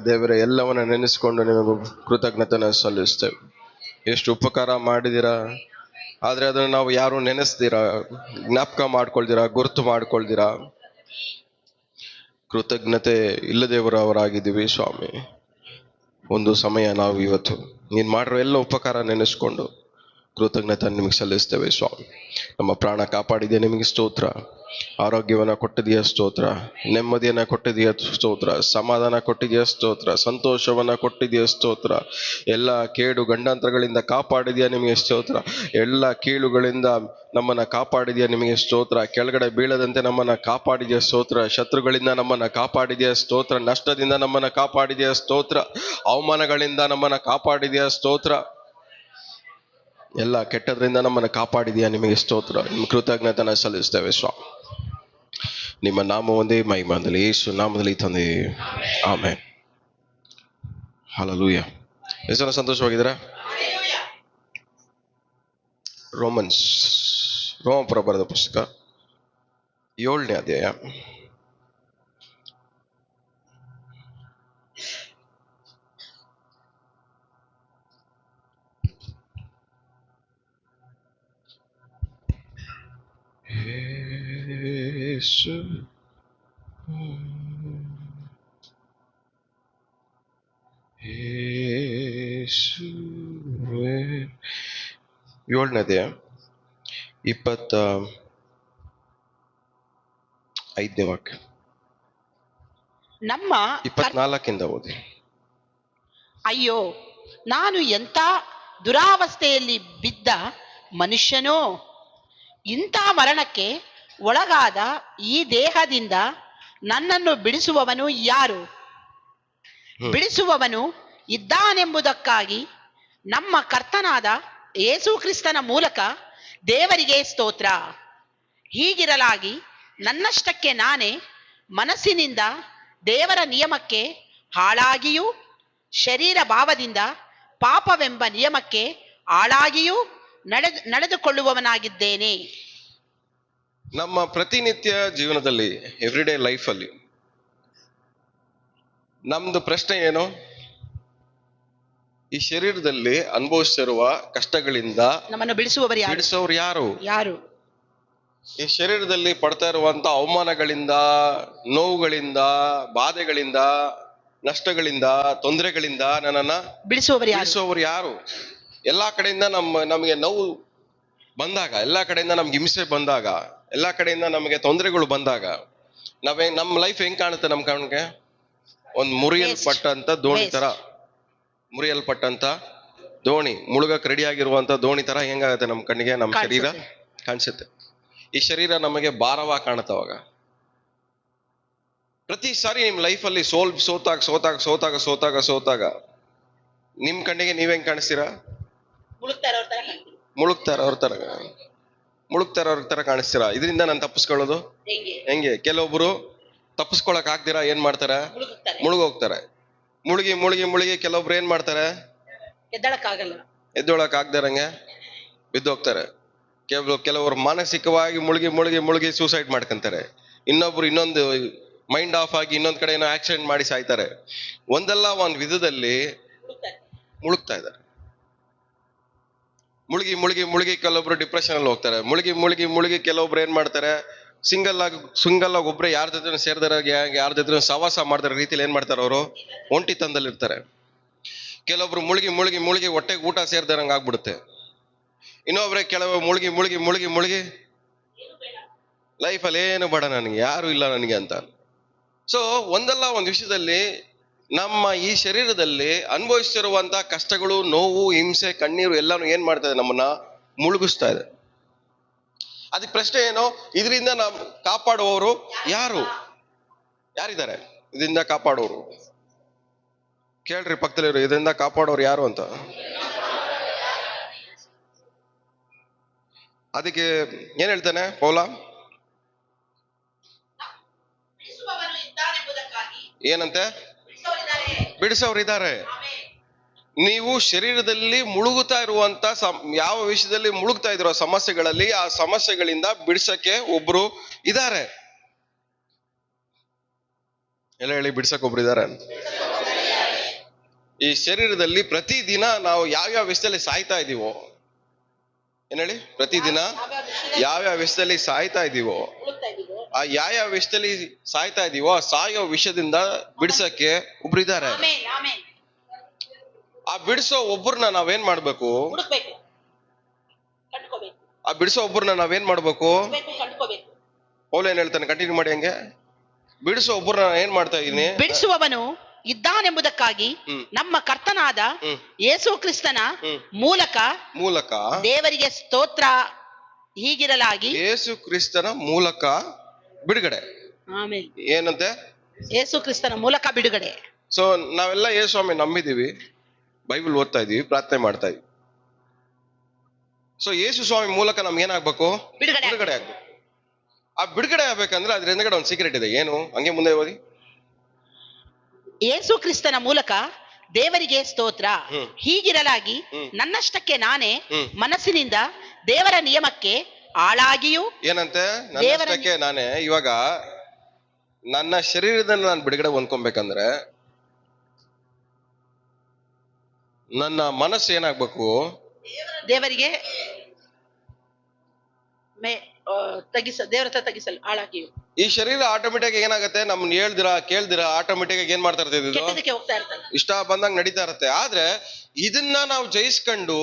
ದೇವರ ಎಲ್ಲವನ್ನ ನೆನೆಸ್ಕೊಂಡು ನಿಮಗೆ ಕೃತಜ್ಞತೆನ ಸಲ್ಲಿಸ್ತೇವೆ. ಎಷ್ಟು ಉಪಕಾರ ಮಾಡಿದ್ದೀರಾ, ಆದ್ರೆ ಅದನ್ನು ನಾವು ಯಾರು ನೆನೆಸ್ತೀರಾ, ಜ್ಞಾಪಕ ಮಾಡ್ಕೊಳ್ತೀರಾ, ಗುರುತು ಮಾಡ್ಕೊಳ್ತೀರಾ. ಕೃತಜ್ಞತೆ ಇಲ್ಲದೇವರವರಾಗಿದ್ದೀವಿ ಸ್ವಾಮಿ. ಒಂದು ಸಮಯ ನಾವು ಇವತ್ತು ನೀನು ಮಾಡಿರೋ ಎಲ್ಲ ಉಪಕಾರ ನೆನೆಸ್ಕೊಂಡು ಕೃತಜ್ಞತೆ ನಿಮಗೆ ಸಲ್ಲಿಸ್ತೇವೆ ಸ್ವಾಮಿ. ನಮ್ಮ ಪ್ರಾಣ ಕಾಪಾಡಿದೆಯಾ ನಿಮಗೆ ಸ್ತೋತ್ರ, ಆರೋಗ್ಯವನ್ನು ಕೊಟ್ಟಿದೆಯಾ ಸ್ತೋತ್ರ, ನೆಮ್ಮದಿಯನ್ನು ಕೊಟ್ಟಿದೆಯಾ ಸ್ತೋತ್ರ, ಸಮಾಧಾನ ಕೊಟ್ಟಿದೆಯಾ ಸ್ತೋತ್ರ, ಸಂತೋಷವನ್ನು ಕೊಟ್ಟಿದೆಯಾ ಸ್ತೋತ್ರ, ಎಲ್ಲ ಕೇಡು ಗಂಡಾಂತರಗಳಿಂದ ಕಾಪಾಡಿದೆಯಾ ನಿಮಗೆ ಸ್ತೋತ್ರ, ಎಲ್ಲ ಕೀಳುಗಳಿಂದ ನಮ್ಮನ್ನು ಕಾಪಾಡಿದೆಯಾ ನಿಮಗೆ ಸ್ತೋತ್ರ, ಕೆಳಗಡೆ ಬೀಳದಂತೆ ನಮ್ಮನ್ನು ಕಾಪಾಡಿದೆಯಾ ಸ್ತೋತ್ರ, ಶತ್ರುಗಳಿಂದ ನಮ್ಮನ್ನು ಕಾಪಾಡಿದೆಯಾ ಸ್ತೋತ್ರ, ನಷ್ಟದಿಂದ ನಮ್ಮನ್ನು ಕಾಪಾಡಿದೆಯಾ ಸ್ತೋತ್ರ, ಅವಮಾನಗಳಿಂದ ನಮ್ಮನ್ನು ಕಾಪಾಡಿದೆಯಾ ಸ್ತೋತ್ರ, ಎಲ್ಲ ಕೆಟ್ಟದ್ರಿಂದ ನಮ್ಮನ್ನು ಕಾಪಾಡಿದೆಯಾ ನಿಮಗೆ ಸ್ತೋತ್ರ. ನಿಮ್ಮ ಕೃತಜ್ಞತೆನ ಸಲ್ಲಿಸ್ತೇವೆ ಸ್ವಾಮಿ. ನಿಮ್ಮ ನಾಮ ಒಂದೇ ಮಹಿಮೆಯಲ್ಲಿ ಯೇಸು ನಾಮದಲ್ಲಿ ತಂದೆ, ಆಮೆನ್. ಹಲ್ಲೆಲೂಯಾ. ಎಷ್ಟು ಜನ ಸಂತೋಷವಾಗಿದ್ದೀರಾ? ರೋಮಪುರ ಬರೆದ ಪುಸ್ತಕ 7ನೇ ಅಧ್ಯಾಯ 7ನೇ ಅಧ್ಯಾಯ 25ನೇ ವಾಕ್ಯ, ನಮ್ಮ 24 ಓದಿ. ಅಯ್ಯೋ, ನಾನು ಎಂಥ ದುರಾವಸ್ಥೆಯಲ್ಲಿ ಬಿದ್ದ ಮನುಷ್ಯನೋ, ಇಂಥ ಮರಣಕ್ಕೆ ಒಳಗಾದ ಈ ದೇಹದಿಂದ ನನ್ನನ್ನು ಬಿಡಿಸುವವನು ಯಾರು? ಬಿಡಿಸುವವನು ಇದ್ದಾನೆಂಬುದಕ್ಕಾಗಿ ನಮ್ಮ ಕರ್ತನಾದ ಯೇಸು ಕ್ರಿಸ್ತನ ಮೂಲಕ ದೇವರಿಗೆ ಸ್ತೋತ್ರ. ಹೀಗಿರಲಾಗಿ ನನ್ನಷ್ಟಕ್ಕೆ ನಾನೇ ಮನಸ್ಸಿನಿಂದ ದೇವರ ನಿಯಮಕ್ಕೆ ಹಾಳಾಗಿಯೂ, ಶರೀರ ಭಾವದಿಂದ ಪಾಪವೆಂಬ ನಿಯಮಕ್ಕೆ ಆಳಾಗಿಯೂ ನಡೆದುಕೊಳ್ಳುವವನಾಗಿದ್ದೇನೆ. ನಮ್ಮ ಪ್ರತಿನಿತ್ಯ ಜೀವನದಲ್ಲಿ, ಎವ್ರಿಡೇ ಲೈಫಲ್ಲಿ ನಮ್ದು ಪ್ರಶ್ನೆ ಏನು? ಈ ಶರೀರದಲ್ಲಿ ಅನುಭವಿಸಿರುವ ಕಷ್ಟಗಳಿಂದ ನಮ್ಮನ್ನು ಬಿಡಿಸುವವರು ಯಾರು? ಈ ಶರೀರದಲ್ಲಿ ಪಡ್ತಾ ಇರುವಂತ ಅವಮಾನಗಳಿಂದ, ನೋವುಗಳಿಂದ, ಬಾಧೆಗಳಿಂದ, ನಷ್ಟಗಳಿಂದ, ತೊಂದರೆಗಳಿಂದ ನನ್ನನ್ನ ಬಿಡಿಸುವವರು ಯಾರು? ಎಲ್ಲಾ ಕಡೆಯಿಂದ ನಮಗೆ ನೋವು ಬಂದಾಗ, ಎಲ್ಲಾ ಕಡೆಯಿಂದ ನಮ್ಗೆ ಹಿಂಸೆ ಬಂದಾಗ, ಎಲ್ಲಾ ಕಡೆಯಿಂದ ನಮಗೆ ತೊಂದರೆಗಳು ಬಂದಾಗ ನಮ್ಮ ಲೈಫ್ ಹೆಂಗ್ ಕಾಣುತ್ತೆ? ನಮ್ ಕಣ್ಣಿಗೆ ಒಂದು ಮುರಿಯಲ್ಪಟ್ಟಂತ ದೋಣಿ, ಮುಳುಗಕ್ಕೆ ರೆಡಿ ಆಗಿರುವಂತ ದೋಣಿ ತರ ಹೆಂಗಾಗತ್ತೆ ನಮ್ಮ ಕಣ್ಣಿಗೆ, ನಮ್ಮ ಶರೀರ ಕಾಣಿಸುತ್ತೆ. ಈ ಶರೀರ ನಮಗೆ ಭಾರವಾಗಿ ಕಾಣುತ್ತೆ. ಅವಾಗ ಪ್ರತಿ ಸಾರಿ ನಿಮ್ ಲೈಫಲ್ಲಿ ಸೋತಾಗ ನಿಮ್ ಕಣ್ಣಿಗೆ ನೀವೆಂಗ್ ಕಾಣಿಸ್ತೀರಾ? ಮುಳುಗ್ತಾರ ಅವ್ರ ತರ ಕಾಣಿಸ್ತೀರಾ. ಇದರಿಂದ ನಾನು ತಪ್ಪಿಸ್ಕೊಳ್ಳೋದು ಹೆಂಗೆ? ಕೆಲವೊಬ್ರು ತಪ್ಪಿಸ್ಕೊಳಕ್ ಆಗ್ದಿರಾ ಏನ್ ಮಾಡ್ತಾರೆ? ಮುಳುಗೋಗ್ತಾರೆ. ಮುಳುಗಿ ಕೆಲವೊಬ್ರು ಏನ್ ಮಾಡ್ತಾರೆ? ಎದ್ದೊಳಕ್ ಆಗ್ದಿರಂಗೆ ಬಿದ್ದೋಗ್ತಾರೆ. ಕೆಲವರು ಮಾನಸಿಕವಾಗಿ ಮುಳುಗಿ ಸೂಸೈಡ್ ಮಾಡ್ಕೊಂತಾರೆ. ಇನ್ನೊಬ್ರು ಇನ್ನೊಂದು ಮೈಂಡ್ ಆಫ್ ಆಗಿ ಇನ್ನೊಂದ್ ಕಡೆ ಏನೋ ಆಕ್ಸಿಡೆಂಟ್ ಮಾಡಿ ಸಾಯ್ತಾರೆ. ಒಂದಲ್ಲ ಒಂದ್ ವಿಧದಲ್ಲಿ ಮುಳುಗ್ತಾ ಇದ್ದಾರೆ. ಮುಳುಗಿ ಕೆಲವೊಬ್ರು ಡಿಪ್ರೆಷನ್ ಅಲ್ಲಿ ಹೋಗ್ತಾರೆ. ಮುಳುಗಿ ಕೆಲವೊಬ್ರು ಏನ್ ಮಾಡ್ತಾರೆ? ಸಿಂಗಲ್ ಆಗಿ ಒಬ್ರೆ ಯಾರ ಜೊತೆ ಸೇರಿದಾರ, ಯಾರ ಜೊತೆ ಸವಾಸ ಮಾಡ್ದಾರ ರೀತಿಯಲ್ಲಿ ಏನ್ ಮಾಡ್ತಾರೆ? ಅವರು ಒಂಟಿತನದಲ್ಲಿ ಇರ್ತಾರೆ. ಕೆಲವೊಬ್ರು ಮುಳುಗಿ ಹೊಟ್ಟೆಗೆ ಊಟ ಸೇರ್ದಾರಂಗ ಆಗ್ಬಿಡುತ್ತೆ. ಇನ್ನೊಬ್ರೆ ಕೆಲವು ಮುಳುಗಿ ಲೈಫಲ್ಲಿ ಏನು ಬೇಡ ನನಗೆ, ಯಾರು ಇಲ್ಲ ನನಗೆ ಅಂತ. ಸೊ ಒಂದಲ್ಲ ಒಂದು ವಿಷಯದಲ್ಲಿ ನಮ್ಮ ಈ ಶರೀರದಲ್ಲಿ ಅನುಭವಿಸಿರುವಂತ ಕಷ್ಟಗಳು, ನೋವು, ಹಿಂಸೆ, ಕಣ್ಣೀರು ಎಲ್ಲಾನು ಏನ್ ಮಾಡ್ತಾ ಇದೆ? ನಮ್ಮನ್ನ ಮುಳುಗಿಸ್ತಾ ಇದೆ. ಅದಕ್ಕೆ ಪ್ರಶ್ನೆ ಏನು? ಇದರಿಂದ ನಾವು ಕಾಪಾಡುವವರು ಯಾರಿದ್ದಾರೆ? ಇದರಿಂದ ಕಾಪಾಡೋರು ಕೇಳ್ರಿ ಪಕ್ಕದಲ್ಲಿರು, ಇದರಿಂದ ಕಾಪಾಡೋರು ಯಾರು ಅಂತ. ಅದಕ್ಕೆ ಏನ್ ಹೇಳ್ತಾನೆ ಪೌಲ? ಏನಂತೆ? ಬಿಡಿಸೋರಿದ್ದಾರೆ. ನೀವು ಶರೀರದಲ್ಲಿ ಮುಳುಗುತ್ತಾ ಇರುವಂತ ಯಾವ ವಿಷಯದಲ್ಲಿ ಮುಳುಗ್ತಾ ಇರೋ ಸಮಸ್ಯೆಗಳಲ್ಲಿ, ಆ ಸಮಸ್ಯೆಗಳಿಂದ ಬಿಡಿಸಕ್ಕೆ ಒಬ್ರು ಇದ್ದಾರೆ. ಎಲ್ಲ ಹೇಳಿ, ಬಿಡಿಸಕ್ ಒಬ್ರು ಇದ್ದಾರೆ. ಈ ಶರೀರದಲ್ಲಿ ಪ್ರತಿದಿನ ನಾವು ಯಾವ್ಯಾವ ವಿಷಯದಲ್ಲಿ ಸಾಯ್ತಾ ಇದೀವೋ, ಏನ್ ಹೇಳಿ, ಪ್ರತಿದಿನ ಯಾವ್ಯಾವ ವಿಷಯದಲ್ಲಿ ಸಾಯ್ತಾ ಇದೀವೋ, ಆ ಯಾವ್ಯಾವ ವಿಷಯದಲ್ಲಿ ಸಾಯ್ತಾ ಇದೀವೋ ಆ ಸಾಯೋ ವಿಷಯದಿಂದ ಬಿಡ್ಸಕ್ಕೆ ಒಬ್ರಿದ್ದಾರೆ. ಆ ಬಿಡಿಸೋ ಒಬ್ಬರನ್ನ ನಾವೇನ್ ಮಾಡ್ಬೇಕು? ಆ ಬಿಡಿಸೋ ಒಬ್ಬರನ್ನ ನಾವೇನ್ ಮಾಡ್ಬೇಕು? ಪೌಲ ಏನ್ ಹೇಳ್ತಾನೆ, ಕಂಟಿನ್ಯೂ ಮಾಡಿ ಹಂಗೆ. ಬಿಡಿಸೋ ಒಬ್ಬರನ್ನ ಏನ್ ಮಾಡ್ತಾ ಇದೀನಿ? ಬಿಡಿಸುವವನು ಇದ್ದಾನೆಂಬುದಕ್ಕಾಗಿ ನಮ್ಮ ಕರ್ತನಾದ ಯೇಸು ಕ್ರಿಸ್ತನ ಮೂಲಕ ದೇವರಿಗೆ ಸ್ತೋತ್ರ. ಹೀಗಿರಲಾಗಿ ಯೇಸು ಕ್ರಿಸ್ತನ ಮೂಲಕ ಬಿಡುಗಡೆ. ಏನಂತೆ? ಯೇಸು ಕ್ರಿಸ್ತನ ಮೂಲಕ ಬಿಡುಗಡೆ. ಸೊ ನಾವೆಲ್ಲ ಯೇಸು ಸ್ವಾಮಿ ನಂಬಿದೀವಿ, ಬೈಬಲ್ ಓದ್ತಾ ಇದೀವಿ, ಪ್ರಾರ್ಥನೆ ಮಾಡ್ತಾ ಇದೀವಿ. ಸೊ ಯೇಸು ಸ್ವಾಮಿ ಮೂಲಕ ನಮ್ಗೆ ಏನಾಗ್ಬೇಕು? ಬಿಡುಗಡೆ ಆಗ್ಬೇಕು. ಆ ಬಿಡುಗಡೆ ಆಗ್ಬೇಕಂದ್ರೆ ಅದ್ರ ಹಿಂದಗಡೆ ಒಂದು ಸೀಕ್ರೆಟ್ ಇದೆ. ಏನು? ಹಂಗೆ ಮುಂದೆ ಓದಿ. ಯೇಸು ಕ್ರಿಸ್ತನ ಮೂಲಕ ದೇವರಿಗೆ ಸ್ತೋತ್ರ. ಹೀಗಿರಲಾಗಿ ನನ್ನಷ್ಟಕ್ಕೆ ನಾನೇ ಮನಸ್ಸಿನಿಂದ ದೇವರ ನಿಯಮಕ್ಕೆ ಆಳಾಗಿಯೂ. ಏನಂತೆ? ನನ್ನಷ್ಟಕ್ಕೆ ನಾನೇ. ಇವಾಗ ನನ್ನ ಶರೀರದಲ್ಲಿ ನಾನು ಬಿಡುಗಡೆ ಹೊಂದ್ಕೊಬೇಕಂದ್ರೆ ನನ್ನ ಮನಸ್ಸು ಏನಾಗ್ಬೇಕು? ದೇವರಿಗೆ ದೇವರ ಹತ್ರ ತಗ್ಗಿಸಲು ಆಳಾಗಿಯೂ. ಈ ಶರೀರ ಆಟೋಮೆಟಿಕ್ ಏನಾಗುತ್ತೆ? ನಮ್ನ ಹೇಳ್ದಿರಾ ಕೇಳ್ದಿರಾ ಆಟೋಮೆಟಿಕ್ ಏನ್ ಮಾಡ್ತಾ ಇರ್ತದೆ? ಇಷ್ಟ ಬಂದಂಗ್ ನಡೀತಾ ಇರುತ್ತೆ. ಆದ್ರೆ ಇದನ್ನ ನಾವು ಜಯಿಸ್ಕೊಂಡು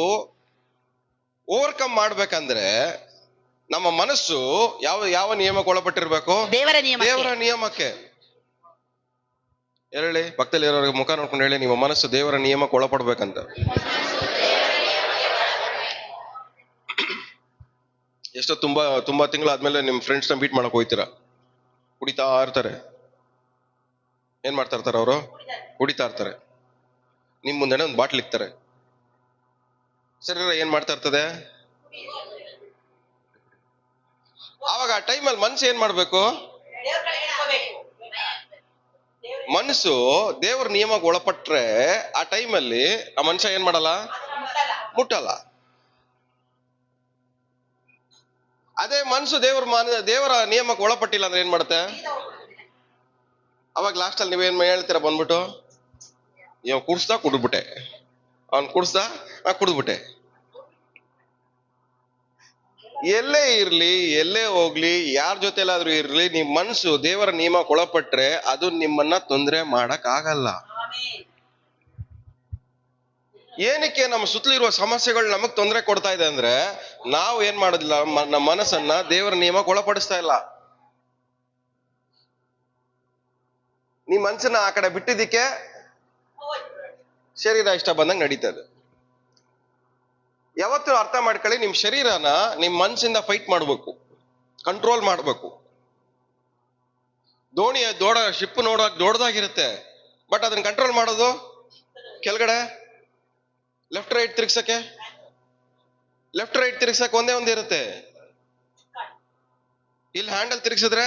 ಓವರ್ಕಮ್ ಮಾಡ್ಬೇಕಂದ್ರೆ ನಮ್ಮ ಮನಸ್ಸು ಯಾವ ನಿಯಮಕ್ಕೆ ಒಳಪಟ್ಟಿರ್ಬೇಕು? ದೇವರ ನಿಯಮಕ್ಕೆ. ಹೇಳಿ, ಪಕ್ಕದಲ್ಲಿ ಇರೋರಿಗೆ ಮುಖ ನೋಡ್ಕೊಂಡು ಹೇಳಿ, ನಿಮ್ಮ ಮನಸ್ಸು ದೇವರ ನಿಯಮಕ್ಕೆ ಒಳಪಡ್ಬೇಕಂತ. ಎಷ್ಟೋ ತುಂಬಾ ತಿಂಗಳಾದ್ಮೇಲೆ ನಿಮ್ ಫ್ರೆಂಡ್ಸ್ ನ ಮೀಟ್ ಮಾಡಕ್ ಹೋಗ್ತೀರಾ, ಕುಡಿತಾ ಇರ್ತಾರೆ. ಏನ್ ಮಾಡ್ತಾ ಇರ್ತಾರೆ ಅವರು? ಕುಡಿತಾ ಇರ್ತಾರೆ. ನಿಮ್ ಮುಂದೆನೆ ಒಂದು ಬಾಟ್ಲ್ ಇಕ್ತಾರೆ. ಶರೀರ ಏನ್ ಮಾಡ್ತಾ ಇರ್ತದೆ? ಆವಾಗ ಆ ಟೈಮಲ್ಲಿ ಮನ್ಸು ಏನ್ ಮಾಡ್ಬೇಕು? ಮನಸ್ಸು ದೇವ್ರ ನಿಯಮಕ್ಕೆ ಒಳಪಟ್ರೆ ಆ ಟೈಮಲ್ಲಿ ಆ ಮನುಷ್ಯ ಏನ್ ಮಾಡಲ್ಲ? ಮುಟ್ಟಲ್ಲ. ಅದೇ ಮನಸ್ಸು ದೇವರ ನಿಯಮಕ್ಕೆ ಒಳಪಟ್ಟಿಲ್ಲ ಅಂದ್ರೆ ಏನ್ ಮಾಡುತ್ತೆ? ಅವಾಗ ಲಾಸ್ಟ್ ಅಲ್ಲಿ ನೀವೇನ್ ಹೇಳ್ತೀರಾ ಬಂದ್ಬಿಟ್ಟು? ಇವ್ ಕುಡ್ಸ್ದ ಕುಡ್ಬಿಟ್ಟೆ, ಅವ್ನ್ ಕುಡ್ಸ್ದ ಕುಡ್ದ್ಬಿಟ್ಟೆ. ಎಲ್ಲೇ ಇರ್ಲಿ, ಎಲ್ಲೇ ಹೋಗ್ಲಿ, ಯಾರ ಜೊತೆಲಾದ್ರೂ ಇರ್ಲಿ, ನಿಮ್ ಮನ್ಸು ದೇವರ ನಿಯಮಕ್ಕೆ ಒಳಪಟ್ರೆ ಅದು ನಿಮ್ಮನ್ನ ತೊಂದರೆ ಮಾಡಕ್ ಆಗಲ್ಲ. ಏನಕ್ಕೆ ನಮ್ಮ ಸುತ್ತಲಿರುವ ಸಮಸ್ಯೆಗಳು ನಮಗ್ ತೊಂದರೆ ಕೊಡ್ತಾ ಇದೆ ಅಂದ್ರೆ ನಾವು ಏನ್ ಮಾಡೋದಿಲ್ಲ, ನಮ್ಮ ಮನಸ್ಸನ್ನ ದೇವರ ನಿಯಮಕ್ಕೆ ಒಳಪಡಿಸ್ತಾ ಇಲ್ಲ. ನಿಮ್ ಮನ್ಸನ್ನ ಆ ಕಡೆ ಬಿಟ್ಟಿದ್ದಕ್ಕೆ ಶರೀರ ಇಷ್ಟ ಬಂದಂಗೆ ನಡೀತದೆ. ಯಾವತ್ತೂ ಅರ್ಥ ಮಾಡ್ಕೊಳ್ಳಿ, ನಿಮ್ ಶರೀರನ ನಿಮ್ ಮನ್ಸಿಂದ ಫೈಟ್ ಮಾಡ್ಬೇಕು, ಕಂಟ್ರೋಲ್ ಮಾಡ್ಬೇಕು. ಶಿಪ್ ನೋಡಕ್ ದೊಡ್ಡದಾಗಿರುತ್ತೆ, ಬಟ್ ಅದನ್ನ ಕಂಟ್ರೋಲ್ ಮಾಡೋದು ಕೆಳಗಡೆ ಲೆಫ್ಟ್ ರೈಟ್ ತಿರ್ಗ್ಸಕ್ಕೆ ಒಂದೇ ಇರುತ್ತೆ. ಇಲ್ಲಿ ಹ್ಯಾಂಡಲ್ ತಿರ್ಗಿಸಿದ್ರೆ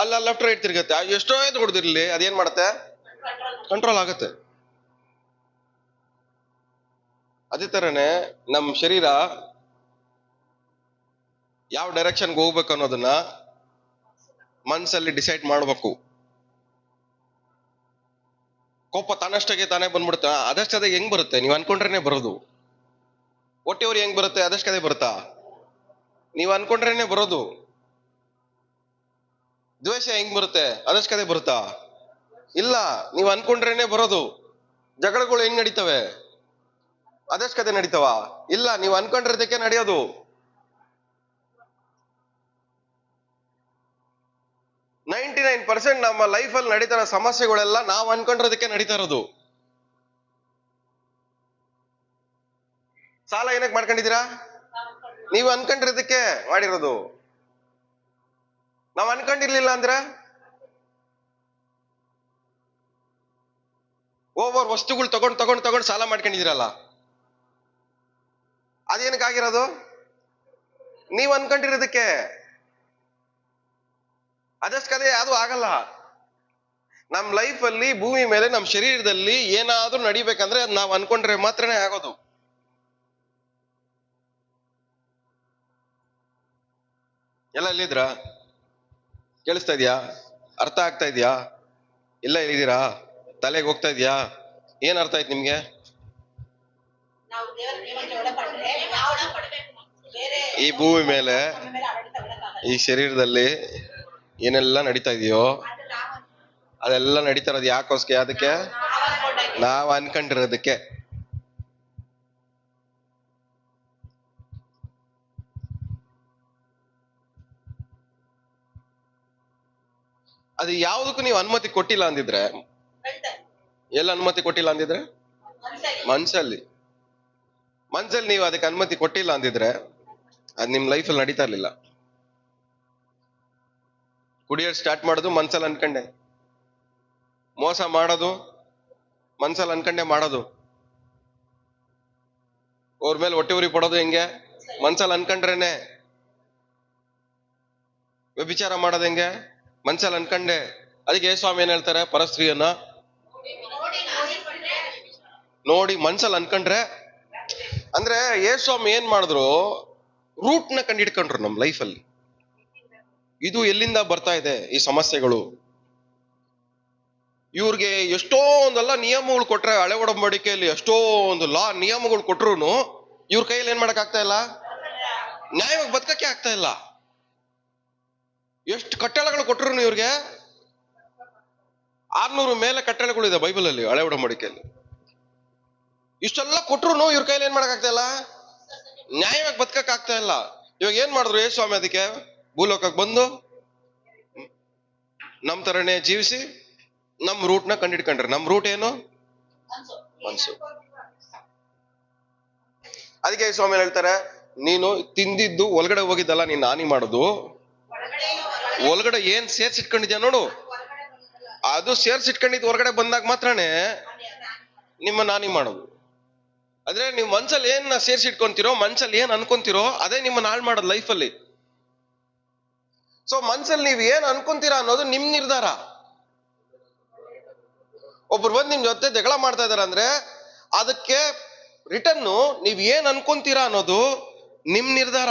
ಅಲ್ಲ ಲೆಫ್ಟ್ ರೈಟ್ ತಿರ್ಗತ್ತೆ. ಎಷ್ಟೋ ಹೊಡೆದಿರ್ಲಿ ಅದೇನ್ ಮಾಡುತ್ತೆ? ಕಂಟ್ರೋಲ್ ಆಗುತ್ತೆ. ಅದೇ ತರನೇ ನಮ್ ಶರೀರ ಯಾವ ಡೈರೆಕ್ಷನ್ಗೆ ಹೋಗ್ಬೇಕು ಅನ್ನೋದನ್ನ ಮನ್ಸಲ್ಲಿ ಡಿಸೈಡ್ ಮಾಡ್ಬೇಕು. ಕೋಪ ತಾನಷ್ಟಕ್ಕೆ ತಾನೇ ಬಂದ್ಬಿಡುತ್ತೆ. ಅದಷ್ಟೇ ಹೆಂಗ್ ಬರುತ್ತೆ? ನೀವ್ ಅನ್ಕೊಂಡ್ರೇನೆ ಬರೋದು. ಹೊಟ್ಟೆವ್ರು ಹೆಂಗ್ ಬರುತ್ತೆ? ಅದಷ್ಟೇ ಬರುತ್ತಾ? ನೀವ್ ಅನ್ಕೊಂಡ್ರೇನೆ ಬರೋದು. ದ್ವೇಷ ಹೆಂಗ್ ಬರುತ್ತೆ? ಅದಷ್ಟೇ ಬರುತ್ತಾ? ಇಲ್ಲ, ನೀವ್ ಅನ್ಕೊಂಡ್ರೇನೆ ಬರೋದು. ಜಗಳಗಳು ಹೆಂಗ್ ನಡೀತವೆ? ಅದಷ್ಟೇ ನಡೀತವ? ಇಲ್ಲ, ನೀವ್ ಅನ್ಕೊಂಡಿರೋದಕ್ಕೆ ನಡೆಯೋದು. ನಮ್ಮ ಲೈಫಲ್ಲಿ ನಡೀತಾರ ಸಮಸ್ಯೆಗಳೆಲ್ಲ ನಾವು ಅನ್ಕೊಂಡಿರೋದಕ್ಕೆ ನಡೀತಾ ಇರೋದು. ಸಾಲ ಏನಕ್ಕೆ ಮಾಡ್ಕೊಂಡಿದ್ದೀರಾ? ನೀವು ಅನ್ಕೊಂಡಿರೋದಕ್ಕೆ ಮಾಡಿರೋದು. ನಾವ್ ಅನ್ಕೊಂಡಿರ್ಲಿಲ್ಲ ಅಂದ್ರೆ ಓವರ್ ವಸ್ತುಗಳು ತಗೊಂಡ್ ಸಾಲ ಮಾಡ್ಕೊಂಡಿದ್ದೀರಲ್ಲ, ಅದೇನಕ್ಕಾಗಿರೋದು? ನೀವ್ ಅನ್ಕೊಂಡಿರೋದಕ್ಕೆ. ಅದಷ್ಟೇ ಅದು ಆಗಲ್ಲ. ನಮ್ ಲೈಫ್ ಅಲ್ಲಿ ಭೂಮಿ ಮೇಲೆ ನಮ್ ಶರೀರದಲ್ಲಿ ಏನಾದ್ರೂ ನಡಿಬೇಕಂದ್ರೆ ಅದ್ ನಾವ್ ಅನ್ಕೊಂಡ್ರೆ ಮಾತ್ರನೇ ಆಗೋದು. ಎಲ್ಲ ಎಲ್ಲಿದ್ರ? ಕೇಳಿಸ್ತಾ ಇದ್ಯಾ? ಅರ್ಥ ಆಗ್ತಾ ಇದ್ಯಾ? ಇಲ್ಲ ಎಲ್ಲಿದ್ದೀರಾ? ತಲೆಗೆ ಹೋಗ್ತಾ ಇದ್ಯಾ? ಏನ್ ಅರ್ಥ ಆಯ್ತು ನಿಮ್ಗೆ? ನಾವು ದೇವರ ನಿಯಮಕ್ಕೆ ಒಳಪಟ್ರೆ ಈ ಭೂಮಿ ಮೇಲೆ ಈ ಶರೀರದಲ್ಲಿ ಏನೆಲ್ಲ ನಡೀತಾ ಇದೆಯೋ ಅದೆಲ್ಲ ನಡೀತಾ ಇರೋದು ಯಾಕೋಸ್ಕರ? ಅದಕ್ಕೆ ನಾವ್ ಅನ್ಕೊಂಡಿರೋದಕ್ಕೆ. ಅದು ಯಾವುದಕ್ಕೂ ನೀವು ಅನುಮತಿ ಕೊಟ್ಟಿಲ್ಲ ಅಂದಿದ್ರೆ, ಎಲ್ಲ ಅನುಮತಿ ಕೊಟ್ಟಿಲ್ಲ ಅಂದಿದ್ರೆ ಮನ್ಸಲ್ಲಿ ನೀವು ಅದಕ್ಕೆ ಅನುಮತಿ ಕೊಟ್ಟಿಲ್ಲ ಅಂದಿದ್ರೆ ಅದ್ ನಿಮ್ ಲೈಫಲ್ಲಿ ನಡೀತಾ ಇರ್ಲಿಲ್ಲ. ಕುಡಿಯೋದು ಸ್ಟಾರ್ಟ್ ಮಾಡೋದು ಮನ್ಸಲ್ಲಿ ಅನ್ಕಂಡೆ, ಮೋಸ ಮಾಡೋದು ಮನ್ಸಲ್ಲಿ ಅನ್ಕಂಡೆ ಮಾಡೋದು, ಅವ್ರ ಮೇಲೆ ಹೊಟ್ಟೆ ಉರಿ ಪಡೋದು ಹೆಂಗೆ? ಮನ್ಸಲ್ಲಿ ಅನ್ಕಂಡ್ರೇನೆ. ವ್ಯಭಿಚಾರ ಮಾಡೋದು ಹೆಂಗೆ? ಮನ್ಸಲ್ಲಿ ಅನ್ಕಂಡೆ. ಅದಕ್ಕೆ ಸ್ವಾಮಿ ಏನ್ ಹೇಳ್ತಾರೆ? ಪರಸ್ತ್ರೀಯನ್ನ ನೋಡಿ ಮನ್ಸಲ್ಲಿ ಅನ್ಕಂಡ್ರೆ. ಅಂದ್ರೆ ಸ್ವಾಮಿ ಏನ್ ಮಾಡಿದ್ರು? ರೂಟ್ ನ ಕಂಡಿಡ್ಕೊಂಡ್ರು ನಮ್ ಲೈಫಲ್ಲಿ. ಇದು ಎಲ್ಲಿಂದ ಬರ್ತಾ ಇದೆ ಈ ಸಮಸ್ಯೆಗಳು? ಇವ್ರಿಗೆ ಎಷ್ಟೋ ಒಂದಲ್ಲ ನಿಯಮಗಳು ಕೊಟ್ರೆ, ಹಳೆ ಒಡಂಬಡಿಕೆಯಲ್ಲಿ ಎಷ್ಟೋ ಒಂದು ನಿಯಮಗಳು ಕೊಟ್ರು ಇವ್ರ ಕೈಯಲ್ಲಿ ಏನ್ ಮಾಡಕ್ ಆಗ್ತಾ ಇಲ್ಲ, ನ್ಯಾಯವಾಗಿ ಬದುಕಕ್ಕೆ ಆಗ್ತಾ ಇಲ್ಲ. ಎಷ್ಟು ಕಟ್ಟಳೆಗಳು ಕೊಟ್ರು ಇವ್ರಿಗೆ, 600 ಮೇಲೆ ಕಟ್ಟಳೆಗಳಿದೆ ಬೈಬಲ್ ಅಲ್ಲಿ, ಹಳೆ ಒಡಂಬಡಿಕೆಯಲ್ಲಿ. ಇಷ್ಟೆಲ್ಲ ಕೊಟ್ರು ಇವ್ರ ಕೈಯಲ್ಲಿ ಏನ್ ಮಾಡಕ್ ಆಗ್ತಾ ಇಲ್ಲ, ನ್ಯಾಯವಾಗಿ ಬದುಕಕ್ ಆಗ್ತಾ ಇಲ್ಲ. ಇವಾಗ ಏನ್ ಮಾಡಿದ್ರು ಸ್ವಾಮಿ? ಅದಕ್ಕೆ ಭೂಲೋಕಕ್ಕೆ ಬಂದು ನಮ್ ತರನೇ ಜೀವಿಸಿ ನಮ್ ರೂಟ್ ನ ಕಂಡಿಡ್ಕೊಂಡ್ರೆ. ನಮ್ ರೂಟ್ ಏನು? ಮನ್ಸು. ಅದಕ್ಕೆ ಸ್ವಾಮಿ ಹೇಳ್ತಾರೆ, ನೀನು ತಿಂದಿದ್ದು ಒಳಗಡೆ ಹೋಗಿದ್ದಲ್ಲ ನೀನ್ ಹಾನಿ ಮಾಡೋದು, ಒಳಗಡೆ ಏನ್ ಸೇರ್ಸಿಟ್ಕೊಂಡಿದ್ಯಾ ನೋಡು, ಅದು ಸೇರ್ಸಿಟ್ಕೊಂಡಿದ್ದು ಹೊರಗಡೆ ಬಂದಾಗ ಮಾತ್ರನೇ ನಿಮ್ಮ ಹಾನಿ ಮಾಡೋದು. ಆದ್ರೆ ನೀವು ಮನ್ಸಲ್ಲಿ ಏನ್ ಸೇರ್ಸಿಟ್ಕೊಂತೀರೋ, ಮನ್ಸಲ್ಲಿ ಏನ್ ಅನ್ಕೊಂತೀರೋ ಅದೇ ನಿಮ್ಮನ್ನ ಹಾಳು ಮಾಡೋದು ಲೈಫಲ್ಲಿ. ಸೊ ಮನ್ಸಲ್ಲಿ ನೀವ್ ಏನ್ ಅನ್ಕೊಂತೀರಾ ಅನ್ನೋದು ನಿಮ್ ನಿರ್ಧಾರ. ಒಬ್ರು ಬಂದು ನಿಮ್ ಜೊತೆ ಜಗಳ ಮಾಡ್ತಾ ಇದಾರೆ ಅಂದ್ರೆ ಅದಕ್ಕೆ ರಿಟರ್ನ್ ನೀವ್ ಏನ್ ಅನ್ಕೊಂತೀರಾ ಅನ್ನೋದು ನಿಮ್ ನಿರ್ಧಾರ.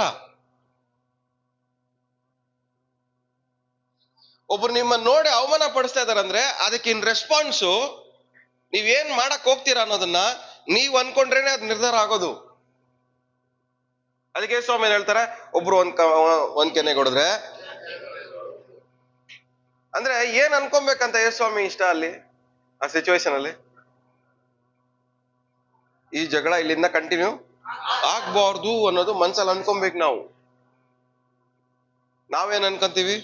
ಒಬ್ರು ನಿಮ್ಮನ್ನ ನೋಡಿ ಅವಮಾನ ಪಡಿಸ್ತಾ ಇದಾರೆ ಅಂದ್ರೆ ಅದಕ್ಕೆ ಇನ್ ರೆಸ್ಪಾನ್ಸು ನೀವೇನ್ ಮಾಡಕ್ ಹೋಗ್ತೀರಾ ಅನ್ನೋದನ್ನ ನೀವ್ ಅನ್ಕೊಂಡ್ರೇನೆ ಅದ್ ನಿರ್ಧಾರ ಆಗೋದು. ಅದಕ್ಕೆ ಸ್ವಾಮಿ ಏನ್ ಹೇಳ್ತಾರೆ? ಒಬ್ರು ಒಂದ್ ಕೆನೆ ಕೊಡಿದ್ರೆ ಅಂದ್ರೆ ಏನ್ ಅನ್ಕೊಬೇಕಂತ ಸ್ವಾಮಿ ಇಷ್ಟ ಅಲ್ಲಿ ಆ ಸಿಚುವೇಶನ್ ಅಲ್ಲಿ. ಈ ಜಗಳ ಇಲ್ಲಿಂದ ಕಂಟಿನ್ಯೂ ಆಗ್ಬಾರ್ದು ಅನ್ನೋದು ಮನ್ಸಲ್ಲಿ ಅನ್ಕೊಬೇಕು ನಾವು. ನಾವೇನ್ ಅನ್ಕೊಂತೀವಿ?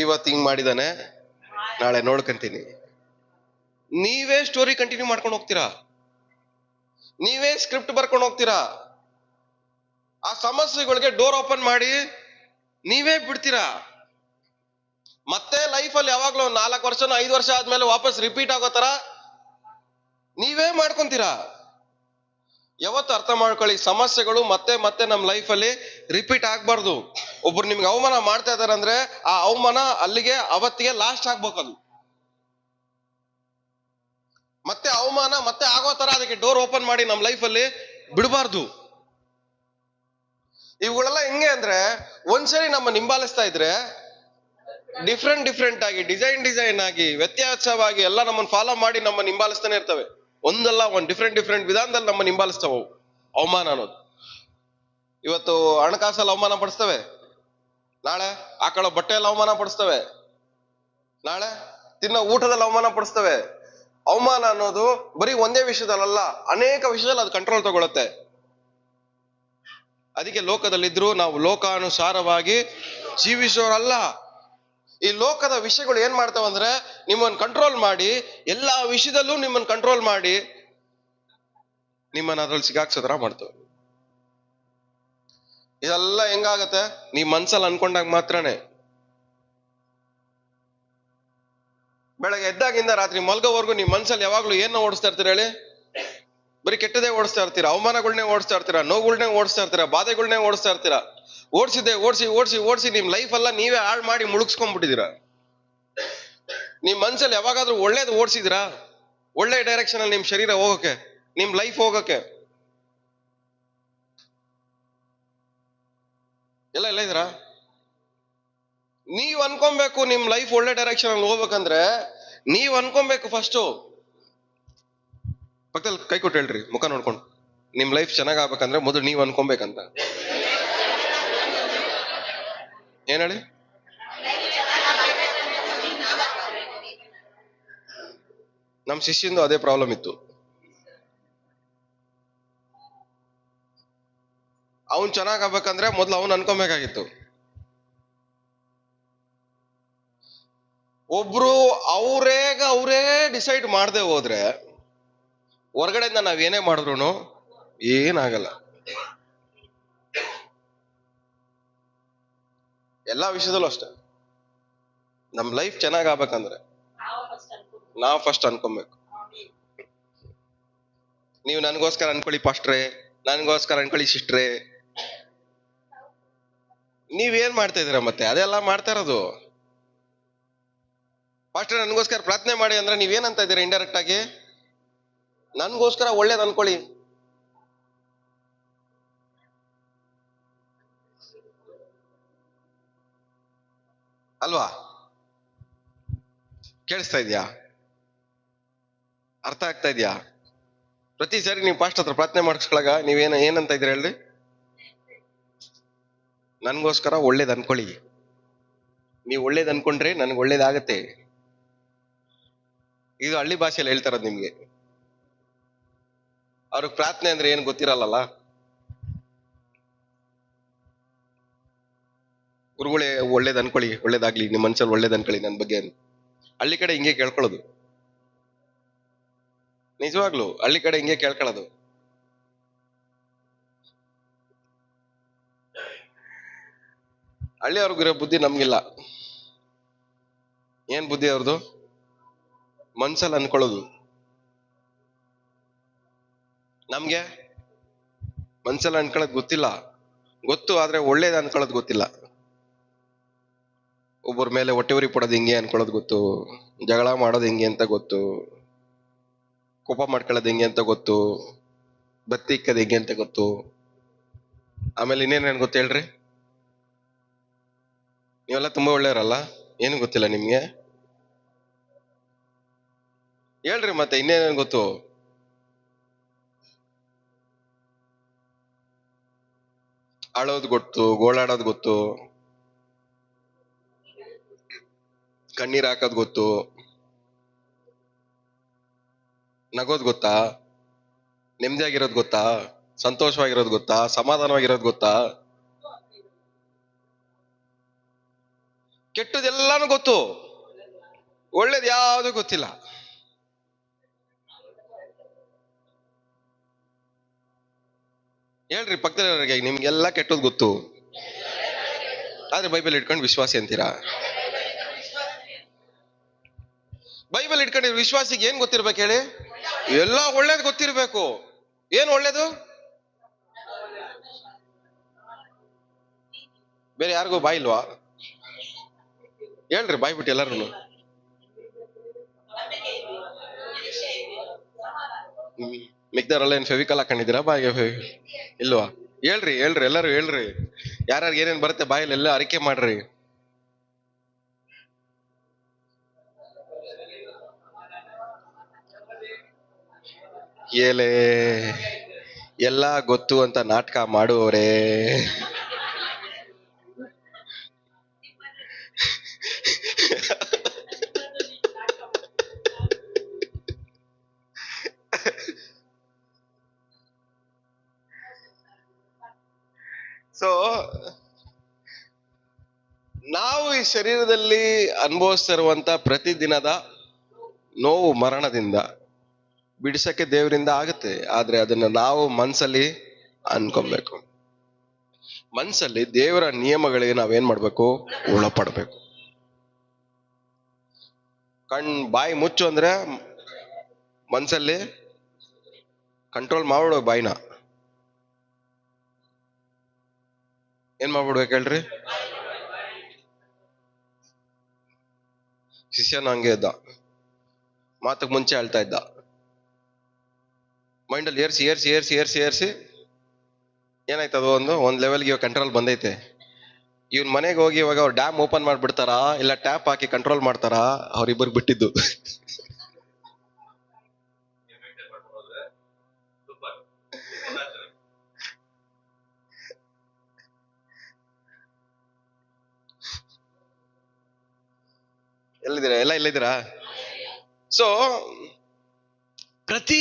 ಇವತ್ತು ಹಿಂಗ್ ಮಾಡಿದಾನೆ, ನಾಳೆ ನೋಡ್ಕಂತೀನಿ. ನೀವೇ ಸ್ಟೋರಿ ಕಂಟಿನ್ಯೂ ಮಾಡ್ಕೊಂಡು ಹೋಗ್ತೀರಾ, ನೀವೇ ಸ್ಕ್ರಿಪ್ಟ್ ಬರ್ಕೊಂಡು ಹೋಗ್ತೀರಾ. ಆ ಸಮಸ್ಯೆಗಳಿಗೆ ಡೋರ್ ಓಪನ್ ಮಾಡಿ ನೀವೇ ಬಿಡ್ತೀರಾ. ಮತ್ತೆ ಲೈಫಲ್ಲಿ ಯಾವಾಗ್ಲೂ 4 ವರ್ಷನೋ 5 ವರ್ಷ ಆದ್ಮೇಲೆ ವಾಪಸ್ ರಿಪೀಟ್ ಆಗೋ ತರ ನೀವೇ ಮಾಡ್ಕೊಂತೀರಾ. ಯಾವತ್ತು ಅರ್ಥ ಮಾಡ್ಕೊಳ್ಳಿ, ಸಮಸ್ಯೆಗಳು ಮತ್ತೆ ಮತ್ತೆ ನಮ್ಮ ಲೈಫಲ್ಲಿ ರಿಪೀಟ್ ಆಗ್ಬಾರ್ದು. ಒಬ್ರು ನಿಮ್ಗೆ ಅವಮಾನ ಮಾಡ್ತಾ ಇದಾರೆ ಅಂದ್ರೆ ಆ ಅವಮಾನ ಅಲ್ಲಿಗೆ ಅವತ್ತಿಗೆ ಲಾಸ್ಟ್ ಆಗ್ಬೇಕದು. ಮತ್ತೆ ಅವಮಾನ ಮತ್ತೆ ಆಗೋ ತರ ಅದಕ್ಕೆ ಡೋರ್ ಓಪನ್ ಮಾಡಿ ನಮ್ಮ ಲೈಫಲ್ಲಿ ಬಿಡಬಾರ್ದು. ಇವುಗಳೆಲ್ಲ ಹೆಂಗೆ ಅಂದ್ರೆ ಒಂದ್ಸರಿ ನಮ್ಮ ಹಿಂಬಾಲಿಸ್ತಾ ಇದ್ರೆ ಡಿಫ್ರೆಂಟ್ ಆಗಿ ಡಿಸೈನ್ ಆಗಿ ವ್ಯತ್ಯಾಸವಾಗಿ ಎಲ್ಲ ನಮ್ಮನ್ನು ಫಾಲೋ ಮಾಡಿ ನಮ್ಮನ್ನು ಹಿಂಬಾಲಿಸ್ತಾನೆ ಇರ್ತವೆ. ಒಂದಲ್ಲ ಒಂದ್ ಡಿಫ್ರೆಂಟ್ ವಿಧಾನದಲ್ಲಿ ನಮ್ಮನ್ನು ಹಿಂಬಾಲಿಸ್ತಾವ ಅವಮಾನ ಅನ್ನೋದು. ಇವತ್ತು ಹಣಕಾಸಲ್ಲಿ ಅವಮಾನ ಪಡಿಸ್ತವೆ, ನಾಳೆ ಹಾಕೊಳ್ಳೋ ಬಟ್ಟೆಯಲ್ಲಿ ಅವಮಾನ ಪಡಿಸ್ತವೆ, ನಾಳೆ ತಿನ್ನೋ ಊಟದಲ್ಲಿ ಅವಮಾನ ಪಡಿಸ್ತವೆ. ಅವಮಾನ ಅನ್ನೋದು ಬರೀ ಒಂದೇ ವಿಷಯದಲ್ಲ, ಅನೇಕ ವಿಷಯದಲ್ಲಿ ಅದು ಕಂಟ್ರೋಲ್ ತಗೊಳುತ್ತೆ. ಅದಕ್ಕೆ ಲೋಕದಲ್ಲಿದ್ರು ನಾವು ಲೋಕಾನುಸಾರವಾಗಿ ಜೀವಿಸೋರಲ್ಲ. ಈ ಲೋಕದ ವಿಷಯಗಳು ಏನ್ ಮಾಡ್ತಾವಂದ್ರೆ ನಿಮ್ಮನ್ನು ಕಂಟ್ರೋಲ್ ಮಾಡಿ, ಎಲ್ಲಾ ವಿಷಯದಲ್ಲೂ ನಿಮ್ಮನ್ನು ಕಂಟ್ರೋಲ್ ಮಾಡಿ ನಿಮ್ಮನ್ನ ಅದ್ರಲ್ಲಿ ಸಿಗಾಕ್ಸೋದ್ರ ಮಾಡ್ತವೆ. ಇದೆಲ್ಲ ಹೆಂಗಾಗತ್ತೆ? ನೀವ್ ಮನ್ಸಲ್ಲಿ ಅನ್ಕೊಂಡಾಗ ಮಾತ್ರನೇ. ಬೆಳಗ್ಗೆ ಎದ್ದಾಗಿಂದ ರಾತ್ರಿ ಮಲ್ಗೋವರೆಗೂ ನಿಮ್ ಮನ್ಸಲ್ಲಿ ಯಾವಾಗ್ಲೂ ಏನ ಓಡಿಸ್ತಾ ಇರ್ತೀರ ಹೇಳಿ? ಬರೀ ಕೆಟ್ಟದೇ ಓಡಿಸ್ತಾ ಇರ್ತೀರಾ, ಅವಮಾನಗಳನ್ನೇ ಓಡಿಸ್ತಾ ಇರ್ತೀರಾ, ನೋವುಗಳನ್ನೇ ಓಡಿಸ್ತಾ ಇರ್ತೀರಾ, ಬಾಧೆಗಳನ್ನೇ ಓಡಿಸ್ತಾ ಇರ್ತೀರಾ. ಓಡಿಸಿ ನಿಮ್ ಲೈಫ್ ಎಲ್ಲ ನೀವೇ ಹಾಳು ಮಾಡಿ ಮುಳುಗಿಸ್ಕೊಂಡ್ಬಿಟ್ಟಿದ್ದೀರಾ. ನಿಮ್ ಮನ್ಸಲ್ಲಿ ಯಾವಾಗಾದ್ರೂ ಒಳ್ಳೇದು ಓಡಿಸಿದಿರಾ? ಒಳ್ಳೆ ಡೈರೆಕ್ಷನ್ ಅಲ್ಲಿ ನಿಮ್ ಶರೀರ ಹೋಗಕ್ಕೆ, ನಿಮ್ ಲೈಫ್ ಹೋಗಕ್ಕೆ ಎಲ್ಲ ಇದ್ದೀರಾ? ನೀವ್ ಅನ್ಕೊಬೇಕು ನಿಮ್ ಲೈಫ್ ಒಳ್ಳೆ ಡೈರೆಕ್ಷನ್ ಅಲ್ಲಿ ಹೋಗ್ಬೇಕಂದ್ರೆ ನೀವ್ ಅನ್ಕೊಬೇಕು ಫಸ್ಟು. ಪಕ್ಕದಲ್ಲಿ ಕೈ ಕೊಟ್ಟು ಹೇಳ್ರಿ, ಮುಖ ನೋಡ್ಕೊಂಡು, ನಿಮ್ ಲೈಫ್ ಚೆನ್ನಾಗ್ ಆಗ್ಬೇಕಂದ್ರೆ ಮೊದಲು ನೀವ್ ಅನ್ಕೊಬೇಕಂತ. ಏನ್ ಹೇಳಿ? ನಮ್ ಶಿಷ್ಯಂದು ಅದೇ ಪ್ರಾಬ್ಲಮ್ ಇತ್ತು. ಅವನ್ ಚೆನ್ನಾಗ್ ಆಗ್ಬೇಕಂದ್ರೆ ಮೊದ್ಲು ಅವನ್ ಅನ್ಕೊಬೇಕಾಗಿತ್ತು. ಒಬ್ರು ಅವರೇ ಡಿಸೈಡ್ ಮಾಡದೆ ಹೋದ್ರೆ ಹೊರಗಡೆಯಿಂದ ನಾವೇನೇ ಮಾಡಿದ್ರು ಏನಾಗಲ್ಲ. ಎಲ್ಲಾ ವಿಷಯದಲ್ಲೂ ಅಷ್ಟೇ. ನಮ್ ಲೈಫ್ ಚೆನ್ನಾಗ್ ಆಗ್ಬೇಕಂದ್ರೆ ನಾವ್ ಫಸ್ಟ್ ಅನ್ಕೊಬೇಕು. ನೀವು ನನ್ಗೋಸ್ಕರ ಅನ್ಕೊಳ್ಳಿ ಪಾಸ್ಟ್ರೆ, ನನ್ಗೋಸ್ಕರ ಅನ್ಕೊಳ್ಳಿ ಸಿಸ್ಟ್ರೆ. ನೀವೇನ್ ಮಾಡ್ತಾ ಇದೀರ ಮತ್ತೆ? ಅದೆಲ್ಲ ಮಾಡ್ತಾ ಇರೋದು. ಪಾಸ್ಟ್ರೆ ನನ್ಗೋಸ್ಕರ ಪ್ರಾರ್ಥನೆ ಮಾಡಿ ಅಂದ್ರೆ ನೀವೇನಂತ ಇದ್ದೀರಾ ಇಂಡೈರೆಕ್ಟ್ ಆಗಿ? ನನ್ಗೋಸ್ಕರ ಒಳ್ಳೇದ್ ಅನ್ಕೊಳ್ಳಿ. ಅಲ್ವಾ? ಕೇಳಿಸ್ತಾ ಇದ್ಯಾ? ಅರ್ಥ ಆಗ್ತಾ ಇದ್ಯಾ? ಪ್ರತಿ ಸಾರಿ ನೀವು ಪಾಸ್ಟ್ ಹತ್ರ ಪ್ರಾರ್ಥನೆ ಮಾಡಿಸ್ಕೊಳಗ ಏನಂತ ಇದ್ದೀರ ಹೇಳಿ? ನನ್ಗೋಸ್ಕರ ಒಳ್ಳೇದ್ ಅನ್ಕೊಳ್ಳಿ. ನೀವು ಒಳ್ಳೇದ್ ಅನ್ಕೊಂಡ್ರೆ ನನ್ಗೆ ಒಳ್ಳೇದಾಗತ್ತೆ. ಇದು ಹಳ್ಳಿ ಭಾಷೆಯಲ್ಲಿ ಹೇಳ್ತಾರದ್ ನಿಮ್ಗೆ. ಅವ್ರಿಗೆ ಪ್ರಾರ್ಥನೆ ಅಂದ್ರೆ ಏನ್ ಗೊತ್ತಿರಲ್ಲ. ಗುರುಗಳೇ ಒಳ್ಳೇದ್ ಅನ್ಕೊಳ್ಳಿ, ಒಳ್ಳೇದಾಗ್ಲಿ, ನಿಮ್ ಮನ್ಸಲ್ಲಿ ಒಳ್ಳೇದ್ ಅನ್ಕೊಳ್ಳಿ ನನ್ ಬಗ್ಗೆ. ಹಳ್ಳಿ ಕಡೆ ಹಿಂಗೆ ಕೇಳ್ಕೊಳ್ಳೋದು. ನಿಜವಾಗ್ಲು ಹಳ್ಳಿ ಕಡೆ ಹಿಂಗೆ ಕೇಳ್ಕೊಳ್ಳೋದು. ಹಳ್ಳಿ ಅವ್ರಿಗಿರೋ ಬುದ್ಧಿ ನಮ್ಗಿಲ್ಲ. ಏನ್ ಬುದ್ಧಿ ಅವ್ರದ್ದು? ಮನ್ಸಲ್ಲಿ ಅನ್ಕೊಳ್ಳೋದು. ನಮ್ಗೆ ಮನ್ಸಲ್ಲಿ ಅನ್ಕೊಳ್ಳೋದು ಗೊತ್ತಿಲ್ಲ. ಗೊತ್ತು, ಆದ್ರೆ ಒಳ್ಳೇದ್ ಅನ್ಕೊಳ್ಳೋದು ಗೊತ್ತಿಲ್ಲ. ಒಬ್ಬರ ಮೇಲೆ ಹೊಟ್ಟೆ ಉರಿ ಪಡೋದು ಹಿಂಗೆ ಅನ್ಕೊಳ್ಳೋದು ಗೊತ್ತು, ಜಗಳ ಮಾಡೋದು ಹಿಂಗೆ ಅಂತ ಗೊತ್ತು, ಕೋಪ ಮಾಡ್ಕೊಳ್ಳೋದು ಹಿಂಗೆ ಅಂತ ಗೊತ್ತು, ಬತ್ತಿ ಇಕ್ಕೋದು ಹಿಂಗೆ ಅಂತ ಗೊತ್ತು. ಆಮೇಲೆ ಇನ್ನೇನೇನು ಗೊತ್ತು ಹೇಳ್ರಿ? ನೀವೆಲ್ಲ ತುಂಬಾ ಒಳ್ಳೆಯವರಲ್ಲ, ಏನು ಗೊತ್ತಿಲ್ಲ ನಿಮ್ಗೆ? ಹೇಳ್ರಿ ಮತ್ತೆ ಇನ್ನೇನೇನು ಗೊತ್ತು? ಆಳೋದು ಗೊತ್ತು, ಗೋಳಾಡೋದು ಗೊತ್ತು, ಕಣ್ಣೀರ್ ಹಾಕೋದ್ ಗೊತ್ತು, ನಗೋದ್ ಗೊತ್ತಾ, ನೆಮ್ಮದಿಯಾಗಿರೋದು ಗೊತ್ತಾ, ಸಂತೋಷವಾಗಿರೋದು ಗೊತ್ತಾ, ಸಮಾಧಾನವಾಗಿರೋದು ಗೊತ್ತಾ? ಕೆಟ್ಟದೆಲ್ಲಾನು ಗೊತ್ತು, ಒಳ್ಳೇದು ಯಾವುದು ಗೊತ್ತಿಲ್ಲ. ಹೇಳ್ರಿ ಪಕ್ಕದವರಿಗೆ, ನಿಮ್ಗೆಲ್ಲ ಕೆಟ್ಟದ್ ಗೊತ್ತು, ಆದ್ರೆ ಬೈಬಲ್ ಇಟ್ಕೊಂಡು ವಿಶ್ವಾಸಿ ಅಂತೀರಾ? ಬೈಬಲ್ ಇಟ್ಕೊಂಡಿರೋ ವಿಶ್ವಾಸಿಗೆ ಏನ್ ಗೊತ್ತಿರ್ಬೇಕು ಹೇಳಿ? ಎಲ್ಲ ಒಳ್ಳೇದು ಗೊತ್ತಿರ್ಬೇಕು. ಏನ್ ಒಳ್ಳೇದು? ಬೇರೆ ಯಾರಿಗೂ ಬಾಯಿ ಇಲ್ವಾ? ಹೇಳ್ರಿ ಬಾಯ್ ಬಿಟ್ಟು ಎಲ್ಲಾರು. ಮಿಕ್ದವರೆಲ್ಲ ಏನ್ ಫೆವಿಕಲ್ ಹಾಕೊಂಡಿದ್ದೀರಾ ಬಾಯಿಗೆ? ಇಲ್ವಾ? ಹೇಳ್ರಿ ಎಲ್ಲರೂ ಹೇಳ್ರಿ. ಯಾರ್ಯಾರು ಏನೇನ್ ಬರುತ್ತೆ ಬಾಯಲ್ಲಿ ಎಲ್ಲ ಅರಿಕೆ ಮಾಡ್ರಿ. ಏಲೇ ಎಲ್ಲ ಗೊತ್ತು ಅಂತ ನಾಟಕ ಮಾಡುವವರೇ. ಸೊ ನಾವು ಈ ಶರೀರದಲ್ಲಿ ಅನುಭವಿಸ್ತಿರುವಂತ ಪ್ರತಿದಿನದ ನೋವು ಮರಣದಿಂದ ಬಿಡಿಸಕ್ಕೆ ದೇವರಿಂದ ಆಗುತ್ತೆ. ಆದ್ರೆ ಅದನ್ನ ನಾವು ಮನ್ಸಲ್ಲಿ ಅನ್ಕೊಬೇಕು. ಮನ್ಸಲ್ಲಿ ದೇವರ ನಿಯಮಗಳಿಗೆ ನಾವೇನ್ ಮಾಡ್ಬೇಕು? ಒಳಪಡ್ಬೇಕು. ಬಾಯಿ ಮುಚ್ಚು ಅಂದ್ರೆ ಮನ್ಸಲ್ಲಿ ಕಂಟ್ರೋಲ್ ಮಾಡ್ಬಿಡೋ ಬಾಯಿನ. ಏನ್ ಮಾಡ್ಬಿಡ್ಬೇಕು ಹೇಳ್ರಿ? ಶಿಷ್ಯನ ಹಂಗೆ ಇದ್ದ, ಮಾತಕ್ ಮುಂಚೆ ಹೇಳ್ತಾ ಇದ್ದ, ಮೈಂಡಲ್ಲಿ ಏರ್ಸಿ ಏನಾಯ್ತದು? ಒಂದ್ ಲೆವೆಲ್ಗೆ ಕಂಟ್ರೋಲ್ ಬಂದೈತೆ. ಇವ್ನ ಮನೆಗೆ ಹೋಗಿ ಇವಾಗ ಅವ್ರು ಡ್ಯಾಮ್ ಓಪನ್ ಮಾಡ್ಬಿಡ್ತಾರಾ ಇಲ್ಲ ಟ್ಯಾಪ್ ಹಾಕಿ ಕಂಟ್ರೋಲ್ ಮಾಡ್ತಾರಾ, ಅವ್ರಿಬ್ಬರು ಬಿಟ್ಟಿದ್ದು. ಎಲ್ಲಿದ್ದೀರಾ? ಎಲ್ಲ ಇಲ್ಲಿದ್ದೀರಾ? ಸೊ ಪ್ರತಿ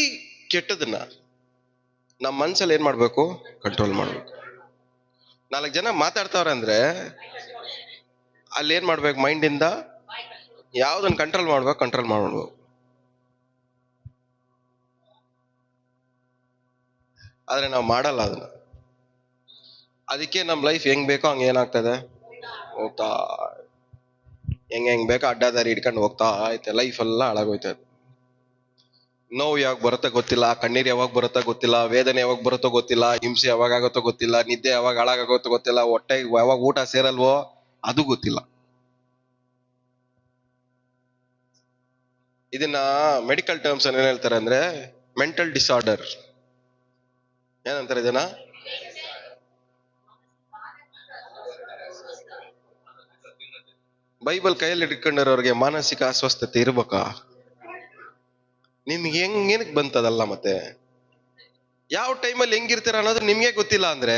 ಕೆಟ್ಟದನ್ನ ನಮ್ಮ ಮನ್ಸಲ್ಲಿ ಏನ್ ಮಾಡ್ಬೇಕು? ಕಂಟ್ರೋಲ್ ಮಾಡ್ಬೇಕು. 4 ಜನ ಮಾತಾಡ್ತಾವ್ರೆ ಅಂದ್ರೆ ಅಲ್ಲಿ ಏನ್ ಮಾಡ್ಬೇಕು? ಮೈಂಡ್ ಇಂದ ಯಾವ್ದನ್ನ ಕಂಟ್ರೋಲ್ ಮಾಡ್ಬೇಕು? ಕಂಟ್ರೋಲ್ ಮಾಡ್ಬೇಕು. ಆದ್ರೆ ನಾವು ಮಾಡಲ್ಲ ಅದನ್ನ. ಅದಕ್ಕೆ ನಮ್ ಲೈಫ್ ಹೆಂಗ್ ಬೇಕೋ ಹಂಗ ಏನಾಗ್ತದೆ? ಹೋಗ್ತಾ ಹೆಂಗ್ ಬೇಕೋ ಅಡ್ಡದಾರಿ ಹಿಡ್ಕೊಂಡು ಹೋಗ್ತಾ ಐತೆ. ಲೈಫ್ ಎಲ್ಲ ಹಾಳಾಗೋಯ್ತದೆ. ನೋವು ಯಾವಾಗ ಬರುತ್ತೋ ಗೊತ್ತಿಲ್ಲ, ಕಣ್ಣೀರ್ ಯಾವಾಗ ಬರುತ್ತೋ ಗೊತ್ತಿಲ್ಲ, ವೇದನೆ ಯಾವಾಗ ಬರುತ್ತೋ ಗೊತ್ತಿಲ್ಲ, ಹಿಂಸೆ ಯಾವಾಗ ಆಗುತ್ತೋ ಗೊತ್ತಿಲ್ಲ, ನಿದ್ದೆ ಯಾವಾಗ ಹಾಳಾಗೋತ್ತೋ ಗೊತ್ತಿಲ್ಲ, ಹೊಟ್ಟೆಗೆ ಯಾವಾಗ ಊಟ ಸೇರಲ್ವೋ ಅದು ಗೊತ್ತಿಲ್ಲ. ಇದನ್ನ ಮೆಡಿಕಲ್ ಟರ್ಮ್ಸ್ ಏನ್ ಹೇಳ್ತಾರೆ ಅಂದ್ರೆ ಮೆಂಟಲ್ ಡಿಸಾರ್ಡರ್. ಏನಂತಾರೆ ಇದನ್ನ? ಬೈಬಲ್ ಕೈಯಲ್ಲಿ ಇಟ್ಕೊಂಡಿರೋರಿಗೆ ಮಾನಸಿಕ ಅಸ್ವಸ್ಥತೆ ಇರ್ಬೇಕಾ? ನಿಮ್ಗೆ ಏನಕ್ಕೆ ಬಂತದಲ್ಲ? ಮತ್ತೆ ಯಾವ ಟೈಮಲ್ಲಿ ಹೆಂಗಿರ್ತೀರ ಅನ್ನೋದು ನಿಮ್ಗೆ ಗೊತ್ತಿಲ್ಲ ಅಂದ್ರೆ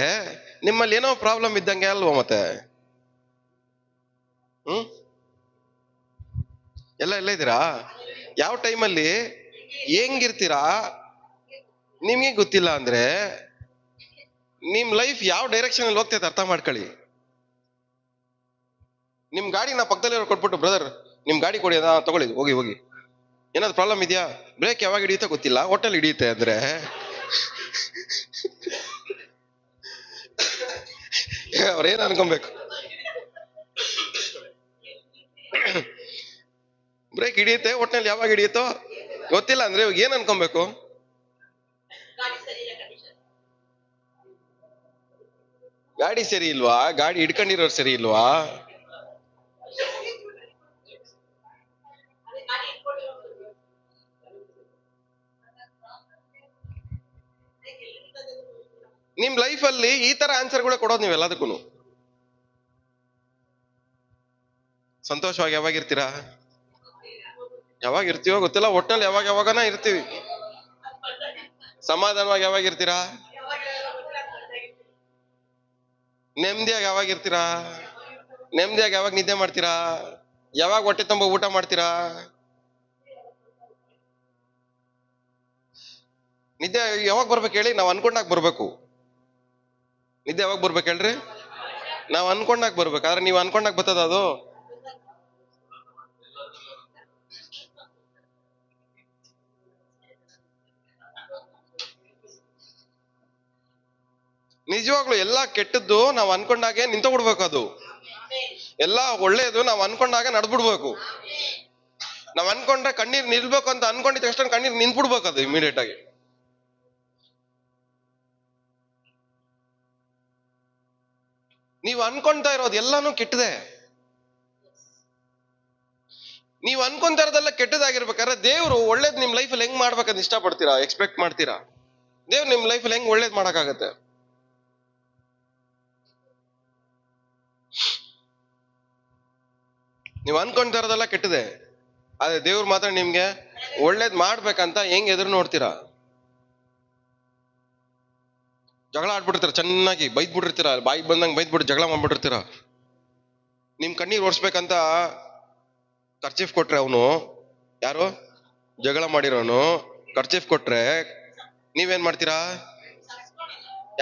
ನಿಮ್ಮಲ್ಲಿ ಏನೋ ಪ್ರಾಬ್ಲಮ್ ಇದ್ದಂಗೆ ಅಲ್ವಾ? ಮತ್ತೆ ಎಲ್ಲ ಇದ್ದೀರಾ? ಯಾವ ಟೈಮಲ್ಲಿ ಹೆಂಗಿರ್ತೀರಾ ನಿಮ್ಗೆ ಗೊತ್ತಿಲ್ಲ ಅಂದ್ರೆ ನಿಮ್ ಲೈಫ್ ಯಾವ ಡೈರೆಕ್ಷನ್ ಅಲ್ಲಿ ಹೋಗ್ತೈತೆ ಅರ್ಥ ಮಾಡ್ಕೊಳ್ಳಿ. ನಿಮ್ ಗಾಡಿನ ಪಕ್ಕದಲ್ಲಿರೋ ಕೊಟ್ಬಿಟ್ಟು, ಬ್ರದರ್ ನಿಮ್ ಗಾಡಿ ಕೊಡಿ, ತಗೊಳ್ಳಿ, ಹೋಗಿ ಏನಾದ್ರು ಪ್ರಾಬ್ಲಮ್ ಇದೆಯಾ? ಬ್ರೇಕ್ ಯಾವಾಗ ಹಿಡಿಯುತ್ತೋ ಗೊತ್ತಿಲ್ಲ, ಹೋಟೆಲ್ ಹಿಡಿಯುತ್ತೆ ಅಂದ್ರೆ ಅವ್ರೇನ್ ಅನ್ಕೊಬೇಕು? ಬ್ರೇಕ್ ಹಿಡಿಯುತ್ತೆ, ಒಟ್ಟಿನಲ್ಲಿ ಯಾವಾಗ ಹಿಡಿಯುತ್ತೋ ಗೊತ್ತಿಲ್ಲ ಅಂದ್ರೆ ಇವಾಗ ಏನ್ ಅನ್ಕೊಬೇಕು? ಗಾಡಿ ಸರಿ ಇಲ್ವಾ? ಗಾಡಿ ಹಿಡ್ಕೊಂಡಿರೋರು ಸರಿ ಇಲ್ವಾ? ನಿಮ್ ಲೈಫ್ ಅಲ್ಲಿ ಈ ತರ ಆನ್ಸರ್ಗಳು ಕೊಡೋದು ನೀವು ಎಲ್ಲದಕ್ಕೂ. ಸಂತೋಷವಾಗಿ ಯಾವಾಗಿರ್ತೀರಾ? ಯಾವಾಗ ಇರ್ತೀವೋ ಗೊತ್ತಿಲ್ಲ, ಒಟ್ಟಲ್ಲಿ ಯಾವಾಗನ ಇರ್ತೀವಿ. ಸಮಾಧಾನವಾಗಿ ಯಾವಾಗಿರ್ತೀರಾ? ನೆಮ್ಮದಿಯಾಗಿ ಯಾವಾಗಿರ್ತೀರಾ? ನೆಮ್ಮದಿಯಾಗಿ ಯಾವಾಗ ನಿದ್ದೆ ಮಾಡ್ತೀರಾ? ಯಾವಾಗ ಹೊಟ್ಟೆ ತುಂಬ ಊಟ ಮಾಡ್ತೀರಾ? ನಿದ್ದೆ ಯಾವಾಗ ಬರ್ಬೇಕು ಹೇಳಿ? ನಾವ್ ಅನ್ಕೊಂಡಾಗ ಬರ್ಬೇಕು. ನಿದ್ದೆ ಯಾವಾಗ ಬರ್ಬೇಕು ಹೇಳ್ರಿ? ನಾವ್ ಅನ್ಕೊಂಡಾಗ ಬರ್ಬೇಕು. ಆದ್ರೆ ನೀವ್ ಅನ್ಕೊಂಡಾಗ ಬರ್ತದ ಅದು? ನಿಜವಾಗ್ಲು ಎಲ್ಲಾ ಕೆಟ್ಟದ್ದು ನಾವ್ ಅನ್ಕೊಂಡಾಗೆ ನಿಂತ ಬಿಡ್ಬೇಕು. ಅದು ಎಲ್ಲಾ ಒಳ್ಳೇದು ನಾವ್ ಅನ್ಕೊಂಡಾಗ ನಡ್ಬಿಡ್ಬೇಕು. ನಾವ್ ಅನ್ಕೊಂಡ್ರೆ ಕಣ್ಣೀರ್ ನಿಲ್ಬೇಕು ಅಂತ ಅನ್ಕೊಂಡಿದ ತಕ್ಷಣ ಕಣ್ಣೀರ್ ನಿಂತ್ಬಿಡ್ಬೇಕು ಅದು ಇಮಿಡಿಯೇಟ್ ಆಗಿ. ನೀವ್ ಅನ್ಕೊಂತಾ ಇರೋದು ಎಲ್ಲಾನು ಕೆಟ್ಟದೆ. ನೀವ್ ಅನ್ಕೊಂತಾ ಇರೋದೆಲ್ಲ ಕೆಟ್ಟದಾಗಿರ್ಬೇಕಾದ್ರೆ ದೇವ್ರು ಒಳ್ಳೇದ್ ನಿಮ್ ಲೈಫಲ್ಲಿ ಹೆಂಗ್ ಮಾಡ್ಬೇಕಂತ ಇಷ್ಟಪಡ್ತೀರಾ? ಎಕ್ಸ್ಪೆಕ್ಟ್ ಮಾಡ್ತೀರಾ? ದೇವ್ರು ನಿಮ್ ಲೈಫಲ್ಲಿ ಹೆಂಗ್ ಒಳ್ಳೇದ್ ಮಾಡಕ್ಕಾಗತ್ತೆ? ನೀವ್ ಅನ್ಕೊಂತಾ ಇರೋದೆಲ್ಲ ಕೆಟ್ಟದೆ, ಆದ್ರೆ ದೇವ್ರು ಮಾತ್ರ ನಿಮ್ಗೆ ಒಳ್ಳೇದ್ ಮಾಡ್ಬೇಕಂತ ಹೆಂಗ್ ಎದುರು ನೋಡ್ತೀರಾ? ಜಗಳ ಆಡ್ಬಿಟ್ಟಿರ್ತೀರ, ಚೆನ್ನಾಗಿ ಬೈದ್ಬಿಟ್ಟಿರ್ತೀರ, ಬಾಯಿಗೆ ಬಂದಂಗೆ ಬೈದ್ಬಿಟ್ಟು ಜಗಳ ಮಾಡ್ಬಿಟ್ಟಿರ್ತೀರ. ನಿಮ್ ಕಣ್ಣೀರ್ ಒರ್ಸ್ಬೇಕಂತ ಕರ್ಚೀಫ್ ಕೊಟ್ರೆ ಅವನು, ಯಾರು ಜಗಳ ಮಾಡಿರೋನು ಕರ್ಚೀಫ್ ಕೊಟ್ರೆ ನೀವೇನ್ ಮಾಡ್ತೀರಾ?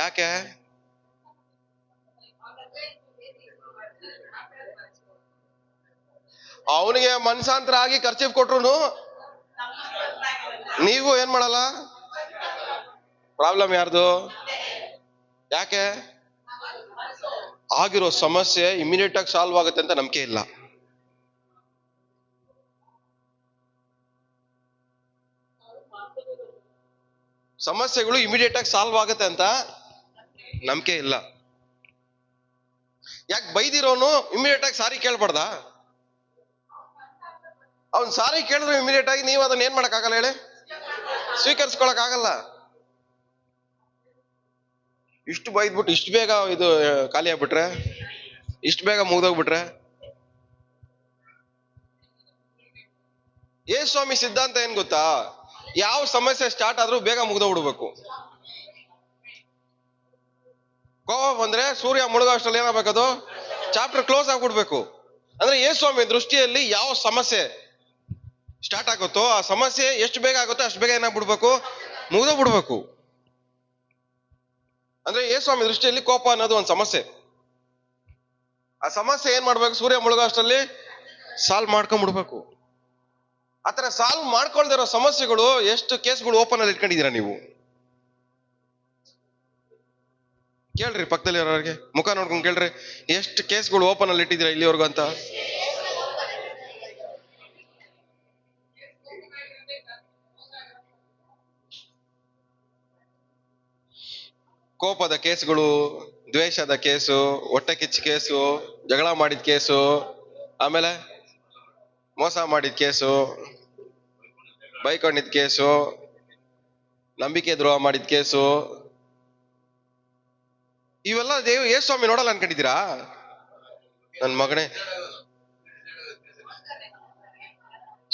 ಯಾಕೆ? ಅವನಿಗೆ ಮನ್ಸಾಂತರ ಆಗಿ ಕರ್ಚೀಫ್ ಕೊಟ್ರು ನೀವು ಏನ್ ಮಾಡಲ್ಲ? ಪ್ರಾಬ್ಲಮ್ ಯಾರ್ದು? ಯಾಕೆ? ಆಗಿರೋ ಸಮಸ್ಯೆ ಇಮಿಡಿಯೇಟ್ ಆಗಿ ಸಾಲ್ವ್ ಆಗುತ್ತೆ ಅಂತ ನಂಬಿಕೆ ಇಲ್ಲ. ಸಮಸ್ಯೆಗಳು ಇಮಿಡಿಯೇಟ್ ಆಗಿ ಸಾಲ್ವ್ ಆಗುತ್ತೆ ಅಂತ ನಂಬಿಕೆ ಇಲ್ಲ. ಯಾಕೆ ಬೈದಿರೋನು ಇಮಿಡಿಯೇಟ್ ಆಗಿ ಸಾರಿ ಕೇಳ್ಬಾರ್ದ? ಅವ್ನ್ ಸಾರಿ ಕೇಳಿದ್ರೆ ಇಮಿಡಿಯೇಟ್ ಆಗಿ ನೀವು ಅದನ್ನ ಏನ್ ಮಾಡಕ್ ಆಗಲ್ಲ ಹೇಳಿ? ಸ್ವೀಕರಿಸ್ಕೊಳಕ್ ಆಗಲ್ಲ. ಇಷ್ಟು ಬೈದ್ಬಿಟ್ಟು ಇಷ್ಟು ಬೇಗ ಇದು ಖಾಲಿ ಆಗ್ಬಿಟ್ರೆ ಇಷ್ಟು ಬೇಗ ಮುಗ್ದೋಗ್ಬಿಟ್ರೆ? ಸ್ವಾಮಿ ಸಿದ್ಧಾಂತ ಏನ್ ಗೊತ್ತಾ? ಯಾವ ಸಮಸ್ಯೆ ಸ್ಟಾರ್ಟ್ ಆದ್ರೂ ಬೇಗ ಮುಗ್ದೋಗ್ಬಿಡ್ಬೇಕು. ಕೋಪ ಬಂದ್ರೆ ಸೂರ್ಯ ಮುಳುಗೋ ಅಷ್ಟ್ರಲ್ಲಿ ಏನಾಗಬೇಕದು ಚಾಪ್ಟರ್ ಕ್ಲೋಸ್ ಆಗ್ಬಿಡ್ಬೇಕು. ಅಂದ್ರೆ ಸ್ವಾಮಿ ದೃಷ್ಟಿಯಲ್ಲಿ ಯಾವ ಸಮಸ್ಯೆ ಸ್ಟಾರ್ಟ್ ಆಗುತ್ತೋ ಆ ಸಮಸ್ಯೆ ಎಷ್ಟು ಬೇಗ ಆಗುತ್ತೋ ಅಷ್ಟು ಬೇಗ ಏನಾಗ್ಬಿಡ್ಬೇಕು, ಮುಗ್ದೋಗ್ಬಿಡ್ಬೇಕು. ಅಂದ್ರೆ ಸ್ವಾಮಿ ದೃಷ್ಟಿಯಲ್ಲಿ ಕೋಪ ಅನ್ನೋದು ಒಂದು ಸಮಸ್ಯೆ. ಆ ಸಮಸ್ಯೆ ಏನ್ ಮಾಡ್ಬೇಕು, ಸೂರ್ಯ ಮುಳುಗೋ ಅಷ್ಟರಲ್ಲಿ ಸಾಲ್ವ್ ಮಾಡ್ಕೊಂಡ್ಬಿಡ್ಬೇಕು. ಆತರ ಸಾಲ್ವ್ ಮಾಡ್ಕೊಳ್ದಿರೋ ಸಮಸ್ಯೆಗಳು ಎಷ್ಟು ಕೇಸ್ಗಳು ಓಪನ್ ಅಲ್ಲಿ ಇಟ್ಕೊಂಡಿದ್ದೀರಾ ನೀವು? ಕೇಳ್ರಿ ಪಕ್ಕದಲ್ಲಿ ಇರೋರಿಗೆ, ಮುಖ ನೋಡ್ಕೊಂಡು ಕೇಳ್ರಿ, ಎಷ್ಟು ಕೇಸ್ಗಳು ಓಪನ್ ಅಲ್ಲಿ ಇಟ್ಟಿದ್ದೀರಾ ಇಲ್ಲಿವರೆಗೂ ಅಂತ. ಕೋಪದ ಕೇಸ್ಗಳು, ದ್ವೇಷದ ಕೇಸು, ಹೊಟ್ಟೆ ಕಿಚ್ಚು ಕೇಸು, ಜಗಳ ಮಾಡಿದ ಕೇಸು, ಆಮೇಲೆ ಮೋಸ ಮಾಡಿದ ಕೇಸು, ಬೈಕೊಂಡಿದ್ ಕೇಸು, ನಂಬಿಕೆ ದ್ರೋಹ ಮಾಡಿದ ಕೇಸು, ಇವೆಲ್ಲ ಸ್ವಾಮಿ ನೋಡಲ್ಲ ಅನ್ಕೊಂಡಿದ್ದೀರಾ? ನನ್ ಮಗನೇ,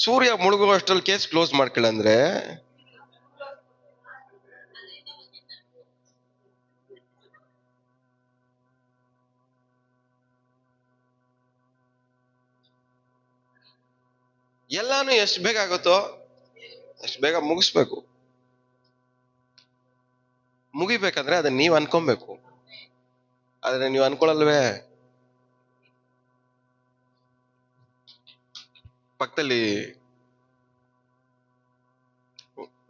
ಸೂರ್ಯ ಮುಳುಗುವಷ್ಟರಲ್ಲಿ ಕೇಸ್ ಕ್ಲೋಸ್ ಮಾಡ್ಕೊಳ್ಳಂದ್ರೆ ಎಲ್ಲಾನು ಎಷ್ಟು ಬೇಗ ಆಗುತ್ತೋ ಅಷ್ಟು ಬೇಗ ಮುಗಿಸ್ಬೇಕು. ಮುಗಿಬೇಕಂದ್ರೆ ಅದನ್ನ ನೀವ್ ಅನ್ಕೊಬೇಕು. ಆದ್ರೆ ನೀವು ಅನ್ಕೊಳಲ್ವೇ? ಪಕ್ಕದಲ್ಲಿ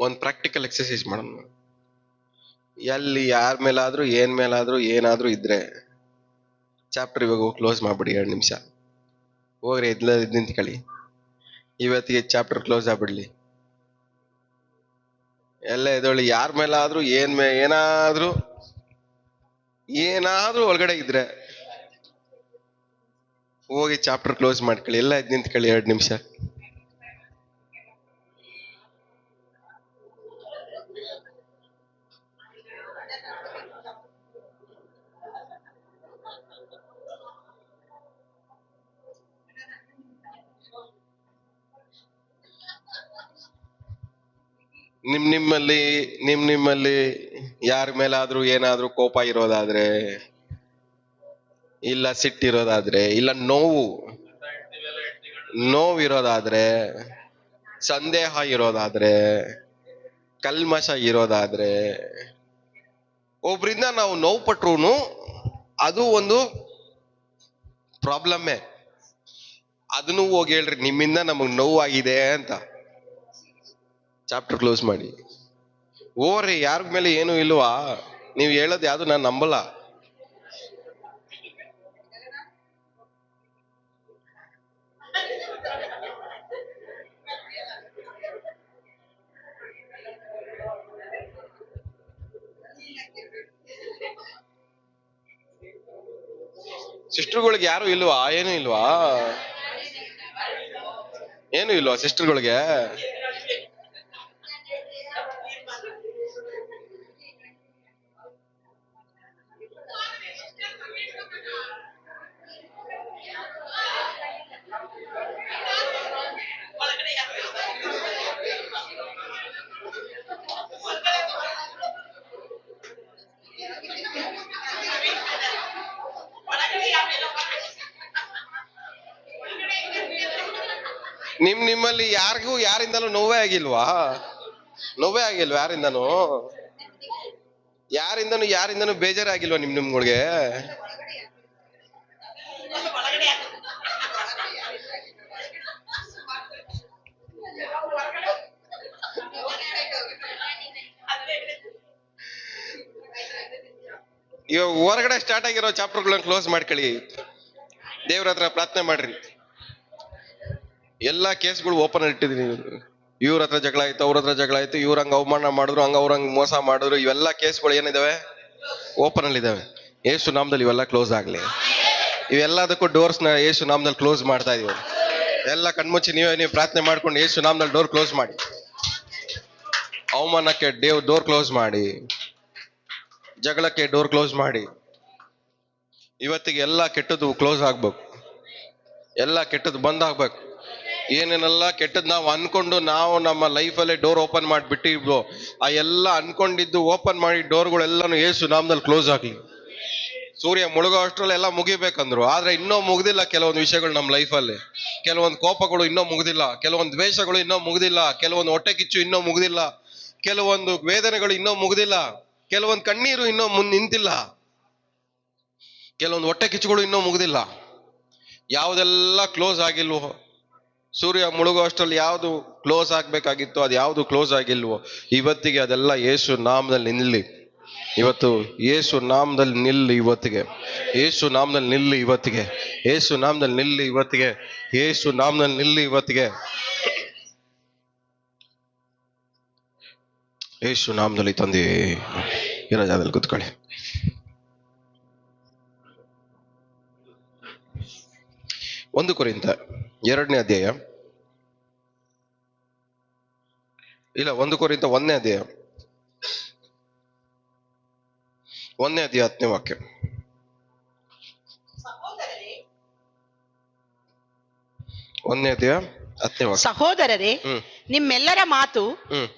ಒಂದ್ ಪ್ರಾಕ್ಟಿಕಲ್ ಎಕ್ಸರ್ಸೈಸ್ ಮಾಡೋಣ. ಎಲ್ಲಿ ಯಾರ ಮೇಲಾದ್ರೂ ಏನ್ ಮೇಲಾದ್ರೂ ಏನಾದ್ರೂ ಇದ್ರೆ ಚಾಪ್ಟರ್ ಇವಾಗ ಕ್ಲೋಸ್ ಮಾಡ್ಬಿಡಿ. 2 ನಿಮಿಷ ಹೋಗ್ರಿ, ಎದ್ ನಿಂತ್ಕೊಳ್ಳಿ. ಇವತ್ತಿಗೆ ಚಾಪ್ಟರ್ ಕ್ಲೋಸ್ ಆಗ್ಬಿಡ್ಲಿ. ಎಲ್ಲ ಎದೊಳ್ಳಿ. ಯಾರ ಮೇಲಾದ್ರೂ ಏನಾದ್ರೂ ಒಳಗಡೆ ಇದ್ರೆ ಹೋಗಿ ಚಾಪ್ಟರ್ ಕ್ಲೋಸ್ ಮಾಡ್ಕೊಳ್ಳಿ. ಎಲ್ಲ ಎದ್ ನಿಂತ್ಕೊಳ್ಳಿ 2 ನಿಮಿಷ. ನಿಮ್ಮಲ್ಲಿ ಯಾರ ಮೇಲಾದ್ರೂ ಏನಾದ್ರೂ ಕೋಪ ಇರೋದಾದ್ರೆ, ಇಲ್ಲ ಸಿಟ್ಟಿರೋದಾದ್ರೆ, ಇಲ್ಲ ನೋವಿರೋದಾದ್ರೆ, ಸಂದೇಹ ಇರೋದಾದ್ರೆ, ಕಲ್ಮಶ ಇರೋದಾದ್ರೆ, ಒಬ್ರಿಂದ ನಾವು ನೋವು ಪಟ್ರು ಅದು ಒಂದು ಪ್ರಾಬ್ಲಮ್ಮೇ. ಅದನ್ನು ಹೋಗಿ ಹೇಳ್ರಿ, ನಿಮ್ಮಿಂದ ನಮಗ್ ನೋವಾಗಿದೆ ಅಂತ. ಚಾಪ್ಟರ್ ಕ್ಲೋಸ್ ಮಾಡಿ ಓರ್ರಿ. ಯಾರ ಮೇಲೆ ಏನು ಇಲ್ವಾ? ನೀವು ಹೇಳೋದು ಯಾವ್ದು ನಾನು ನಂಬಲ್ಲ. ಸಿಸ್ಟರ್ಗಳಿಗೆ ಯಾರು ಇಲ್ವಾ? ಏನು ಇಲ್ವಾ ಸಿಸ್ಟರ್ಗಳಿಗೆ? ನಿಮ್ಮಲ್ಲಿ ಯಾರಿಗೂ ಯಾರಿಂದಲೂ ನೋವೇ ಆಗಿಲ್ವಾ? ಯಾರಿಂದನೂ ಬೇಜಾರಾಗಿಲ್ವಾ ನಿಮ್ಗಳಿಗೆ? ಇವಾಗ ಹೊರಗಡೆ ಸ್ಟಾರ್ಟ್ ಆಗಿರೋ ಚಾಪ್ಟರ್ಗಳನ್ನ ಕ್ಲೋಸ್ ಮಾಡ್ಕೊಳ್ಳಿ. ದೇವ್ರ ಹತ್ರ ಪ್ರಾರ್ಥನೆ ಮಾಡ್ರಿ. ಎಲ್ಲಾ ಕೇಸ್ಗಳು ಓಪನ್ ಅಲ್ಲಿ ಇಟ್ಟಿದೀನಿ. ಇವ್ರ ಹತ್ರ ಜಗಳ ಆಯ್ತು, ಅವ್ರ ಹತ್ರ ಜಗಳ ಆಯ್ತು, ಇವ್ರ ಹಂಗ ಅವಮಾನ ಮಾಡಿದ್ರು, ಅವ್ರಂಗ್ ಮೋಸ ಮಾಡಿದ್ರು, ಇವೆಲ್ಲಾ ಕೇಸ್ಗಳು ಏನಿದಾವೆ ಓಪನ್ ಅಲ್ಲಿ ಇದಾವೆ. ಯೇಸು ನಾಮದಲ್ಲಿ ಇವೆಲ್ಲ ಕ್ಲೋಸ್ ಆಗ್ಲಿ. ಇವೆಲ್ಲದಕ್ಕೂ ಡೋರ್ಸ್ ನ ಯೇಸು ನಾಮದಲ್ಲಿ ಕ್ಲೋಸ್ ಮಾಡ್ತಾ ಇದೀವಿ. ಎಲ್ಲ ಕಣ್ಮುಚ್ಚಿ ನೀವು ಪ್ರಾರ್ಥನೆ ಮಾಡ್ಕೊಂಡು ಯೇಸು ನಾಮದಲ್ಲಿ ಡೋರ್ ಕ್ಲೋಸ್ ಮಾಡಿ. ಅವಮಾನಕ್ಕೆ ಡೋರ್ ಕ್ಲೋಸ್ ಮಾಡಿ, ಜಗಳಕ್ಕೆ ಡೋರ್ ಕ್ಲೋಸ್ ಮಾಡಿ, ಇವತ್ತಿಗೆ ಎಲ್ಲ ಕೆಟ್ಟದ್ದು ಕ್ಲೋಸ್ ಆಗ್ಬೇಕು, ಎಲ್ಲ ಕೆಟ್ಟದ್ದು ಬಂದ್ ಆಗ್ಬೇಕು. ಏನೇನೆಲ್ಲ ಕೆಟ್ಟದ್ದು ನಾವು ಅನ್ಕೊಂಡು ನಾವು ನಮ್ಮ ಲೈಫಲ್ಲೇ ಡೋರ್ ಓಪನ್ ಮಾಡಿಬಿಟ್ಟಿದ್ವೋ ಆ ಎಲ್ಲ ಅನ್ಕೊಂಡಿದ್ದು ಓಪನ್ ಮಾಡಿ ಡೋರ್ಗಳೆಲ್ಲಾನು ಯೇಸು ನಾಮದಲ್ಲಿ ಕ್ಲೋಸ್ ಆಗ್ಲಿ. ಸೂರ್ಯ ಮುಳುಗೋ ಅಷ್ಟ್ರಲ್ಲಿ ಎಲ್ಲ ಮುಗಿಬೇಕಂದ್ರು, ಆದ್ರೆ ಇನ್ನೂ ಮುಗ್ದಿಲ್ಲ ಕೆಲವೊಂದು ವಿಷಯಗಳು ನಮ್ಮ ಲೈಫಲ್ಲಿ. ಕೆಲವೊಂದು ಕೋಪಗಳು ಇನ್ನೂ ಮುಗ್ದಿಲ್ಲ, ಕೆಲವೊಂದು ದ್ವೇಷಗಳು ಇನ್ನೂ ಮುಗ್ದಿಲ್ಲ, ಕೆಲವೊಂದು ಹೊಟ್ಟೆ ಕಿಚ್ಚು ಇನ್ನೂ ಮುಗ್ದಿಲ್ಲ, ಕೆಲವೊಂದು ವೇದನೆಗಳು ಇನ್ನೂ ಮುಗ್ದಿಲ್ಲ, ಕೆಲವೊಂದು ಕಣ್ಣೀರು ಇನ್ನೂ ನಿಂತಿಲ್ಲ, ಕೆಲವೊಂದು ಹೊಟ್ಟೆ ಕಿಚ್ಚುಗಳು ಇನ್ನೂ ಮುಗ್ದಿಲ್ಲ. ಯಾವುದೆಲ್ಲ ಕ್ಲೋಸ್ ಆಗಿಲ್ವೋ, ಸೂರ್ಯ ಮುಳುಗೋ ಅಷ್ಟರಲ್ಲಿ ಯಾವುದು ಕ್ಲೋಸ್ ಆಗ್ಬೇಕಾಗಿತ್ತು ಅದು ಯಾವುದು ಕ್ಲೋಸ್ ಆಗಿಲ್ವೋ, ಇವತ್ತಿಗೆ ಅದೆಲ್ಲ ಯೇಸು ನಾಮದಲ್ಲಿ ನಿಲ್ಲಿ. ಇವತ್ತು ಯೇಸು ನಾಮದಲ್ಲಿ ನಿಲ್ಲಿ, ಇವತ್ತಿಗೆ ಯೇಸು ನಾಮದಲ್ಲಿ ನಿಲ್ಲಿ, ಇವತ್ತಿಗೆ ಯೇಸು ನಾಮದಲ್ಲಿ ನಿಲ್ಲಿ, ಇವತ್ತಿಗೆ ಯೇಸು ನಾಮದಲ್ಲಿ ನಿಲ್ಲಿ, ಇವತ್ತಿಗೆ ಯೇಸು ನಾಮದಲ್ಲಿ. ತಂದೆ ಇರೋ ಜಾಗದಲ್ಲಿ ಕೂತ್ಕೊಳ್ಳಿ. 1 ಕೊರಿಂಥ 2ನೇ ಅಧ್ಯಾಯ, ಇಲ್ಲ 1 ಕೊರಿಂಥ 1ನೇ ಅಧ್ಯಾಯ 10ನೇ ವಾಕ್ಯ. ಸಹೋದರರೇ 1ನೇ ಅಧ್ಯಾಯ 10ನೇ ವಾಕ್ಯ. ಸಹೋದರರೇ, ನಿಮ್ಮೆಲ್ಲರ ಮಾತು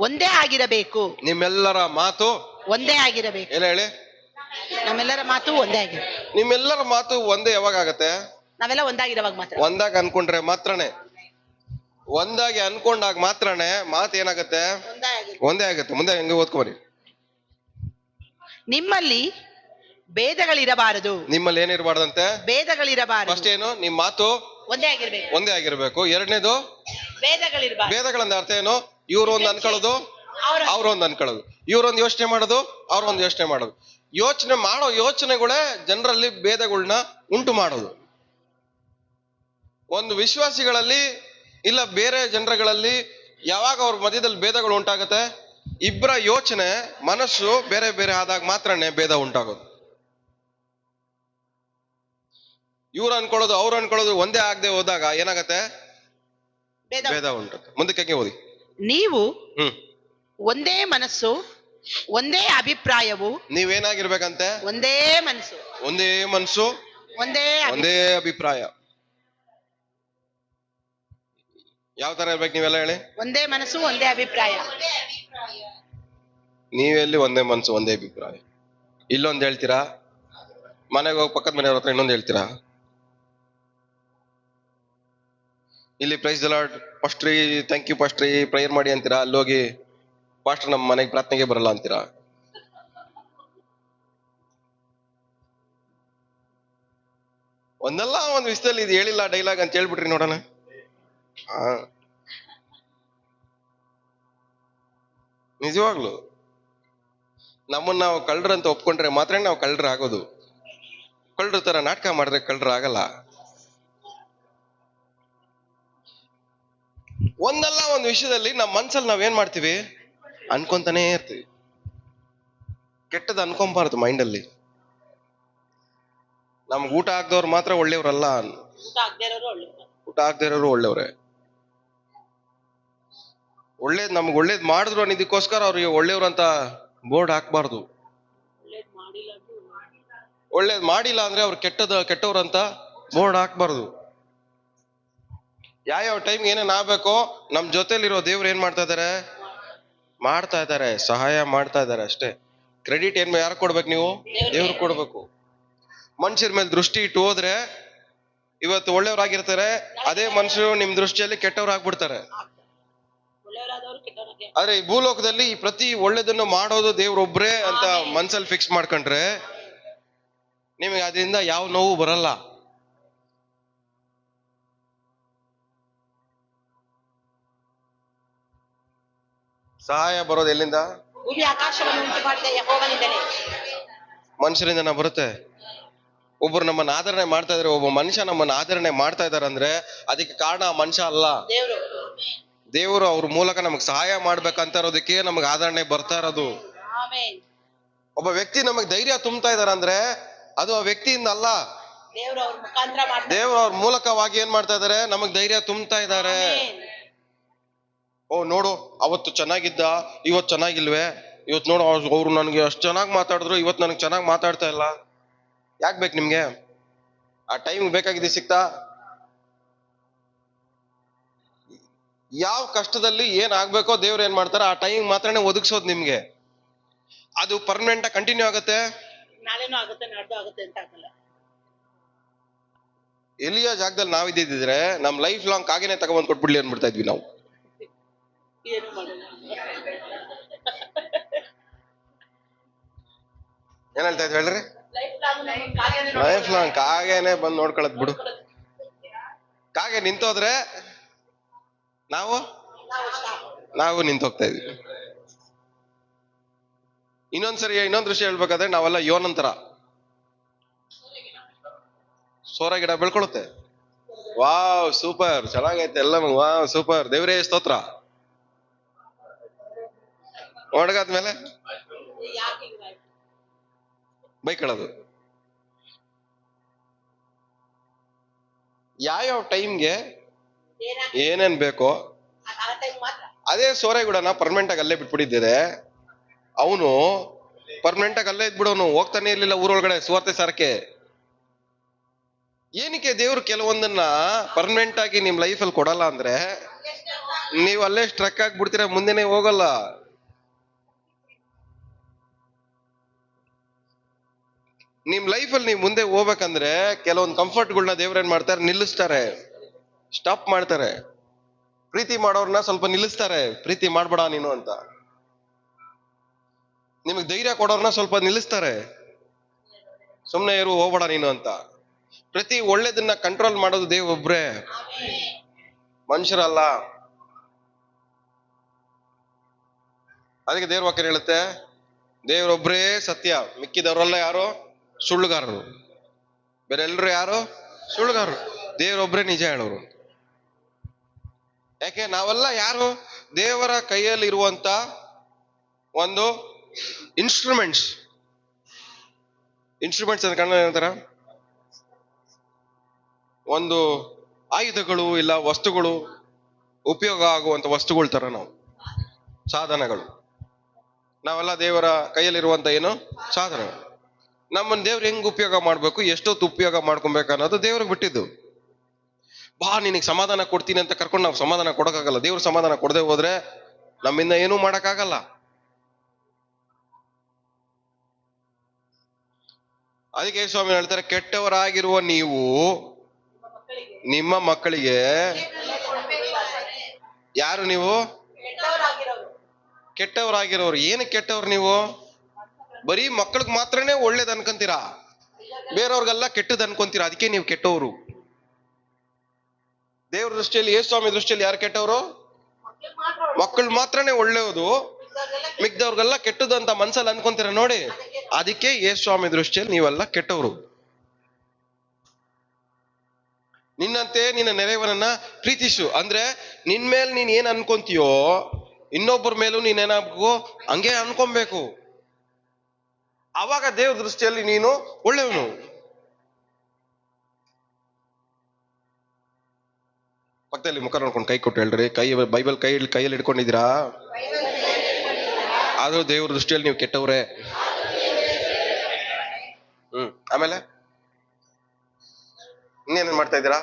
ಒಂದೇ ಆಗಿರಬೇಕು. ನಿಮ್ಮೆಲ್ಲರ ಮಾತು ಒಂದೇ ಆಗಿರಬೇಕು. ಏನ ಹೇಳಿ? ನಮ್ಮೆಲ್ಲರ ಮಾತು ಒಂದೇ ಆಗಿರಬೇಕು. ನಿಮ್ಮೆಲ್ಲರ ಮಾತು ಒಂದೇ ಯಾವಾಗ ಆಗತ್ತೆ? ನಾವೆಲ್ಲ ಒಂದಾಗಿರುವಾಗ ಮಾತ್ರ. ಒಂದಾಗಿ ಅನ್ಕೊಂಡ್ರೆ ಮಾತ್ರನೇ, ಒಂದಾಗಿ ಅನ್ಕೊಂಡಾಗ ಮಾತ್ರನೇ ಮಾತು ಏನಾಗತ್ತೆ? ಒಂದೇ ಆಗತ್ತೆ. ಮುಂದೆ ಹೆಂಗೆ ಓದ್ಕೊಬರಿ. ನಿಮ್ಮಲ್ಲಿ ಭೇದಗಳಿರಬಾರದು. ನಿಮ್ಮಲ್ಲಿ ಏನಿರಬಾರ್ದಂತೆ? ಭೇದಗಳಿರಬಾರದು. ಫಸ್ಟ್ ಏನು? ನಿಮ್ ಮಾತು ಒಂದೇ ಆಗಿರ್ಬೇಕು. ಒಂದೇ ಆಗಿರ್ಬೇಕು. ಎರಡನೇದು ಭೇದಗಳಿರಬಾರದು. ಭೇದಗಳಂದ ಅರ್ಥ ಏನು? ಇವ್ರು ಒಂದು ಅನ್ಕೊಳ್ಳೋದು, ಅವ್ರೊಂದು ಅನ್ಕೊಳ್ಳೋದು, ಇವ್ರೊಂದು ಯೋಚನೆ ಮಾಡೋದು, ಅವ್ರೊಂದು ಯೋಚನೆ ಮಾಡೋದು. ಯೋಚನೆ ಮಾಡೋ ಯೋಚನೆಗಳೇ ಜನರಲ್ಲಿ ಭೇದಗಳನ್ನ ಉಂಟು ಮಾಡೋದು. ಒಂದು ವಿಶ್ವಾಸಿಗಳಲ್ಲಿ ಇಲ್ಲ ಬೇರೆ ಜನರುಗಳಲ್ಲಿ ಯಾವಾಗ ಅವ್ರ ಮಧ್ಯದಲ್ಲಿ ಭೇದಗಳು ಉಂಟಾಗತ್ತೆ? ಇಬ್ಬರ ಯೋಚನೆ ಮನಸ್ಸು ಬೇರೆ ಬೇರೆ ಆದಾಗ ಮಾತ್ರನೇ ಭೇದ ಉಂಟಾಗೋದು. ಇವ್ರು ಅನ್ಕೊಳ್ಳೋದು ಅವ್ರು ಅನ್ಕೊಳ್ಳೋದು ಒಂದೇ ಆಗದೆ ಹೋದಾಗ ಏನಾಗತ್ತೆ? ಭೇದ ಉಂಟಾಗುತ್ತೆ. ಮುಂದಕ್ಕೆ ಓದಿ. ನೀವು ಒಂದೇ ಮನಸ್ಸು, ಒಂದೇ ಅಭಿಪ್ರಾಯವು. ನೀವೇನಾಗಿರ್ಬೇಕಂತೆ? ಒಂದೇ ಮನಸ್ಸು, ಒಂದೇ ಮನಸ್ಸು, ಒಂದೇ ಅಭಿಪ್ರಾಯ. ಯಾವ ತರ ಇರ್ಬೇಕು ನೀವೆಲ್ಲ ಹೇಳಿ? ಒಂದೇ ಮನಸ್ಸು, ಒಂದೇ ಅಭಿಪ್ರಾಯ. ನೀವೆಲ್ಲಿ ಒಂದೇ ಮನಸ್ಸು ಒಂದೇ ಅಭಿಪ್ರಾಯ? ಇಲ್ಲೊಂದು ಹೇಳ್ತೀರಾ, ಮನೆಗೆ ಹೋಗಿ ಪಕ್ಕದ ಮನೆಯವ್ರ ಹತ್ರ ಇನ್ನೊಂದು ಹೇಳ್ತೀರಾ. ಇಲ್ಲಿ praise the Lord pastor, thank you pastor, prayer ಮಾಡಿ ಅಂತೀರಾ. ಅಲ್ಲೋಗಿ ಪಾಸ್ಟರ್ ನಮ್ಮ ಮನೆಗೆ ಪ್ರಾರ್ಥನೆಗೆ ಬರಲ್ಲ ಅಂತೀರಾ. ಒಂದಲ್ಲ ಒಂದು ವಿಷಯದಲ್ಲಿ ಇದು ಹೇಳಿಲ್ಲ ಡೈಲಾಗ್ ಅಂತ ಹೇಳ್ಬಿಟ್ರಿ ನೋಡೋಣ. ನಿಜವಾಗ್ಲು ನಮ್ಮನ್ನ ನಾವು ಕಳ್ಳರಂತ ಒಪ್ಕೊಂಡ್ರೆ ಮಾತ್ರ ನಾವು ಕಳ್ಳರ ಆಗೋದು. ಕಳ್ಳರ ತರ ನಾಟಕ ಮಾಡಿದ್ರೆ ಕಳ್ಳರ ಆಗಲ್ಲ. ಒಂದಲ್ಲ ಒಂದು ವಿಷಯದಲ್ಲಿ ನಮ್ಮ ಮನ್ಸಲ್ಲಿ ನಾವೇನ್ ಮಾಡ್ತೀವಿ? ಅನ್ಕೊಂತಾನೇ ಇರ್ತೀವಿ. ಕೆಟ್ಟದ್ದು ಅನ್ಕೊಂಬಾರ್ದು ಮೈಂಡಲ್ಲಿ. ನಮ್ಗೆ ಊಟ ಹಾಕ್ದವ್ರು ಮಾತ್ರ ಒಳ್ಳೆಯವ್ರಲ್ಲ, ಊಟ ಹಾಕ್ದೇ ಇರೋರು ಒಳ್ಳೆಯವ್ರೆ. ಒಳ್ಳೇದ್ ನಮ್ಗೆ ಒಳ್ಳೇದ್ ಮಾಡಿದ್ರು ಅನ್ನೋದಕ್ಕೋಸ್ಕರ ಅವ್ರಿಗೆ ಒಳ್ಳೆಯವ್ರು ಅಂತ ಬೋರ್ಡ್ ಹಾಕ್ಬಾರ್ದು. ಒಳ್ಳೇದ್ ಮಾಡಿಲ್ಲ ಅಂದ್ರೆ ಅವ್ರು ಕೆಟ್ಟವ್ರು ಅಂತ ಬೋರ್ಡ್ ಹಾಕ್ಬಾರ್ದು. ಯಾವ ಟೈಮ್ ಏನೇನ್ ಆಗ್ಬೇಕೋ ನಮ್ ಜೊತೆಲಿರೋ ದೇವ್ರು ಏನ್ ಮಾಡ್ತಾ ಇದಾರೆ? ಸಹಾಯ ಮಾಡ್ತಾ ಇದಾರೆ ಅಷ್ಟೇ. ಕ್ರೆಡಿಟ್ ಏನ್ ಯಾರು ಕೊಡ್ಬೇಕು? ನೀವು ದೇವ್ರು ಕೊಡ್ಬೇಕು. ಮನುಷ್ಯರ ಮೇಲೆ ದೃಷ್ಟಿ ಇಟ್ಟು ಹೋದ್ರೆ ಇವತ್ತು ಒಳ್ಳೆಯವ್ರಾಗಿರ್ತಾರೆ, ಅದೇ ಮನುಷ್ಯರು ನಿಮ್ ದೃಷ್ಟಿಯಲ್ಲಿ ಕೆಟ್ಟವ್ರಾಗ್ಬಿಡ್ತಾರೆ. ಆದ್ರೆ ಈ ಭೂಲೋಕದಲ್ಲಿ ಈ ಪ್ರತಿ ಒಳ್ಳೇದನ್ನು ಮಾಡೋದು ದೇವ್ರೊಬ್ರೇ ಅಂತ ಮನ್ಸಲ್ಲಿ ಫಿಕ್ಸ್ ಮಾಡ್ಕೊಂಡ್ರೆ ನಿಮಗೆ ಅದರಿಂದ ಯಾವ ನೋವು ಬರಲ್ಲ. ಸಹಾಯ ಬರೋದು ಎಲ್ಲಿಂದ? ಭೂಮಿ ಆಕಾಶವನ್ನು ಉಂಟು ಮಾಡಿದ ಯೆಹೋವನಿಂದಲೇ. ಮನುಷ್ಯರಿಂದನ ಬರುತ್ತೆ. ಒಬ್ಬರು ನಮ್ಮನ್ನ ಆದರಣೆ ಮಾಡ್ತಾ ಇದಾರೆ, ಒಬ್ಬ ಮನುಷ್ಯ ನಮ್ಮನ್ನ ಆದರಣೆ ಮಾಡ್ತಾ ಇದಾರೆ ಅಂದ್ರೆ ಅದಕ್ಕೆ ಕಾರಣ ಆ ಮನುಷ್ಯ ಅಲ್ಲ, ದೇವರು ಅವ್ರ ಮೂಲಕ ನಮಗ್ ಸಹಾಯ ಮಾಡ್ಬೇಕಂತ ಇರೋದಕ್ಕೆ ನಮಗ್ ಆದರಣೆ ಬರ್ತಾ ಇರೋದು. ಒಬ್ಬ ವ್ಯಕ್ತಿ ನಮಗ್ ಧೈರ್ಯ ತುಂಬ್ತಾ ಇದಾರೆ ಅಂದ್ರೆ ಅದು ಆ ವ್ಯಕ್ತಿಯಿಂದ ಅಲ್ಲ, ದೇವ್ರ ಅವ್ರ ಮೂಲಕವಾಗಿ ಏನ್ ಮಾಡ್ತಾ ಇದಾರೆ? ನಮಗ್ ಧೈರ್ಯ ತುಂಬ್ತಾ ಇದಾರೆ. ಓ ನೋಡು, ಅವತ್ತು ಚೆನ್ನಾಗಿದ್ದ, ಇವತ್ತು ಚೆನ್ನಾಗಿಲ್ವೇ? ಇವತ್ತು ನೋಡು ಅವ್ರು ನನ್ಗೆ ಅಷ್ಟು ಚೆನ್ನಾಗಿ ಮಾತಾಡಿದ್ರು, ಇವತ್ತು ನನಗೆ ಚೆನ್ನಾಗಿ ಮಾತಾಡ್ತಾ ಇಲ್ಲ. ಯಾಕೆ ಬೇಕು ನಿಮ್ಗೆ? ಆ ಟೈಮ್ ಬೇಕಾಗಿದೆ ಸಿಕ್ತಾ? ಯಾವ ಕಷ್ಟದಲ್ಲಿ ಏನ್ ಆಗ್ಬೇಕೋ ದೇವ್ರು ಏನ್ ಮಾಡ್ತಾರ ಆ ಟೈಮ್ ಮಾತ್ರನೇ ಒದಗಿಸೋದು ನಿಮ್ಗೆ. ಅದು ಪರ್ಮನೆಂಟ್ ಕಂಟಿನ್ಯೂ ಆಗುತ್ತೆ, ನಾಳೆನೂ ಆಗುತ್ತೆ, ನಾಡ್ದು ಆಗುತ್ತೆ ಅಂತ ಆಗಲ್ಲ. ಎಲ್ಲಿಯ ಜಾಗದಲ್ಲಿ ನಾವ್ ಇದ್ದಿದ್ರೆ ನಮ್ ಲೈಫ್ ಲಾಂಗ್ ಕಾಗೆನೆ ತಗೊಂಡ್ ಕೊಟ್ಬಿಡ್ಲಿ ಅನ್ಬಿಡ್ತಾ ಇದ್ವಿ ನಾವು. ಏನು ಮಾಡಲ್ಲ. ಏನ್ ಹೇಳ್ತಾ ಇದ್ವಿ ಹೇಳ್ರಿ? ಲೈಫ್ ಲೈಫ್ ಲಾಂಗ್ ಕಾಗೆನೆ ಬಂದ್ ನೋಡ್ಕೊಳತ್ ಬಿಡು. ಕಾಗೆ ನಿಂತೋದ್ರೆ ನಾವು ನಿಂತೋಗ್ತಾ ಇದ್ವಿ. ಇನ್ನೊಂದ್ ದೃಶ್ಯ ಹೇಳ್ಬೇಕಾದ್ರೆ ನಾವೆಲ್ಲ ಯೋನಂತರ ಸೋರ ಗಿಡ ಬೆಳ್ಕೊಳುತ್ತೆ. ವಾವ್ ಸೂಪರ್, ಚೆನ್ನಾಗೈತೆ ಎಲ್ಲ, ವಾವ್ ಸೂಪರ್, ದೇವ್ರೇ ಸ್ತೋತ್ರ. ಒಣಗಾದ್ಮೇಲೆ ಬೈಕೊಳ್ಳೋದು. ಯಾವ್ಯಾವ ಟೈಮ್ಗೆ ಏನೇನ್ ಬೇಕೋ ಅದೇ ಸೋರೆಗುಡನ ಪರ್ಮನೆಂಟ್ ಆಗಿ ಅಲ್ಲೇ ಬಿಟ್ಬಿಟ್ಟಿದ್ದೆ. ಅವನು ಪರ್ಮನೆಂಟ್ ಆಗಿ ಅಲ್ಲೇ ಇದ್ಬಿಡೋನು, ಹೋಗ್ತಾನೆ ಇರ್ಲಿಲ್ಲ ಊರೊಳಗಡೆ ಸುವಾರ್ತೆ ಸಾರಕ್ಕೆ. ಏನಕ್ಕೆ ದೇವ್ರು ಕೆಲವೊಂದನ್ನ ಪರ್ಮನೆಂಟ್ ಆಗಿ ನಿಮ್ ಲೈಫಲ್ಲಿ ಕೊಡಲ್ಲ ಅಂದ್ರೆ, ನೀವು ಅಲ್ಲೇ ಸ್ಟ್ರಕ್ ಆಗ್ಬಿಡ್ತೀರ, ಮುಂದೆನೆ ಹೋಗಲ್ಲ. ನಿಮ್ ಲೈಫಲ್ಲಿ ನೀವು ಮುಂದೆ ಹೋಗ್ಬೇಕಂದ್ರೆ ಕೆಲವೊಂದು ಕಂಫರ್ಟ್ಗಳನ್ನ ದೇವ್ರ ಏನ್ ಮಾಡ್ತಾರೆ, ನಿಲ್ಲಿಸ್ತಾರೆ, ಸ್ಟಾಪ್ ಮಾಡ್ತಾರೆ. ಪ್ರೀತಿ ಮಾಡೋರ್ನ ಸ್ವಲ್ಪ ನಿಲ್ಲಿಸ್ತಾರೆ, ಪ್ರೀತಿ ಮಾಡ್ಬೇಡ ನೀನು ಅಂತ. ನಿಮಗ್ ಧೈರ್ಯ ಕೊಡೋರ್ನ ಸ್ವಲ್ಪ ನಿಲ್ಲಿಸ್ತಾರೆ, ಸುಮ್ನೆ ಇರು ಹೋಗ್ಬೇಡ ನೀನು ಅಂತ. ಪ್ರತಿ ಒಳ್ಳೇದನ್ನ ಕಂಟ್ರೋಲ್ ಮಾಡೋದು ದೇವ್ ಒಬ್ರೇ, ಮನುಷ್ಯರಲ್ಲ. ಅದಕ್ಕೆ ದೇವ್ರ ವಾಕ್ಯ ಹೇಳುತ್ತೆ, ದೇವ್ರೊಬ್ರೇ ಸತ್ಯ, ಮಿಕ್ಕಿದವರೆಲ್ಲ ಯಾರು? ಸುಳ್ಳುಗಾರರು. ಬೇರೆ ಎಲ್ರು ಯಾರು? ಸುಳ್ಳುಗಾರರು. ದೇವ್ರೊಬ್ರೇ ನಿಜ ಹೇಳೋರು. ಯಾಕೆ? ನಾವೆಲ್ಲ ಯಾರು? ದೇವರ ಕೈಯಲ್ಲಿ ಇರುವಂತ ಒಂದು ಇನ್ಸ್ಟ್ರೂಮೆಂಟ್ಸ್ ಅಂತ ಕನ್ನಡ ಏನಂತಾರ? ಒಂದು ಆಯುಧಗಳು, ಇಲ್ಲ ವಸ್ತುಗಳು, ಉಪಯೋಗ ಆಗುವಂತ ವಸ್ತುಗಳ ತರ ನಾವು, ಸಾಧನಗಳು. ನಾವೆಲ್ಲ ದೇವರ ಕೈಯಲ್ಲಿರುವಂತ ಏನು ಸಾಧನ. ನಮ್ಮನ್ನ ದೇವ್ರು ಹೆಂಗ್ ಉಪಯೋಗ ಮಾಡ್ಬೇಕು, ಎಷ್ಟೊತ್ತು ಉಪಯೋಗ ಮಾಡ್ಕೊಬೇಕು ಅನ್ನೋದು ದೇವ್ರಿಗೆ ಬಿಟ್ಟಿದ್ದು. ಬಾ ನಿನಗೆ ಸಮಾಧಾನ ಕೊಡ್ತೀನಿ ಅಂತ ಕರ್ಕೊಂಡು ನಾವು ಸಮಾಧಾನ ಕೊಡಕ್ಕಾಗಲ್ಲ. ದೇವ್ರ ಸಮಾಧಾನ ಕೊಡದೆ ಹೋದ್ರೆ ನಮ್ಮಿಂದ ಏನೂ ಮಾಡಕ್ಕಾಗಲ್ಲ. ಅದಕ್ಕೆ ಸ್ವಾಮಿ ಹೇಳ್ತಾರೆ, ಕೆಟ್ಟವರಾಗಿರುವ ನೀವು ನಿಮ್ಮ ಮಕ್ಕಳಿಗೆ. ಯಾರು ನೀವು? ಕೆಟ್ಟವರಾಗಿರೋರು. ಏನಕ್ಕೆ ಕೆಟ್ಟವ್ರು ನೀವು? ಬರೀ ಮಕ್ಕಳಿಗೆ ಮಾತ್ರನೇ ಒಳ್ಳೇದ್ ಅನ್ಕೊಂತೀರಾ, ಬೇರೆಯವ್ರಿಗೆಲ್ಲ ಕೆಟ್ಟದ್ ಅನ್ಕೊಂತೀರಾ, ಅದಕ್ಕೆ ನೀವು ಕೆಟ್ಟವರು. ದೇವ್ರ ದೃಷ್ಟಿಯಲ್ಲಿ, ಯೇಸು ಸ್ವಾಮಿ ದೃಷ್ಟಿಯಲ್ಲಿ ಯಾರು ಕೆಟ್ಟವರು? ಮಕ್ಕಳು ಮಾತ್ರನೇ ಒಳ್ಳೆಯದು, ಮಿಕ್ದವ್ರಿಗೆಲ್ಲ ಕೆಟ್ಟದ್ದು ಅಂತ ಮನ್ಸಲ್ಲಿ ಅನ್ಕೊಂತೀರ ನೋಡಿ, ಅದಕ್ಕೆ ಯೇಸು ಸ್ವಾಮಿ ದೃಷ್ಟಿಯಲ್ಲಿ ನೀವೆಲ್ಲ ಕೆಟ್ಟವರು. ನಿನ್ನಂತೆ ನಿನ್ನ ನೆರೆಯವನನ್ನ ಪ್ರೀತಿಸು ಅಂದ್ರೆ, ನಿನ್ ಮೇಲೆ ನೀನ್ ಏನ್ ಅನ್ಕೊಂತೀಯೋ ಇನ್ನೊಬ್ಬರ ಮೇಲೂ ನೀನೇನಾಗಬೇಕು, ಹಂಗೆ ಅನ್ಕೊಬೇಕು. ಅವಾಗ ದೇವ್ರ ದೃಷ್ಟಿಯಲ್ಲಿ ನೀನು ಒಳ್ಳೆಯವನು. ಪಕ್ಕದಲ್ಲಿ ಮುಖ ನೋಡ್ಕೊಂಡು ಕೈ ಕೊಟ್ಟು ಹೇಳ್ರಿ, ಬೈಬಲ್ ಕೈಯಲ್ಲಿ ಹಿಡ್ಕೊಂಡಿದ್ದೀರಾ? ಆದ್ರೂ ದೇವ್ರ ದೃಷ್ಟಿಯಲ್ಲಿ ನೀವು ಕೆಟ್ಟವ್ರೆ. ಆಮೇಲೆ ಇನ್ನೇನೇನ್ ಮಾಡ್ತಾ ಇದ್ದೀರಾ?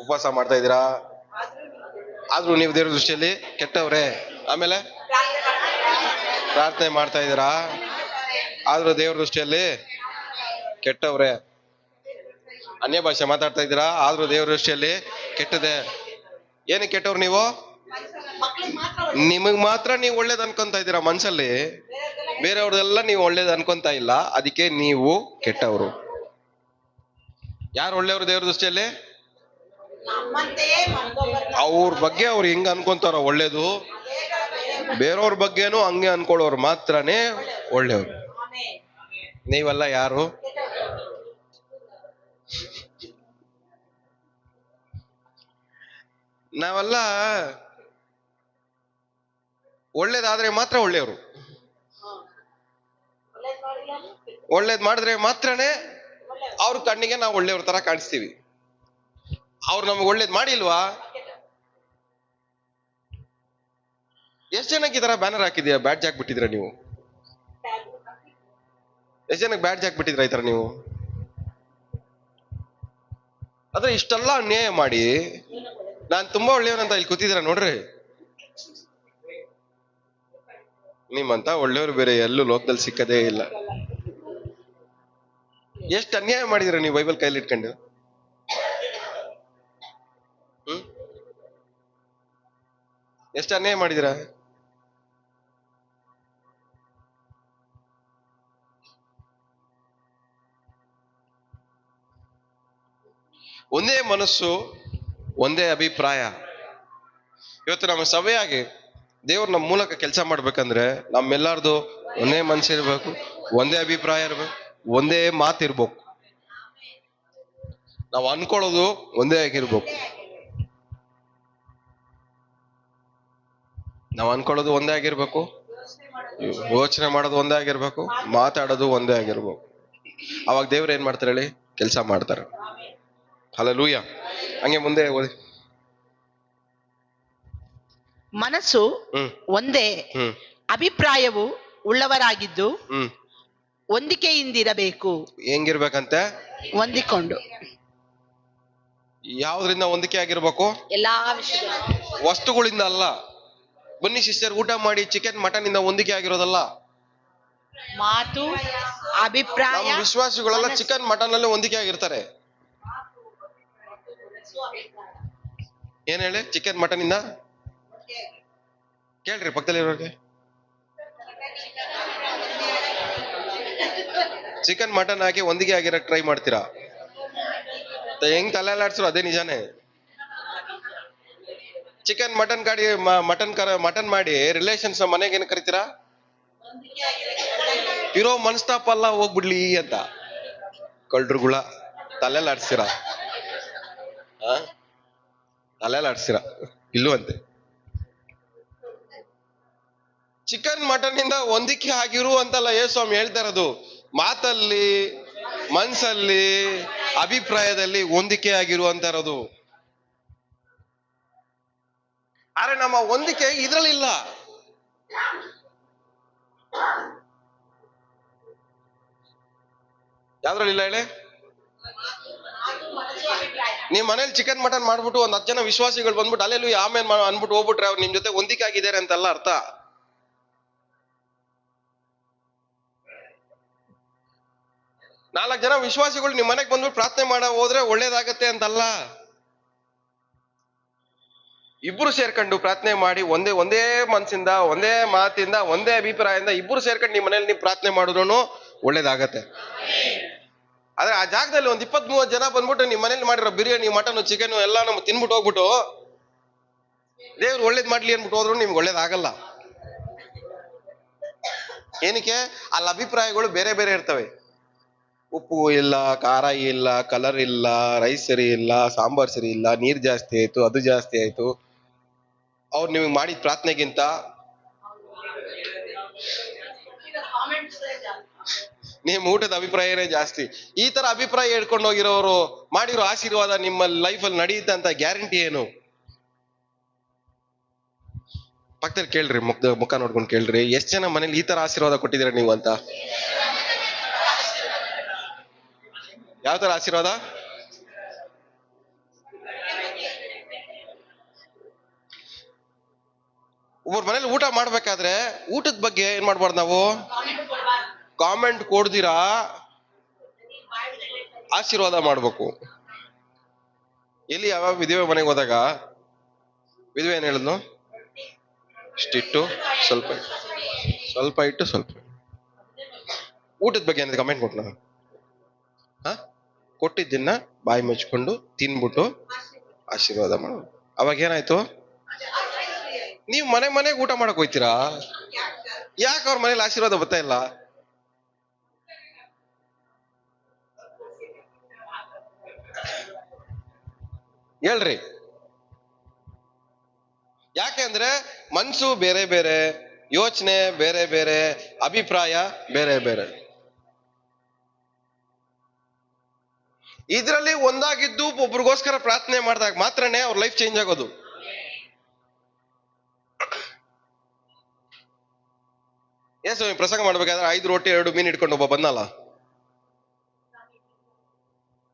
ಉಪವಾಸ ಮಾಡ್ತಾ ಇದ್ದೀರಾ, ಆದ್ರೂ ನೀವು ದೇವ್ರ ದೃಷ್ಟಿಯಲ್ಲಿ ಕೆಟ್ಟವ್ರೆ. ಆಮೇಲೆ ಪ್ರಾರ್ಥನೆ ಮಾಡ್ತಾ ಇದ್ದೀರಾ, ಆದ್ರೂ ದೇವ್ರ ದೃಷ್ಟಿಯಲ್ಲಿ ಕೆಟ್ಟವ್ರೆ. ಅನ್ಯ ಭಾಷೆ ಮಾತಾಡ್ತಾ ಇದ್ದೀರಾ, ಆದ್ರೂ ದೇವ್ರ ದೃಷ್ಟಿಯಲ್ಲಿ ಕೆಟ್ಟದೆ. ಏನಕ್ಕೆ ಕೆಟ್ಟವ್ರು ನೀವು? ನಿಮಗ್ ಮಾತ್ರ ನೀವು ಒಳ್ಳೇದ್ ಅನ್ಕೊಂತ ಇದ್ದೀರಾ ಮನ್ಸಲ್ಲಿ, ಬೇರೆಯವ್ರದೆಲ್ಲ ನೀವು ಒಳ್ಳೇದ್ ಅನ್ಕೊಂತ ಇಲ್ಲ, ಅದಕ್ಕೆ ನೀವು ಕೆಟ್ಟವರು. ಯಾರು ಒಳ್ಳೆಯವರು ದೇವ್ರ ದೃಷ್ಟಿಯಲ್ಲಿ? ಅವ್ರ ಬಗ್ಗೆ ಅವ್ರು ಹೆಂಗ ಅನ್ಕೊಂತಾರೋ ಒಳ್ಳೇದು, ಬೇರೆಯವ್ರ ಬಗ್ಗೆನೂ ಹಂಗೆ ಅನ್ಕೊಳ್ಳೋರು ಮಾತ್ರನೇ ಒಳ್ಳೆಯವರು. ನೀವೆಲ್ಲ ಯಾರು? ನಾವೆಲ್ಲ ಒಳ್ಳೇದಾದ್ರೆ ಮಾತ್ರ ಒಳ್ಳೆಯವರು. ಒಳ್ಳೇದ್ ಮಾಡಿದ್ರೆ ಮಾತ್ರನೇ ಅವ್ರ ಕಣ್ಣಿಗೆ ನಾವು ಒಳ್ಳೆಯವ್ರ ತರ ಕಾಣಿಸ್ತೀವಿ. ಅವ್ರು ನಮ್ಗೆ ಒಳ್ಳೇದ್ ಮಾಡಿಲ್ವಾ? ಎಷ್ಟು ಜನಕ್ಕೆ ಈ ತರ ಬ್ಯಾನರ್ ಹಾಕಿದ್ಯಾ, ಬ್ಯಾಡ್ಜ್ ಹಾಕ್ಬಿಟ್ಟಿದ್ರ ನೀವು? ಎಷ್ಟು ಜನಕ್ಕೆ ಬ್ಯಾಡ್ಜ್ ಹಾಕ್ಬಿಟ್ಟಿದ್ರ ಈ ತರ ನೀವು? ಆದ್ರೆ ಇಷ್ಟೆಲ್ಲ ಅನ್ಯಾಯ ಮಾಡಿ ನಾನ್ ತುಂಬಾ ಒಳ್ಳೆಯವನಂತ ಇಲ್ಲಿ ಕೂತಿದ್ದೀರಾ ನೋಡ್ರಿ. ನಿಮ್ಮಂತ ಒಳ್ಳೆಯವರು ಬೇರೆ ಎಲ್ಲೂ ಲೋಕದಲ್ಲಿ ಸಿಕ್ಕದೇ ಇಲ್ಲ. ಎಷ್ಟು ಅನ್ಯಾಯ ಮಾಡಿದಿರ ನೀವು ಬೈಬಲ್ ಕೈಲಿ ಇಟ್ಕೊಂಡು. ಎಷ್ಟು ಅನ್ಯಾಯ ಮಾಡಿದಿರ. ಒಂದೇ ಮನಸ್ಸು, ಒಂದೇ ಅಭಿಪ್ರಾಯ. ಇವತ್ತು ನಮ್ಮ ಸಭೆಯಾಗಿ ದೇವ್ರು ನಮ್ಮ ಮೂಲಕ ಕೆಲಸ ಮಾಡ್ಬೇಕಂದ್ರೆ ನಮ್ಮೆಲ್ಲಾರ್ದು ಒಂದೇ ಮನಸ್ಸು ಇರ್ಬೇಕು, ಒಂದೇ ಅಭಿಪ್ರಾಯ ಇರ್ಬೇಕು, ಒಂದೇ ಮಾತಿರ್ಬೇಕು. ನಾವು ಅನ್ಕೊಳ್ಳೋದು ಒಂದೇ ಆಗಿರ್ಬೇಕು. ನಾವು ಅನ್ಕೊಳ್ಳೋದು ಒಂದೇ ಆಗಿರ್ಬೇಕು, ಯೋಚನೆ ಮಾಡೋದು ಒಂದೇ ಆಗಿರ್ಬೇಕು, ಮಾತಾಡೋದು ಒಂದೇ ಆಗಿರ್ಬೇಕು. ಅವಾಗ ದೇವ್ರು ಏನ್ ಮಾಡ್ತಾರೆ ಹೇಳಿ? ಕೆಲಸ ಮಾಡ್ತಾರೆ. ಹಲ್ಲೆಲೂಯಾ. ಹಂಗೆ ಮುಂದೆ ಓದಿ. ಮನಸ್ಸು ಒಂದೇ, ಅಭಿಪ್ರಾಯವು ಉಳ್ಳವರಾಗಿದ್ದು ಹೊಂದಿಕೆಯಿಂದಿರಬೇಕು. ಹೆಂಗಿರ್ಬೇಕಂತೆ? ಹೊಂದಿಕೊಂಡು. ಯಾವ್ದ್ರಿಂದ ಹೊಂದಿಕೆ ಆಗಿರ್ಬೇಕು? ಎಲ್ಲಾ ವಿಷಯಗಳು, ವಸ್ತುಗಳಿಂದ ಅಲ್ಲ. ಬನ್ನಿ ಸಿಸ್ಟರ್, ಊಟ ಮಾಡಿ ಚಿಕನ್ ಮಟನ್ ಇಂದ ಹೊಂದಿಕೆ ಆಗಿರೋದಲ್ಲ. ಮಾತು, ಅಭಿಪ್ರಾಯ. ನಮ್ಮ ವಿಶ್ವಾಸಿಗಳೆಲ್ಲ ಚಿಕನ್ ಮಟನ್ ಅಲ್ಲಿ ಹೊಂದಿಕೆ ಆಗಿರ್ತಾರೆ. ಏನ್ ಹೇಳಿ? ಚಿಕನ್ ಮಟನ್ ಇಂದ ಕೇಳ್ರಿ ಪಕ್ಕದಲ್ಲಿರೋರಿಗೆ. ಚಿಕನ್ ಮಟನ್ ಹಾಕಿ ಹೊಂದಿಗೆ ಆಗಿರಕ್ ಟ್ರೈ ಮಾಡ್ತೀರಾ? ಹೆಂಗ್ ತಲೆಲಾಡ್ಸ್ರು ಅದೇ ನಿಜಾನೇ. ಚಿಕನ್ ಮಟನ್ ಗಾಡಿ ಮಟನ್ ಮಾಡಿ ರಿಲೇಷನ್ಸ್ ಮನೆಗೆ ಏನ್ ಕರಿತೀರಾ? ಇರೋ ಮನಸ್ತಾಪ ಅಲ್ಲ ಹೋಗ್ಬಿಡ್ಲಿ ಅಂತ ಕಳ್ರುಗಳ ತಲೆಲಾಡ್ಸ್ತೀರಾ. ತಲೆಲಾಡ್ಸ್ತೀರಾ ಇಲ್ಲೂ ಅಂತೆ. ಚಿಕನ್ ಮಟನ್ ಇಂದ ಹೊಂದಿಕೆ ಆಗಿರು ಅಂತಲ್ಲ ಯೇಸು ಸ್ವಾಮಿ ಹೇಳ್ತಾ ಇರೋದು. ಮಾತಲ್ಲಿ, ಮನ್ಸಲ್ಲಿ, ಅಭಿಪ್ರಾಯದಲ್ಲಿ ಹೊಂದಿಕೆ ಆಗಿರು ಅಂತ ಇರೋದು. ಆದ್ರೆ ನಮ್ಮ ಹೊಂದಿಕೆ ಇದ್ರಲ್ಲಿಲ್ಲ. ಯಾವ್ದ್ರಲ್ಲಿಲ್ಲ ಹೇಳಿ? ನೀವ್ ಮನೇಲಿ ಚಿಕನ್ ಮಟನ್ ಮಾಡ್ಬಿಟ್ಟು ಒಂದ್ 10 ಜನ ವಿಶ್ವಾಸಿಗಳು ಬಂದ್ಬಿಟ್ಟು ಅಲ್ಲೆಲ್ಲೂ ಆಮೇಲೆ ಅನ್ಬಿಟ್ಟು ಹೋಗ್ಬಿಟ್ರೆ ಅವ್ರು ನಿಮ್ ಜೊತೆ ಹೊಂದಿಕೆ ಆಗಿದ್ದಾರೆ ಅಂತಲ್ಲ ಅರ್ಥ. 4 ಜನ ವಿಶ್ವಾಸಿಗಳು ನಿಮ್ ಮನೆಗೆ ಬಂದ್ಬಿಟ್ಟು ಪ್ರಾರ್ಥನೆ ಮಾಡ ಹೋದ್ರೆ ಒಳ್ಳೇದಾಗತ್ತೆ ಅಂತಲ್ಲ. ಇಬ್ರು ಸೇರ್ಕೊಂಡು ಪ್ರಾರ್ಥನೆ ಮಾಡಿ ಒಂದೇ ಮನ್ಸಿಂದ, ಒಂದೇ ಮಾತಿಂದ, ಒಂದೇ ಅಭಿಪ್ರಾಯದಿಂದ ಇಬ್ರು ಸೇರ್ಕೊಂಡು ನಿಮ್ ಮನೇಲಿ ನೀವು ಪ್ರಾರ್ಥನೆ ಮಾಡಿದ್ರು ಒಳ್ಳೇದಾಗತ್ತೆ. ಆದ್ರೆ ಆ ಜಾಗದಲ್ಲಿ ಒಂದ್ 20-30 ಜನ ಬಂದ್ಬಿಟ್ಟು ನಿಮ್ ಮನೇಲಿ ಮಾಡಿರೋ ಬಿರಿಯಾನಿ, ಮಟನ್, ಚಿಕನ್ ಎಲ್ಲ ನಮ್ಗೆ ತಿನ್ಬಿಟ್ಟು ಹೋಗ್ಬಿಟ್ಟು ದೇವ್ರು ಒಳ್ಳೇದ್ ಮಾಡ್ಲಿ ಅನ್ಬಿಟ್ಟು ಹೋದ್ರು ನಿಮ್ಗೆ ಒಳ್ಳೇದಾಗಲ್ಲ. ಏನಕ್ಕೆ? ಅಲ್ಲಿ ಅಭಿಪ್ರಾಯಗಳು ಬೇರೆ ಬೇರೆ ಇರ್ತವೆ. ಉಪ್ಪು ಇಲ್ಲ, ಖಾರ ಇಲ್ಲ, ಕಲರ್ ಇಲ್ಲ, ರೈಸ್ ಸರಿ ಇಲ್ಲ, ಸಾಂಬಾರ್ ಸರಿ ಇಲ್ಲ, ನೀರ್ ಜಾಸ್ತಿ ಆಯ್ತು, ಅದು ಜಾಸ್ತಿ ಆಯ್ತು. ಅವ್ರು ನಿಮಗೆ ಮಾಡಿದ ಪ್ರಾರ್ಥನೆಗಿಂತ ನಿಮ್ ಊಟದ ಅಭಿಪ್ರಾಯನೇ ಜಾಸ್ತಿ. ಈ ತರ ಅಭಿಪ್ರಾಯ ಹೇಳ್ಕೊಂಡು ಹೋಗಿರೋರು ಮಾಡಿರೋ ಆಶೀರ್ವಾದ ನಿಮ್ಮ ಲೈಫಲ್ಲಿ ನಡೆಯುತ್ತೆ ಅಂತ ಗ್ಯಾರಂಟಿ ಏನು? ಪಕ್ಕದಲ್ಲಿ ಕೇಳ್ರಿ, ಮುಖ ನೋಡ್ಕೊಂಡು ಕೇಳ್ರಿ, ಎಷ್ಟ್ ಜನ ಮನೇಲಿ ಈ ತರ ಆಶೀರ್ವಾದ ಕೊಟ್ಟಿದ್ದೀರಾ ನೀವು ಅಂತ? ಯಾವ ತರ ಆಶೀರ್ವಾದ? ಒಬ್ಬರ ಮನೇಲಿ ಊಟ ಮಾಡ್ಬೇಕಾದ್ರೆ ಊಟದ ಬಗ್ಗೆ ಏನ್ ಮಾಡ್ಬಾರ್ದು ನಾವು? ಕಾಮೆಂಟ್ ಕೊಡ್ದಿರಾ ಆಶೀರ್ವಾದ ಮಾಡ್ಬೇಕು. ಇಲ್ಲಿ ಯಾವ ವಿಧವೆ ಮನೆಗೆ ಹೋದಾಗ ವಿಧವೆ ಏನ್ ಹೇಳಿದ್ನು? ಇಷ್ಟಿಟ್ಟು ಸ್ವಲ್ಪ ಇಟ್ಟು ಸ್ವಲ್ಪ. ಊಟದ ಬಗ್ಗೆ ಏನಿದೆ ಕಮೆಂಟ್ ಕೊಟ್ನ? ಕೊಟ್ಟಿದ್ದನ್ನ ಬಾಯಿ ಮುಚ್ಕೊಂಡು ತಿನ್ಬಿಟ್ಟು ಆಶೀರ್ವಾದ ಮಾಡು. ಅವಾಗ ಏನಾಯ್ತು? ನೀವು ಮನೆಗೆ ಊಟ ಮಾಡಕ್ ಹೋಯ್ತೀರಾ? ಯಾಕೆ ಅವ್ರ ಮನೇಲಿ ಆಶೀರ್ವಾದ ಬರ್ತಾ ಇಲ್ಲ? ಹೇಳ್ರಿ. ಯಾಕೆ ಅಂದ್ರೆ ಮನ್ಸು ಬೇರೆ ಬೇರೆ, ಯೋಚನೆ ಬೇರೆ ಬೇರೆ, ಅಭಿಪ್ರಾಯ ಬೇರೆ ಬೇರೆ. ಇದರಲ್ಲಿ ಒಂದಾಗಿದ್ದು ಒಬ್ರಿಗೋಸ್ಕರ ಪ್ರಾರ್ಥನೆ ಮಾಡಿದಾಗ ಮಾತ್ರನೇ ಅವ್ರ ಲೈಫ್ ಚೇಂಜ್ ಆಗೋದು. ಏನ್ ಸ್ವಾಮಿ ಪ್ರಸಂಗ ಮಾಡ್ಬೇಕಾದ್ರೆ 5 ರೊಟ್ಟಿ 2 ಮೀನು ಇಟ್ಕೊಂಡು ಒಬ್ಬ ಬಂದಲ್ಲ,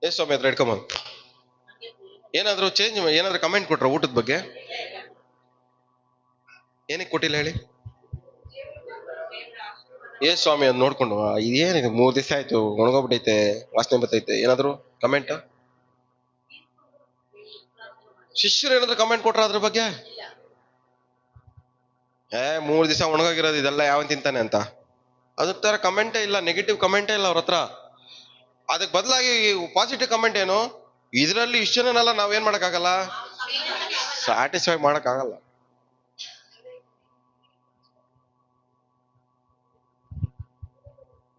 ಏ ಸ್ವಾಮಿ ಹತ್ರ ಇಟ್ಕೊಂಬ ಏನಾದ್ರು ಚೇಂಜ್, ಏನಾದ್ರು ಕಮೆಂಟ್ ಕೊಟ್ರ ಊಟದ ಬಗ್ಗೆ? ಏನಕ್ಕೆ ಕೊಟ್ಟಿಲ್ಲ ಹೇಳಿ? ಸ್ವಾಮಿ ಅದ್ ನೋಡ್ಕೊಂಡು ಇದೇನಿದೆ 3 ದಿವಸ ಆಯ್ತು ಒಣಗೋಗ್ಬಿಟ್ಟೈತೆ, ವಾಸನೆ ಬರ್ತೈತೆ, ಏನಾದ್ರು ಕಮೆಂಟ್? ಶಿಷ್ಯರು ಏನಾದ್ರು ಕಮೆಂಟ್ ಕೊಟ್ರ ಅದ್ರ ಬಗ್ಗೆ? 3 ದಿವಸ ಒಣಗೋಗಿರೋದು ಇದೆಲ್ಲ ಯಾವನ್ ತಿಂತಾನೆ ಅಂತ. ಅದ್ರ ತರ ಕಮೆಂಟೇ ಇಲ್ಲ, ನೆಗೆಟಿವ್ ಕಮೆಂಟೇ ಇಲ್ಲ ಅವ್ರ ಹತ್ರ. ಅದಕ್ಕೆ ಬದಲಾಗಿ ಪಾಸಿಟಿವ್ ಕಮೆಂಟ್ ಏನು? ಇದರಲ್ಲಿ ಇಷ್ಟನ್ನೆಲ್ಲ ನಾವೇನ್ ಮಾಡಕ್ಕಾಗಲ್ಲ, ಸ್ಯಾಟಿಸ್ಫೈ ಮಾಡಕ್ಕಾಗಲ್ಲ.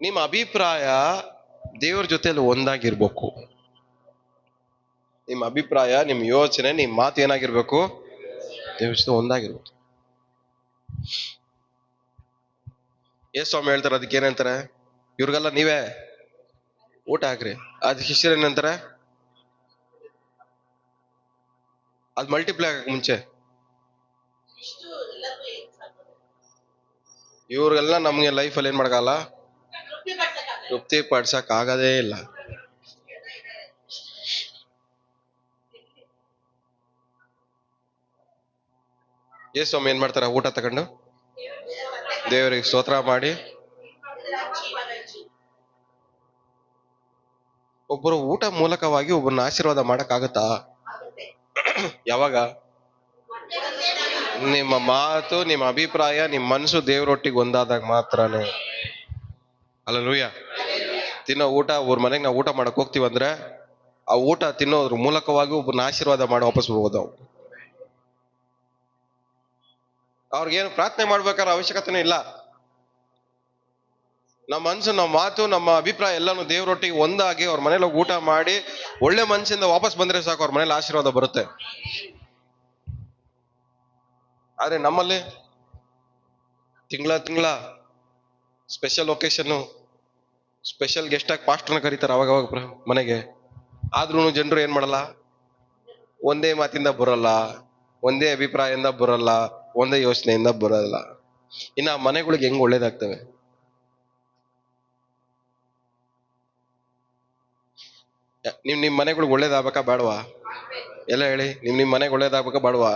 ನಿಮ್ಮ ಅಭಿಪ್ರಾಯ ದೇವ್ರ ಜೊತೆಲಿ ಒಂದಾಗಿರ್ಬೇಕು. ನಿಮ್ಮ ಅಭಿಪ್ರಾಯ, ನಿಮ್ ಯೋಚನೆ, ನಿಮ್ ಮಾತು ಏನಾಗಿರ್ಬೇಕು? ದೇವ್ರ ಜೊತೆ ಒಂದಾಗಿರ್ಬೇಕು. ಸ್ವಾಮಿ ಹೇಳ್ತಾರೆ, ಅದಕ್ಕೆ ಏನಂತಾರೆ? ಇವ್ರಿಗೆಲ್ಲ ನೀವೇ ಊಟ ಹಾಕ್ರಿ. ಅದ್ ಶಿಷ್ಯರು ಏನಂತಾರೆ? ಅದ್ ಮಲ್ಟಿಪ್ಲೈ ಆಗಕ್ ಮುಂಚೆ ಇವ್ರಿಗೆಲ್ಲ ನಮ್ಗೆ ಲೈಫಲ್ಲಿ ಏನ್ ಮಾಡಕ್ಕಾಗಲ್ಲ, ತೃಪ್ತಿ ಪಡ್ಸಕ್ ಆಗದೇ ಇಲ್ಲ. ಸ್ವಾಮಿ ಏನ್ ಮಾಡ್ತಾರ? ಊಟ ತಗೊಂಡು ದೇವರಿಗೆ ಸ್ತೋತ್ರ ಮಾಡಿ, ಒಬ್ಬರು ಊಟ ಮೂಲಕವಾಗಿ ಒಬ್ಬರನ್ನ ಆಶೀರ್ವಾದ ಮಾಡಕ್ಕಾಗತ್ತಾ? ಯಾವಾಗ? ನಿಮ್ಮ ಮಾತು, ನಿಮ್ಮ ಅಭಿಪ್ರಾಯ, ನಿಮ್ಮ ಮನಸ್ಸು ದೇವರೊಟ್ಟಿಗೆ ಒಂದಾದಾಗ ಮಾತ್ರನೇ. ಹಲ್ಲೆಲೂಯಾ. ತಿನ್ನೋ ಊಟ, ಒಬ್ಬರ ಮನೆಗೆ ನಾವು ಊಟ ಮಾಡಕ್ ಹೋಗ್ತೀವಂದ್ರೆ ಆ ಊಟ ತಿನ್ನೋದ್ರ ಮೂಲಕವಾಗಿ ಒಬ್ಬರನ್ನ ಆಶೀರ್ವಾದ ಮಾಡಿ ವಾಪಸ್ ಬರ್ಬೋದು. ಅವ್ರಿಗೇನು ಪ್ರಾರ್ಥನೆ ಮಾಡ್ಬೇಕಾದ್ರೆ ಅವಶ್ಯಕತೆನೇ ಇಲ್ಲ. ನಮ್ಮ ಮನ್ಸು, ನಮ್ಮ ಮಾತು, ನಮ್ಮ ಅಭಿಪ್ರಾಯ ಎಲ್ಲಾನು ದೇವರೊಟ್ಟಿಗೆ ಒಂದಾಗಿ ಅವ್ರ ಮನೇಲಿ ಹೋಗಿ ಊಟ ಮಾಡಿ ಒಳ್ಳೆ ಮನಸ್ಸಿಂದ ವಾಪಸ್ ಬಂದ್ರೆ ಸಾಕು, ಅವ್ರ ಮನೇಲಿ ಆಶೀರ್ವಾದ ಬರುತ್ತೆ. ಆದ್ರೆ ನಮ್ಮಲ್ಲಿ ತಿಂಗಳ ಸ್ಪೆಷಲ್ ಒಕೇಶನ್, ಸ್ಪೆಷಲ್ ಗೆಸ್ಟ್ ಆಗಿ ಪಾಸ್ಟರ್ನ ಕರೀತಾರೆ ಅವಾಗ ಮನೆಗೆ. ಆದ್ರೂ ಜನರು ಏನ್ ಮಾಡಲ್ಲ, ಒಂದೇ ಮಾತಿಂದ ಬರಲ್ಲ, ಒಂದೇ ಅಭಿಪ್ರಾಯದಿಂದ ಬರಲ್ಲ, ಒಂದೇ ಯೋಚನೆಯಿಂದ ಬರಲ್ಲ. ಇನ್ನ ಮನೆಗಳಿಗೆ ಹೆಂಗ್ ಒಳ್ಳೇದಾಗ್ತವೆ? ನಿಮ್ ಮನೆಗಳಿಗೆ ಒಳ್ಳೇದಾಗಬೇಕಾ ಬೇಡವಾ? ಎಲ್ಲ ಹೇಳಿ, ನಿಮ್ ಮನೆಗೆ ಒಳ್ಳೇದಾಗಬೇಕಾ ಬೇಡವಾ?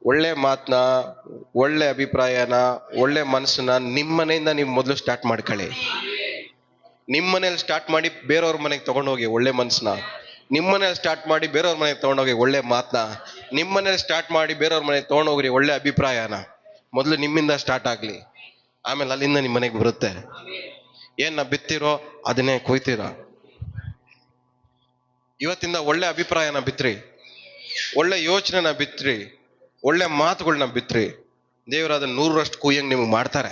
ಒಳ್ಳೆ ಮಾತನ್ನ, ಒಳ್ಳೆ ಅಭಿಪ್ರಾಯನ, ಒಳ್ಳೆ ಮನಸ್ಸನ್ನ ನಿಮ್ ಮನೆಯಿಂದ ನೀವು ಮೊದಲು ಸ್ಟಾರ್ಟ್ ಮಾಡ್ಕೊಳ್ಳಿ. ನಿಮ್ ಮನೇಲಿ ಸ್ಟಾರ್ಟ್ ಮಾಡಿ ಬೇರೆಯವ್ರ ಮನೆಗೆ ತಗೊಂಡೋಗಿ ಒಳ್ಳೆ ಮನಸ್ಸನ್ನ. ನಿಮ್ ಮನೇಲಿ ಸ್ಟಾರ್ಟ್ ಮಾಡಿ ಬೇರೆಯವ್ರ ಮನೆಗೆ ತಗೊಂಡೋಗಿ ಒಳ್ಳೆ ಮಾತನ್ನ. ನಿಮ್ ಮನೇಲಿ ಸ್ಟಾರ್ಟ್ ಮಾಡಿ ಬೇರೆಯವ್ರ ಮನೆಗೆ ತಗೊಂಡೋಗ್ರಿ ಒಳ್ಳೆ ಅಭಿಪ್ರಾಯನ. ಮೊದಲು ನಿಮ್ಮಿಂದ ಸ್ಟಾರ್ಟ್ ಆಗ್ಲಿ, ಆಮೇಲೆ ಅಲ್ಲಿಂದ ನಿಮ್ ಮನೆಗೆ ಬರುತ್ತೆ. ಏನ್ ಬಿತ್ತಿರೋ ಅದನ್ನೇ ಕೊಯ್ತೀರಾ. ಇವತ್ತಿಂದ ಒಳ್ಳೆ ಅಭಿಪ್ರಾಯನ ಬಿತ್ರಿ, ಒಳ್ಳೆ ಯೋಚನೆನ ಬಿತ್ರಿ, ಒಳ್ಳೆ ಮಾತುಗಳನ್ನ ಬಿತ್ರಿ. ದೇವರು ಅದನ್ನ 100ರಷ್ಟು ಕುಯ್ಯಂಗ್ ನಿಮ್ಗೆ ಮಾಡ್ತಾರೆ.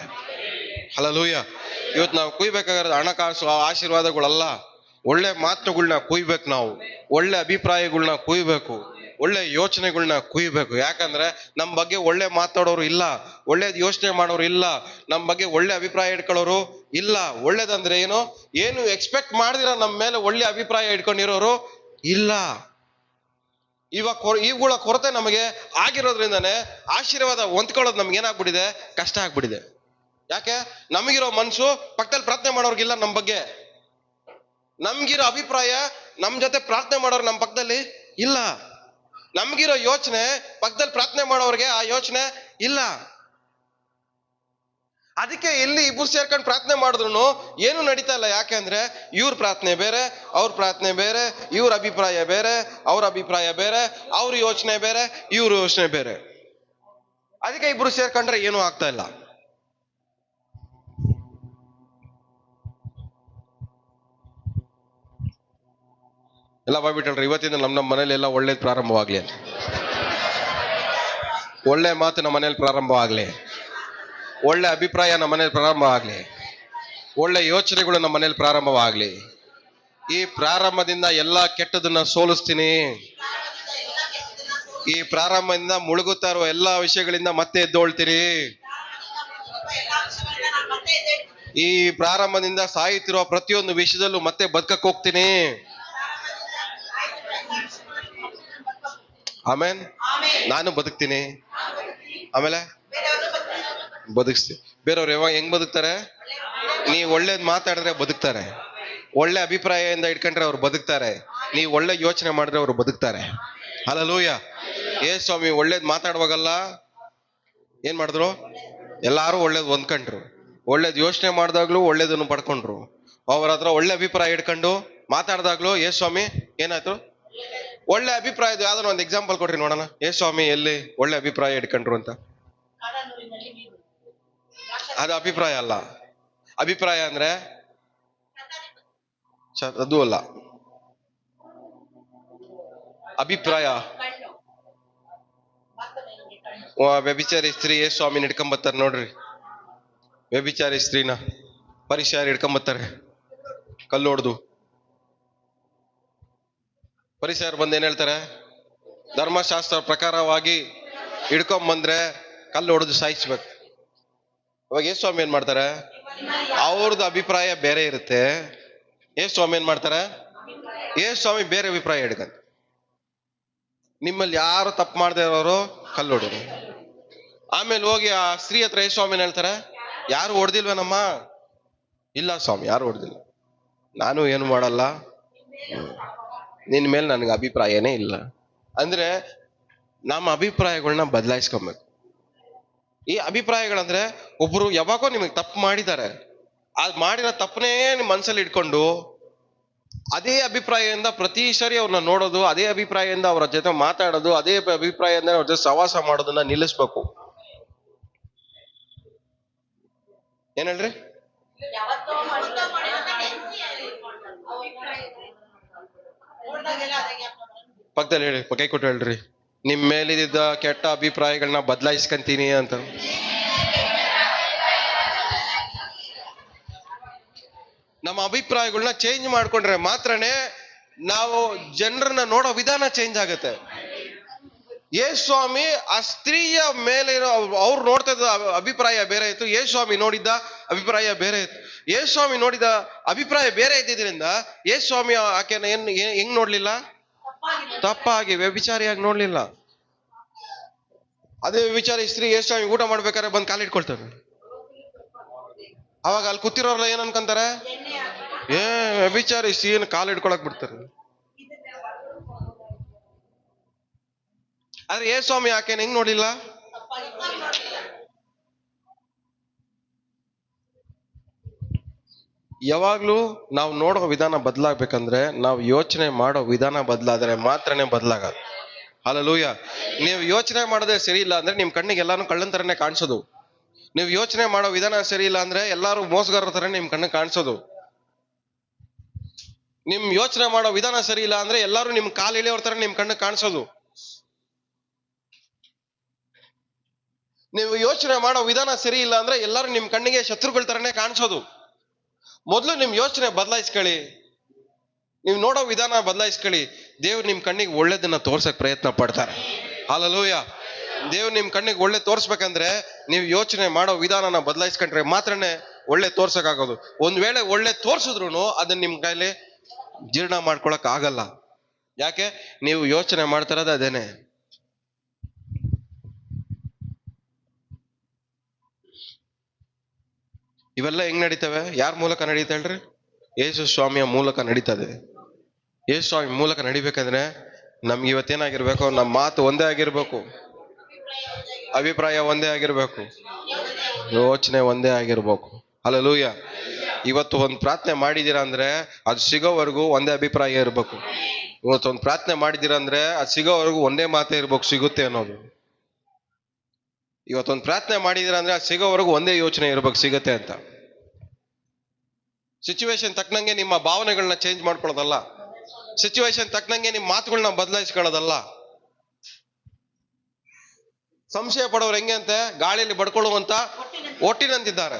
ಹಲ್ಲೆಲೂಯಾ. ಇವತ್ತು ನಾವು ಕುಯ್ಬೇಕಾಗಿರೋದು ಹಣಕಾಸು ಆಶೀರ್ವಾದಗಳಲ್ಲ, ಒಳ್ಳೆ ಮಾತುಗಳನ್ನ ಕುಯ್ಬೇಕು. ನಾವು ಒಳ್ಳೆ ಅಭಿಪ್ರಾಯಗಳನ್ನ ಕುಯ್ಬೇಕು, ಒಳ್ಳೆ ಯೋಚನೆಗಳನ್ನ ಕುಯ್ಬೇಕು. ಯಾಕಂದ್ರೆ ನಮ್ ಬಗ್ಗೆ ಒಳ್ಳೆ ಮಾತಾಡೋರು ಇಲ್ಲ, ಒಳ್ಳೆ ಯೋಚನೆ ಮಾಡೋರು ಇಲ್ಲ, ನಮ್ ಬಗ್ಗೆ ಒಳ್ಳೆ ಅಭಿಪ್ರಾಯ ಇಟ್ಕೊಳ್ಳೋರು ಇಲ್ಲ. ಒಳ್ಳೇದಂದ್ರೆ ಏನು ಎಕ್ಸ್ಪೆಕ್ಟ್ ಮಾಡ್ದಿರ ನಮ್ ಮೇಲೆ ಒಳ್ಳೆ ಅಭಿಪ್ರಾಯ ಇಟ್ಕೊಂಡಿರೋರು ಇಲ್ಲ. ಇವುಗಳ ಕೊರತೆ ನಮಗೆ ಆಗಿರೋದ್ರಿಂದಾನೆ ಆಶೀರ್ವಾದ ಹೊಂದ್ಕೊಳ್ಳೋದು ನಮ್ಗೆ ಏನಾಗ್ಬಿಟ್ಟಿದೆ, ಕಷ್ಟ ಆಗ್ಬಿಟ್ಟಿದೆ. ಯಾಕೆ? ನಮಗಿರೋ ಮನ್ಸು ಪಕ್ಕದಲ್ಲಿ ಪ್ರಾರ್ಥನೆ ಮಾಡೋರ್ಗಿಲ್ಲ ನಮ್ ಬಗ್ಗೆ. ನಮ್ಗಿರೋ ಅಭಿಪ್ರಾಯ ನಮ್ ಜೊತೆ ಪ್ರಾರ್ಥನೆ ಮಾಡೋರು ನಮ್ ಪಕ್ಕದಲ್ಲಿ ಇಲ್ಲ. ನಮ್ಗಿರೋ ಯೋಚನೆ ಪಕ್ಕದಲ್ಲಿ ಪ್ರಾರ್ಥನೆ ಮಾಡೋರ್ಗೆ ಆ ಯೋಚನೆ ಇಲ್ಲ. ಅದಕ್ಕೆ ಇಲ್ಲಿ ಇಬ್ರು ಸೇರ್ಕೊಂಡು ಪ್ರಾರ್ಥನೆ ಮಾಡಿದ್ರು ಏನು ನಡೀತಾ ಇಲ್ಲ. ಯಾಕೆಂದ್ರೆ ಇವ್ರ ಪ್ರಾರ್ಥನೆ ಬೇರೆ, ಅವ್ರ ಪ್ರಾರ್ಥನೆ ಬೇರೆ, ಇವ್ರ ಅಭಿಪ್ರಾಯ ಬೇರೆ, ಅವ್ರ ಅಭಿಪ್ರಾಯ ಬೇರೆ, ಅವ್ರ ಯೋಚನೆ ಬೇರೆ, ಇವ್ರ ಯೋಚನೆ ಬೇರೆ. ಅದಕ್ಕೆ ಇಬ್ರು ಸೇರ್ಕೊಂಡ್ರೆ ಏನೂ ಆಗ್ತಾ ಇಲ್ಲ. ಎಲ್ಲ ಬಾಯ್ಬಿಟ್ಟಲ್ರಿ, ಇವತ್ತಿಂದ ನಮ್ಮ ಮನೇಲಿ ಎಲ್ಲ ಒಳ್ಳೇದು ಪ್ರಾರಂಭವಾಗ್ಲಿ ಅಂತ. ಒಳ್ಳೆ ಮಾತು ನಮ್ಮ ಮನೇಲಿ ಪ್ರಾರಂಭವಾಗ್ಲಿ, ಒಳ್ಳೆ ಅಭಿಪ್ರಾಯ ನಮ್ಮ ಮನೇಲಿ ಪ್ರಾರಂಭ ಆಗ್ಲಿ, ಒಳ್ಳೆ ಯೋಚನೆಗಳು ನಮ್ಮ ಮನೇಲಿ ಪ್ರಾರಂಭವಾಗ್ಲಿ. ಈ ಪ್ರಾರಂಭದಿಂದ ಎಲ್ಲಾ ಕೆಟ್ಟದನ್ನ ಸೋಲಿಸ್ತೀನಿ. ಈ ಪ್ರಾರಂಭದಿಂದ ಮುಳುಗುತ್ತಾ ಇರುವ ಎಲ್ಲಾ ವಿಷಯಗಳಿಂದ ಮತ್ತೆ ಎದ್ದೋಳ್ತೀನಿ. ಈ ಪ್ರಾರಂಭದಿಂದ ಸಾಯುತ್ತಿರುವ ಪ್ರತಿಯೊಂದು ವಿಷಯದಲ್ಲೂ ಮತ್ತೆ ಬದುಕಕ್ಕೆ ಹೋಗ್ತೀನಿ. ಆಮೇನ್. ನಾನು ಬದುಕ್ತೀನಿ, ಆಮೇಲೆ ಬದುಕ್ಸ್ತೀನಿ. ಬೇರೆಯವ್ರು ಯಾವಾಗ ಹೆಂಗ್ ಬದುಕ್ತಾರೆ? ನೀವು ಒಳ್ಳೇದ್ ಮಾತಾಡಿದ್ರೆ ಬದುಕ್ತಾರೆ, ಒಳ್ಳೆ ಅಭಿಪ್ರಾಯದಿಂದ ಇಟ್ಕೊಂಡ್ರೆ ಅವ್ರು ಬದುಕ್ತಾರೆ. ನೀವು ಒಳ್ಳೆ ಯೋಚನೆ ಮಾಡಿದ್ರೆ ಅವರು ಬದುಕ್ತಾರೆ. ಹಲ್ಲೆಲೂಯಾ. ಸ್ವಾಮಿ ಒಳ್ಳೇದ್ ಮಾತಾಡುವಾಗಲ್ಲ ಏನ್ ಮಾಡಿದ್ರು? ಎಲ್ಲಾರು ಒಳ್ಳೇದ್ ಹೊಂದ್ಕೊಂಡ್ರು. ಒಳ್ಳೇದ್ ಯೋಚನೆ ಮಾಡಿದಾಗ್ಲೂ ಒಳ್ಳೇದನ್ನು ಪಡ್ಕೊಂಡ್ರು. ಅವ್ರ ಹತ್ರ ಒಳ್ಳೆ ಅಭಿಪ್ರಾಯ ಇಟ್ಕೊಂಡು ಮಾತಾಡ್ದಾಗ್ಲೂ ಸ್ವಾಮಿ ಏನಾಯ್ತು? ಒಳ್ಳೆ ಅಭಿಪ್ರಾಯದ ಯಾವ್ದಾದ್ರು ಒಂದು ಎಕ್ಸಾಂಪಲ್ ಕೊಡ್ರಿ ನೋಡೋಣ. ಸ್ವಾಮಿ ಎಲ್ಲಿ ಒಳ್ಳೆ ಅಭಿಪ್ರಾಯ ಇಟ್ಕೊಂಡ್ರು ಅಂತ? ಅದು ಅಭಿಪ್ರಾಯ ಅಲ್ಲ. ಅಭಿಪ್ರಾಯ ಅಂದ್ರೆ ಅದು ಅಲ್ಲ. ಅಭಿಪ್ರಾಯ ವ್ಯಭಿಚಾರಿ ಸ್ತ್ರೀ ಸ್ವಾಮಿನ ಹಿಡ್ಕೊಂಬತ್ತಾರೆ ನೋಡ್ರಿ. ವ್ಯಭಿಚಾರಿ ಸ್ತ್ರೀನ ಪರಿಸರ ಹಿಡ್ಕೊಂಬತ್ತಾರೆ ಕಲ್ಲು ಹೊಡೆದು. ಪರಿಸರ ಬಂದು ಏನ್ ಹೇಳ್ತಾರೆ? ಧರ್ಮಶಾಸ್ತ್ರ ಪ್ರಕಾರವಾಗಿ ಹಿಡ್ಕೊಂಬಂದ್ರೆ ಕಲ್ಲು ಹೊಡೆದು ಸಾಯಿಸ್ಬೇಕು. ಅವಾಗ ಸ್ವಾಮಿ ಏನ್ ಮಾಡ್ತಾರೆ? ಅವ್ರದ್ದು ಅಭಿಪ್ರಾಯ ಬೇರೆ ಇರುತ್ತೆ. ಸ್ವಾಮಿ ಏನ್ ಮಾಡ್ತಾರೆ? ಸ್ವಾಮಿ ಬೇರೆ ಅಭಿಪ್ರಾಯ ಹಿಡ್ಕಂತ. ನಿಮ್ಮಲ್ಲಿ ಯಾರು ತಪ್ಪು ಮಾಡದೇ ಇರೋರು ಕಲ್ಲು ಹೊಡೋರು. ಆಮೇಲೆ ಹೋಗಿ ಆ ಸ್ತ್ರೀ ಹತ್ರ ಸ್ವಾಮಿನ ಹೇಳ್ತಾರೆ, ಯಾರು ಹೊಡೆದಿಲ್ವೇನಮ್ಮ? ಇಲ್ಲ ಸ್ವಾಮಿ, ಯಾರು ಹೊಡೆದಿಲ್ಲ, ನಾನು ಏನು ಮಾಡಲ್ಲ, ನಿನ್ ಮೇಲೆ ನನ್ಗೆ ಅಭಿಪ್ರಾಯನೇ ಇಲ್ಲ. ಅಂದ್ರೆ ನಮ್ಮ ಅಭಿಪ್ರಾಯಗಳನ್ನ ಬದಲಾಯಿಸ್ಕೊಬೇಕು. ಈ ಅಭಿಪ್ರಾಯಗಳಂದ್ರೆ ಒಬ್ರು ಯಾವಾಗೋ ನಿಮಗೆ ತಪ್ಪು ಮಾಡಿದ್ದಾರೆ, ಅದ್ ಮಾಡಿರೋ ತಪ್ಪನೇ ನಿಮ್ ಮನ್ಸಲ್ಲಿ ಇಟ್ಕೊಂಡು ಅದೇ ಅಭಿಪ್ರಾಯದಿಂದ ಪ್ರತಿ ಸರಿ ಅವ್ರನ್ನ ನೋಡೋದು, ಅದೇ ಅಭಿಪ್ರಾಯದಿಂದ ಅವರ ಜೊತೆ ಮಾತಾಡೋದು, ಅದೇ ಅಭಿಪ್ರಾಯದಿಂದ ಅವ್ರ ಜೊತೆ ಸಹವಾಸ ಮಾಡೋದನ್ನ ನಿಲ್ಲಿಸ್ಬೇಕು. ಏನ್ ಹೇಳ್ರಿ? ಪಕ್ಕದಲ್ಲಿ ಹೇಳಿ, ಕೈ ಕೊಟ್ಟು ಹೇಳ್ರಿ, ನಿಮ್ ಮೇಲಿದ್ದ ಕೆಟ್ಟ ಅಭಿಪ್ರಾಯಗಳನ್ನ ಬದಲಾಯಿಸ್ಕೊಂತೀನಿ ಅಂತ. ನಮ್ಮ ಅಭಿಪ್ರಾಯಗಳನ್ನ ಚೇಂಜ್ ಮಾಡ್ಕೊಂಡ್ರೆ ಮಾತ್ರನೇ ನಾವು ಜನರನ್ನ ನೋಡೋ ವಿಧಾನ ಚೇಂಜ್ ಆಗುತ್ತೆ. ಸ್ವಾಮಿ ಆ ಸ್ತ್ರೀಯ ಮೇಲೆ ಅವ್ರು ನೋಡ್ತಾ ಇದ್ದ ಅಭಿಪ್ರಾಯ ಬೇರೆ ಇತ್ತು, ಸ್ವಾಮಿ ನೋಡಿದ್ದ ಅಭಿಪ್ರಾಯ ಬೇರೆ ಇತ್ತು. ಸ್ವಾಮಿ ನೋಡಿದ ಅಭಿಪ್ರಾಯ ಬೇರೆ ಇದ್ದಿದ್ರಿಂದ ಸ್ವಾಮಿ ಆಕೆನ ಹೆಂಗ್ ನೋಡ್ಲಿಲ್ಲ? ತಪ್ಪಾಗಿ ವ್ಯಭಿಚಾರಿಯಾಗಿ ನೋಡ್ಲಿಲ್ಲ. ಅದೇ ವ್ಯಭಿಚಾರಿ ಸ್ತ್ರೀ ಸ್ವಾಮಿ ಊಟ ಮಾಡ್ಬೇಕಾದ್ರೆ ಬಂದು ಕಾಲಿಟ್ಕೊಳ್ತಾರೆ. ಅವಾಗ ಅಲ್ಲಿ ಕೂತಿರೋರ್ಲ ಏನ್ ಅನ್ಕೊಂತಾರೆ? ವ್ಯಭಿಚಾರಿ ಸ್ತ್ರೀನ ಕಾಲು ಇಟ್ಕೊಳಕ್ ಬಿಡ್ತಾರೆ. ಆದ್ರೆ ಸ್ವಾಮಿ ಆಕೆನ ಹೆಂಗ್ ನೋಡಿಲ್ಲ? ಯಾವಾಗ್ಲೂ ನಾವು ನೋಡೋ ವಿಧಾನ ಬದಲಾಗ್ಬೇಕಂದ್ರೆ ನಾವು ಯೋಚನೆ ಮಾಡೋ ವಿಧಾನ ಬದಲಾದ್ರೆ ಮಾತ್ರನೇ ಬದಲಾಗದು. ಹಲ್ಲೆಲೂಯಾ. ನೀವು ಯೋಚನೆ ಮಾಡೋದೇ ಸರಿ ಇಲ್ಲ ಅಂದ್ರೆ ನಿಮ್ ಕಣ್ಣಿಗೆ ಎಲ್ಲಾನು ಕಳ್ಳನ್ ತರನೇ ಕಾಣಿಸೋದು. ನೀವು ಯೋಚನೆ ಮಾಡೋ ವಿಧಾನ ಸರಿ ಇಲ್ಲ ಅಂದ್ರೆ ಎಲ್ಲಾರು ಮೋಸಗಾರರ ತರ ನಿಮ್ ಕಣ್ಣಿಗೆ ಕಾಣಿಸೋದು. ನಿಮ್ ಯೋಚನೆ ಮಾಡೋ ವಿಧಾನ ಸರಿ ಇಲ್ಲ ಅಂದ್ರೆ ಎಲ್ಲಾರು ನಿಮ್ ಕಾಲು ಇಳಿಯೋರ್ ತರ ನಿಮ್ ಕಣ್ಣಿಗೆ ಕಾಣಿಸೋದು. ನೀವು ಯೋಚನೆ ಮಾಡೋ ವಿಧಾನ ಸರಿ ಇಲ್ಲ ಅಂದ್ರೆ ಎಲ್ಲಾರು ನಿಮ್ ಕಣ್ಣಿಗೆ ಶತ್ರುಗಳ ತರನೇ ಕಾಣಿಸೋದು. ಮೊದಲು ನಿಮ್ ಯೋಚನೆ ಬದಲಾಯಿಸ್ಕೊಳ್ಳಿ, ನೀವು ನೋಡೋ ವಿಧಾನ ಬದಲಾಯಿಸ್ಕೊಳ್ಳಿ. ದೇವ್ರು ನಿಮ್ ಕಣ್ಣಿಗೆ ಒಳ್ಳೇದನ್ನ ತೋರ್ಸಕ್ ಪ್ರಯತ್ನ ಪಡ್ತಾರೆ. ಹಲ್ಲೆಲೂಯಾ. ದೇವ್ರು ನಿಮ್ ಕಣ್ಣಿಗೆ ಒಳ್ಳೆ ತೋರ್ಸ್ಬೇಕಂದ್ರೆ ನೀವು ಯೋಚನೆ ಮಾಡೋ ವಿಧಾನನ ಬದಲಾಯಿಸ್ಕೊಂಡ್ರೆ ಮಾತ್ರನೇ ಒಳ್ಳೆ ತೋರ್ಸಕ್ಕಾಗೋದು. ಒಂದ್ ವೇಳೆ ಒಳ್ಳೆ ತೋರ್ಸಿದ್ರು ಅದನ್ನ ನಿಮ್ ಕೈಲಿ ಜೀರ್ಣ ಮಾಡ್ಕೊಳಕ್ ಆಗಲ್ಲ. ಯಾಕೆ? ನೀವು ಯೋಚನೆ ಮಾಡ್ತಾರದು ಅದೇನೆ. ಇವೆಲ್ಲ ಹೆಂಗ್ ನಡೀತವೆ? ಯಾರ ಮೂಲಕ ನಡೀತಾ ಹೇಳ್ರಿ? ಯೇಸು ಸ್ವಾಮಿಯ ಮೂಲಕ ನಡೀತದೆ. ಯೇಸು ಸ್ವಾಮಿ ಮೂಲಕ ನಡಿಬೇಕಂದ್ರೆ ನಮ್ಗೆ ಇವತ್ತೇನಾಗಿರ್ಬೇಕು? ನಮ್ಮ ಮಾತು ಒಂದೇ ಆಗಿರ್ಬೇಕು, ಅಭಿಪ್ರಾಯ ಒಂದೇ ಆಗಿರ್ಬೇಕು, ಯೋಚನೆ ಒಂದೇ ಆಗಿರ್ಬೇಕು. ಹಲ್ಲೆಲೂಯಾ. ಇವತ್ತು ಒಂದು ಪ್ರಾರ್ಥನೆ ಮಾಡಿದೀರಾ ಅಂದ್ರೆ ಅದು ಸಿಗೋವರೆಗೂ ಒಂದೇ ಅಭಿಪ್ರಾಯ ಇರ್ಬೇಕು. ಇವತ್ತೊಂದು ಪ್ರಾರ್ಥನೆ ಮಾಡಿದೀರಾ ಅಂದ್ರೆ ಅದು ಸಿಗೋವರೆಗೂ ಒಂದೇ ಮಾತೇ ಇರ್ಬೇಕು, ಸಿಗುತ್ತೆ ಅನ್ನೋದು. ಇವತ್ತೊಂದು ಪ್ರಾರ್ಥನೆ ಮಾಡಿದೀರಾ ಅಂದ್ರೆ ಅದು ಸಿಗೋವರೆಗೂ ಒಂದೇ ಯೋಚನೆ ಇರ್ಬೇಕು, ಸಿಗುತ್ತೆ ಅಂತ. ಸಿಚುವೇಶನ್ ತಕ್ಕನಂಗೆ ನಿಮ್ಮ ಭಾವನೆಗಳನ್ನ ಚೇಂಜ್ ಮಾಡ್ಕೊಳ್ಳೋದಲ್ಲ, ಸಿಚುವೇಶನ್ ತಕ್ಕನಂಗೆ ನಿಮ್ಮ ಮಾತುಗಳನ್ನ ಬದಲಾಯಿಸ್ಕೊಳ್ಳೋದಲ್ಲ. ಸಂಶಯ ಪಡೋರು ಹೆಂಗೆ ಅಂತೆ? ಗಾಳಿಯಲ್ಲಿ ಬಡ್ಕೊಳ್ಳುವಂತ ಒಟ್ಟಿನಂತಿದ್ದಾರೆ.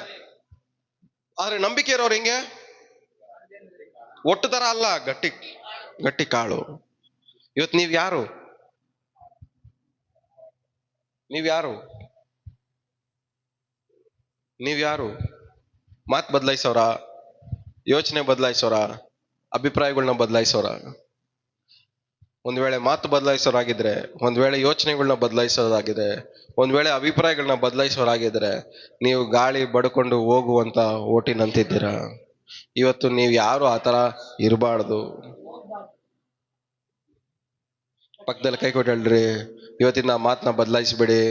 ಆದ್ರೆ ನಂಬಿಕೆ ಇರೋರು ಹೆಂಗೆ? ಒಟ್ಟು ತರ ಅಲ್ಲ, ಗಟ್ಟಿ ಗಟ್ಟಿ ಕಾಳು. ಇವತ್ತು ನೀವ್ಯಾರು? ನೀವ್ಯಾರು? ಮಾತು ಬದಲಾಯಿಸೋರ? ಯೋಚನೆ ಬದಲಾಯಿಸೋರ? ಅಭಿಪ್ರಾಯಗಳನ್ನ ಬದಲಾಯಿಸೋರ? ಒಂದ್ ವೇಳೆ ಮಾತು ಬದಲಾಯಿಸೋರಾಗಿದ್ರೆ, ಒಂದ್ ವೇಳೆ ಯೋಚನೆಗಳನ್ನ ಬದಲಾಯಿಸೋದಾಗಿದೆ, ಒಂದ್ ವೇಳೆ ಅಭಿಪ್ರಾಯಗಳನ್ನ ಬದಲಾಯಿಸೋರಾಗಿದ್ರೆ ನೀವು ಗಾಳಿ ಬಡ್ಕೊಂಡು ಹೋಗುವಂತ ಓಟಿನಂತಿದ್ದೀರಾ. ಇವತ್ತು ನೀವು ಯಾರು ಆತರ ಇರಬಾರ್ದು. ಪಕ್ಕದಲ್ಲಿ ಕೈ ಕೊಟ್ಟು ಹೇಳ್ರಿ, ಇವತ್ತಿನ ಮಾತನ್ನ ಬದಲಾಯಿಸ್ಬೇಡಿ,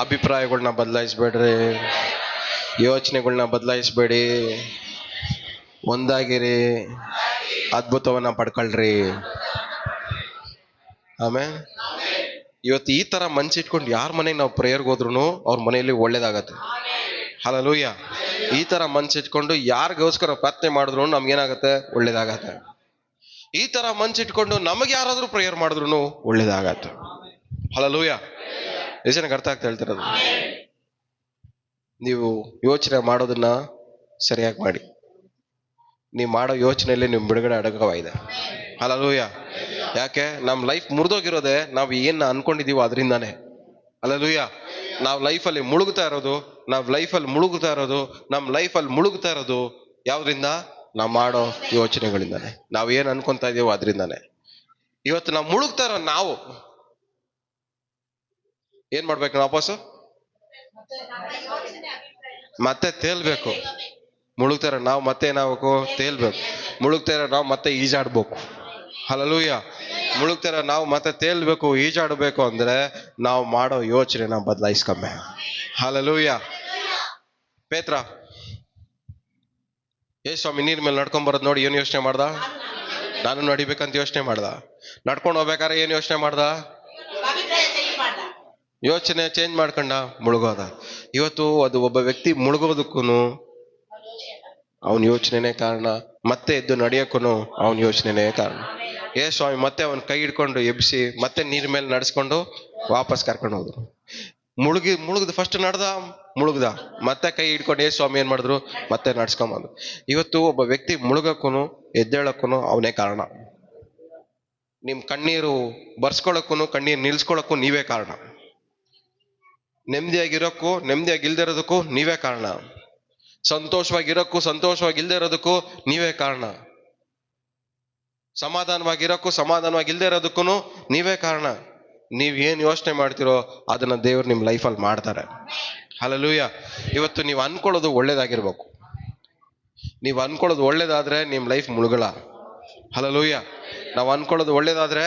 ಅಭಿಪ್ರಾಯಗಳನ್ನ ಬದಲಾಯಿಸ್ಬೇಡ್ರಿ, ಯೋಚನೆಗಳನ್ನ ಬದಲಾಯಿಸ್ಬೇಡಿ, ಒಂದಾಗಿರಿ, ಅದ್ಭುತವನ್ನ ಪಡ್ಕೊಳ್ರಿ. ಆಮೇಲೆ ಇವತ್ತು ಈ ತರ ಮನ್ಸಿಟ್ಕೊಂಡು ಯಾರ ಮನೆಗೆ ನಾವು ಪ್ರೇಯರ್ಗೆ ಹೋದ್ರು ಅವ್ರ ಮನೆಯಲ್ಲಿ ಒಳ್ಳೇದಾಗತ್ತೆ. ಹಲ್ಲೆಲೂಯಾ. ಈ ತರ ಮನ್ಸಿಟ್ಕೊಂಡು ಯಾರಿಗೋಸ್ಕರ ಪ್ರಾರ್ಥನೆ ಮಾಡಿದ್ರು ನಮ್ಗೇನಾಗತ್ತೆ? ಒಳ್ಳೇದಾಗತ್ತೆ. ಈ ತರ ಮನ್ಸಿಟ್ಕೊಂಡು ನಮಗೆ ಯಾರಾದ್ರೂ ಪ್ರೇಯರ್ ಮಾಡಿದ್ರು ಒಳ್ಳೇದಾಗತ್ತೆ. ಹಲ್ಲೆಲೂಯಾ. ಎಷ್ಟು ಜನಕ್ಕೆ ಅರ್ಥ ಆಗ್ತಾ ಹೇಳ್ತಿರೋದು? ನೀವು ಯೋಚನೆ ಮಾಡೋದನ್ನ ಸರಿಯಾಗಿ ಮಾಡಿ. ನೀವು ಮಾಡೋ ಯೋಚನೆಯಲ್ಲಿ ನಿಮ್ಮ ಬಿಡುಗಡೆ ಅಡಗವಾಗಿದೆ. ಹಲ್ಲೆಲೂಯಾ. ಯಾಕೆ? ನಮ್ಮ ಲೈಫ್ ಮುರಿದೋಗಿರೋದೆ ನಾವು ಏನ್ ಅನ್ಕೊಂಡಿದೀವೋ ಅದರಿಂದಾನೆ. ಹಲ್ಲೆಲೂಯಾ. ನಾವು ಲೈಫಲ್ಲಿ ಮುಳುಗ್ತಾ ಇರೋದು ನಮ್ಮ ಲೈಫಲ್ಲಿ ಮುಳುಗ್ತಾ ಇರೋದು ಯಾವ್ದ್ರಿಂದ? ನಾವು ಮಾಡೋ ಯೋಚನೆಗಳಿಂದಾನೆ. ನಾವು ಏನ್ ಅನ್ಕೊಂತಾ ಇದೀವೋ ಅದರಿಂದಾನೆ. ಇವತ್ತು ನಾವು ಮುಳುಗ್ತಾ ಇರೋ ನಾವು ಏನ್ ಮಾಡ್ಬೇಕು? ನಾವು ವಾಪಸ್ಸು ಮತ್ತೆ ತೇಲ್ಬೇಕು. ಮುಳುಗ್ತಾ ಇರೋ ನಾವು ಮತ್ತೆ ಏನಾಗಬೇಕು? ತೇಲ್ಬೇಕು. ಮುಳುಗ್ತಾ ಇರೋ ನಾವು ಮತ್ತೆ ಈಜಾಡ್ಬೇಕು. ಹಲ್ಲೆಲೂಯಾ. ಮುಳುಗ್ತಾ ಇರೋ ನಾವು ಮತ್ತೆ ತೇಲ್ಬೇಕು, ಈಜಾಡ್ಬೇಕು ಅಂದ್ರೆ ನಾವು ಮಾಡೋ ಯೋಚನೆನ ಬದಲಾಯಿಸ್ಕೊಮ್ಮೆ. ಹಲ್ಲೆಲೂಯಾ. ಪೇತ್ರ ಸ್ವಾಮಿ ನೀರ್ ಮೇಲೆ ನಡ್ಕೊಂಡ್ ಬರೋದ್ ನೋಡಿ ಏನ್ ಯೋಚನೆ ಮಾಡ್ದ? ನಾನು ನಡಿಬೇಕಂತ ಯೋಚನೆ ಮಾಡ್ದ. ನಡ್ಕೊಂಡು ಹೋಗ್ಬೇಕಾದ್ರೆ ಏನ್ ಯೋಚನೆ ಮಾಡ್ದ? ಯೋಚನೆ ಚೇಂಜ್ ಮಾಡ್ಕೊಂಡ, ಮುಳುಗೋದ. ಇವತ್ತು ಅದು ಒಬ್ಬ ವ್ಯಕ್ತಿ ಮುಳುಗೋದಕ್ಕೂ ಅವನ ಯೋಚನೆನೇ ಕಾರಣ, ಮತ್ತೆ ಎದ್ದು ನಡೆಯೋಕ್ಕೂ ಅವನ ಯೋಚನೆನೇ ಕಾರಣ. ಸ್ವಾಮಿ ಮತ್ತೆ ಅವನ್ ಕೈ ಹಿಡ್ಕೊಂಡು ಎಬ್ಸಿ ಮತ್ತೆ ನೀರ್ ಮೇಲೆ ನಡೆಸ್ಕೊಂಡು ವಾಪಸ್ ಕರ್ಕೊಂಡು ಹೋದ್ರು. ಮುಳುಗ್ದು ಫಸ್ಟ್ ಮುಳುಗ್ದ, ಮತ್ತೆ ಕೈ ಹಿಡ್ಕೊಂಡು ಸ್ವಾಮಿ ಏನ್ ಮಾಡಿದ್ರು? ಮತ್ತೆ ನಡ್ಸ್ಕೊಂಬಂದ್ರು. ಇವತ್ತು ಒಬ್ಬ ವ್ಯಕ್ತಿ ಮುಳುಗಕ್ಕೂ ಎದ್ದೇಳಕ್ಕೂ ಅವನೇ ಕಾರಣ. ನಿಮ್ ಕಣ್ಣೀರು ಬರ್ಸ್ಕೊಳಕ್ಕೂ ಕಣ್ಣೀರು ನಿಲ್ಸ್ಕೊಳಕ್ಕೂ ನೀವೇ ಕಾರಣ. ನೆಮ್ಮದಿಯಾಗಿರೋಕ್ಕೂ ನೆಮ್ಮದಿಯಾಗಿಲ್ದೇ ಇರೋದಕ್ಕೂ ನೀವೇ ಕಾರಣ. ಸಂತೋಷವಾಗಿರೋಕ್ಕೂ ಸಂತೋಷವಾಗಿಲ್ದೇ ಇರೋದಕ್ಕೂ ನೀವೇ ಕಾರಣ. ಸಮಾಧಾನವಾಗಿರೋಕ್ಕೂ ಸಮಾಧಾನವಾಗಿಲ್ದೇ ಇರೋದಕ್ಕೂ ನೀವೇ ಕಾರಣ. ನೀವ್ ಏನ್ ಯೋಚನೆ ಮಾಡ್ತಿರೋ ಅದನ್ನ ದೇವ್ರು ನಿಮ್ ಲೈಫಲ್ಲಿ ಮಾಡ್ತಾರೆ. ಹಲ್ಲೆಲೂಯಾ. ಇವತ್ತು ನೀವು ಅನ್ಕೊಳ್ಳೋದು ಒಳ್ಳೇದಾಗಿರ್ಬೇಕು. ನೀವು ಅನ್ಕೊಳ್ಳೋದು ಒಳ್ಳೇದಾದ್ರೆ ನಿಮ್ ಲೈಫ್ ಮುಳುಗಲ್ಲ. ಹಲ್ಲೆಲೂಯಾ. ನಾವು ಅನ್ಕೊಳ್ಳೋದು ಒಳ್ಳೇದಾದ್ರೆ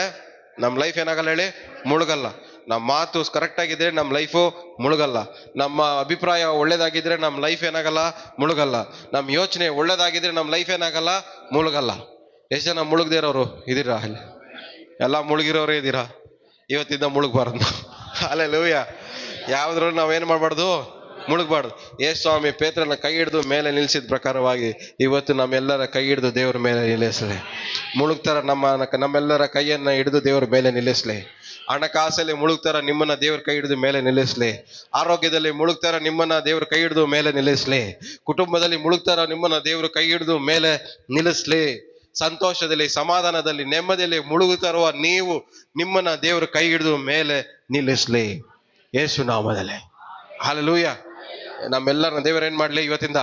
ನಮ್ ಲೈಫ್ ಏನಾಗಲ್ಲ ಹೇಳಿ? ಮುಳುಗಲ್ಲ. ನಮ್ಮ ಮಾತು ಕರೆಕ್ಟ್ ಆಗಿದ್ರೆ ನಮ್ಮ ಲೈಫು ಮುಳುಗಲ್ಲ. ನಮ್ಮ ಅಭಿಪ್ರಾಯ ಒಳ್ಳೇದಾಗಿದ್ರೆ ನಮ್ಮ ಲೈಫ್ ಏನಾಗಲ್ಲ? ಮುಳುಗಲ್ಲ. ನಮ್ಮ ಯೋಚನೆ ಒಳ್ಳೇದಾಗಿದ್ರೆ ನಮ್ಮ ಲೈಫ್ ಏನಾಗಲ್ಲ? ಮುಳುಗಲ್ಲ. ಎಷ್ಟು ಜನ ಮುಳುಗದೇ ಇರೋರು ಇದೀರಾ? ಎಲ್ಲ ಮುಳುಗಿರೋರೇ ಇದ್ದೀರಾ. ಇವತ್ತಿಂದ ಮುಳುಗಬಾರ್ದು. ಹಲ್ಲೆಲೂಯಾ. ಯಾವ್ದ್ರೂ ನಾವೇನ್ ಮಾಡ್ಬಾರ್ದು? ಮುಳುಗಬಾರ್ದು. ಸ್ವಾಮಿ ಪೇತ್ರನ ಕೈ ಹಿಡಿದು ಮೇಲೆ ನಿಲ್ಸಿದ ಪ್ರಕಾರವಾಗಿ ಇವತ್ತು ನಮ್ಮೆಲ್ಲರ ಕೈ ಹಿಡಿದು ದೇವ್ರ ಮೇಲೆ ನಿಲ್ಲಿಸ್ಲಿ. ಮುಳುಗ್ತಾರ ನಮ್ಮೆಲ್ಲರ ಕೈಯನ್ನ ಹಿಡಿದು ದೇವ್ರ ಮೇಲೆ ನಿಲ್ಲಿಸ್ಲಿ. ಹಣಕಾಸಲ್ಲಿ ಮುಳುಗ್ತಾರ ನಿಮ್ಮನ್ನ ದೇವ್ರ ಕೈ ಹಿಡಿದು ಮೇಲೆ ನಿಲ್ಲಿಸ್ಲಿ. ಆರೋಗ್ಯದಲ್ಲಿ ಮುಳುಗ್ತಾರ ನಿಮ್ಮನ್ನ ದೇವ್ರ ಕೈ ಹಿಡಿದು ಮೇಲೆ ನಿಲ್ಲಿಸ್ಲಿ. ಕುಟುಂಬದಲ್ಲಿ ಮುಳುಗ್ತಾರ ನಿಮ್ಮನ್ನ ದೇವ್ರ ಕೈ ಹಿಡಿದು ಮೇಲೆ ನಿಲ್ಲಿಸ್ಲಿ. ಸಂತೋಷದಲ್ಲಿ, ಸಮಾಧಾನದಲ್ಲಿ, ನೆಮ್ಮದಿಯಲ್ಲಿ ಮುಳುಗುತ್ತಾ ಇರುವ ನೀವು ನಿಮ್ಮನ್ನ ದೇವ್ರ ಕೈ ಹಿಡಿದು ಮೇಲೆ ನಿಲ್ಲಿಸ್ಲಿ. ಯೇಸು ನಾಮದಲ್ಲಿ. ಹಲ್ಲೆಲೂಯಾ. ನಮ್ಮೆಲ್ಲರನ್ನ ದೇವರು ಏನ್ ಮಾಡ್ಲಿ? ಇವತ್ತಿಂದ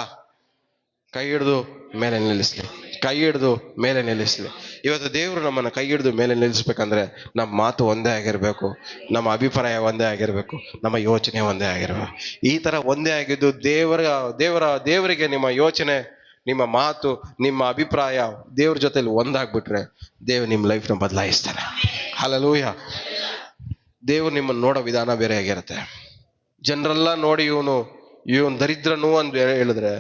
ಕೈ ಹಿಡಿದು ಮೇಲೆ ನಿಲ್ಲಿಸ್ಲಿ. ಕೈ ಹಿಡಿದು ಮೇಲೆ ನಿಲ್ಲಿಸ್ಲಿ. ಇವತ್ತು ದೇವರು ನಮ್ಮನ್ನ ಕೈ ಹಿಡಿದು ಮೇಲೆ ನಿಲ್ಲಿಸ್ಬೇಕಂದ್ರೆ ನಮ್ಮ ಮಾತು ಒಂದೇ ಆಗಿರ್ಬೇಕು, ನಮ್ಮ ಅಭಿಪ್ರಾಯ ಒಂದೇ ಆಗಿರ್ಬೇಕು, ನಮ್ಮ ಯೋಚನೆ ಒಂದೇ ಆಗಿರ್ಬೇಕು. ಈ ತರ ಒಂದೇ ಆಗಿದ್ದು ದೇವರಿಗೆ ನಿಮ್ಮ ಯೋಚನೆ, ನಿಮ್ಮ ಮಾತು, ನಿಮ್ಮ ಅಭಿಪ್ರಾಯ ದೇವ್ರ ಜೊತೆಲಿ ಒಂದಾಗ್ಬಿಟ್ರೆ ದೇವ್ರು ನಿಮ್ಮ ಲೈಫ್ನ ಬದಲಾಯಿಸ್ತಾನೆ. ಹಲ್ಲೆಲೂಯಾ. ದೇವ್ರು ನಿಮ್ಮನ್ನು ನೋಡೋ ವಿಧಾನ ಬೇರೆ ಆಗಿರುತ್ತೆ. ಜನರೆಲ್ಲ ನೋಡಿ ಇವನ್ ದರಿದ್ರನು ಅಂತ ಹೇಳಿದ್ರೆ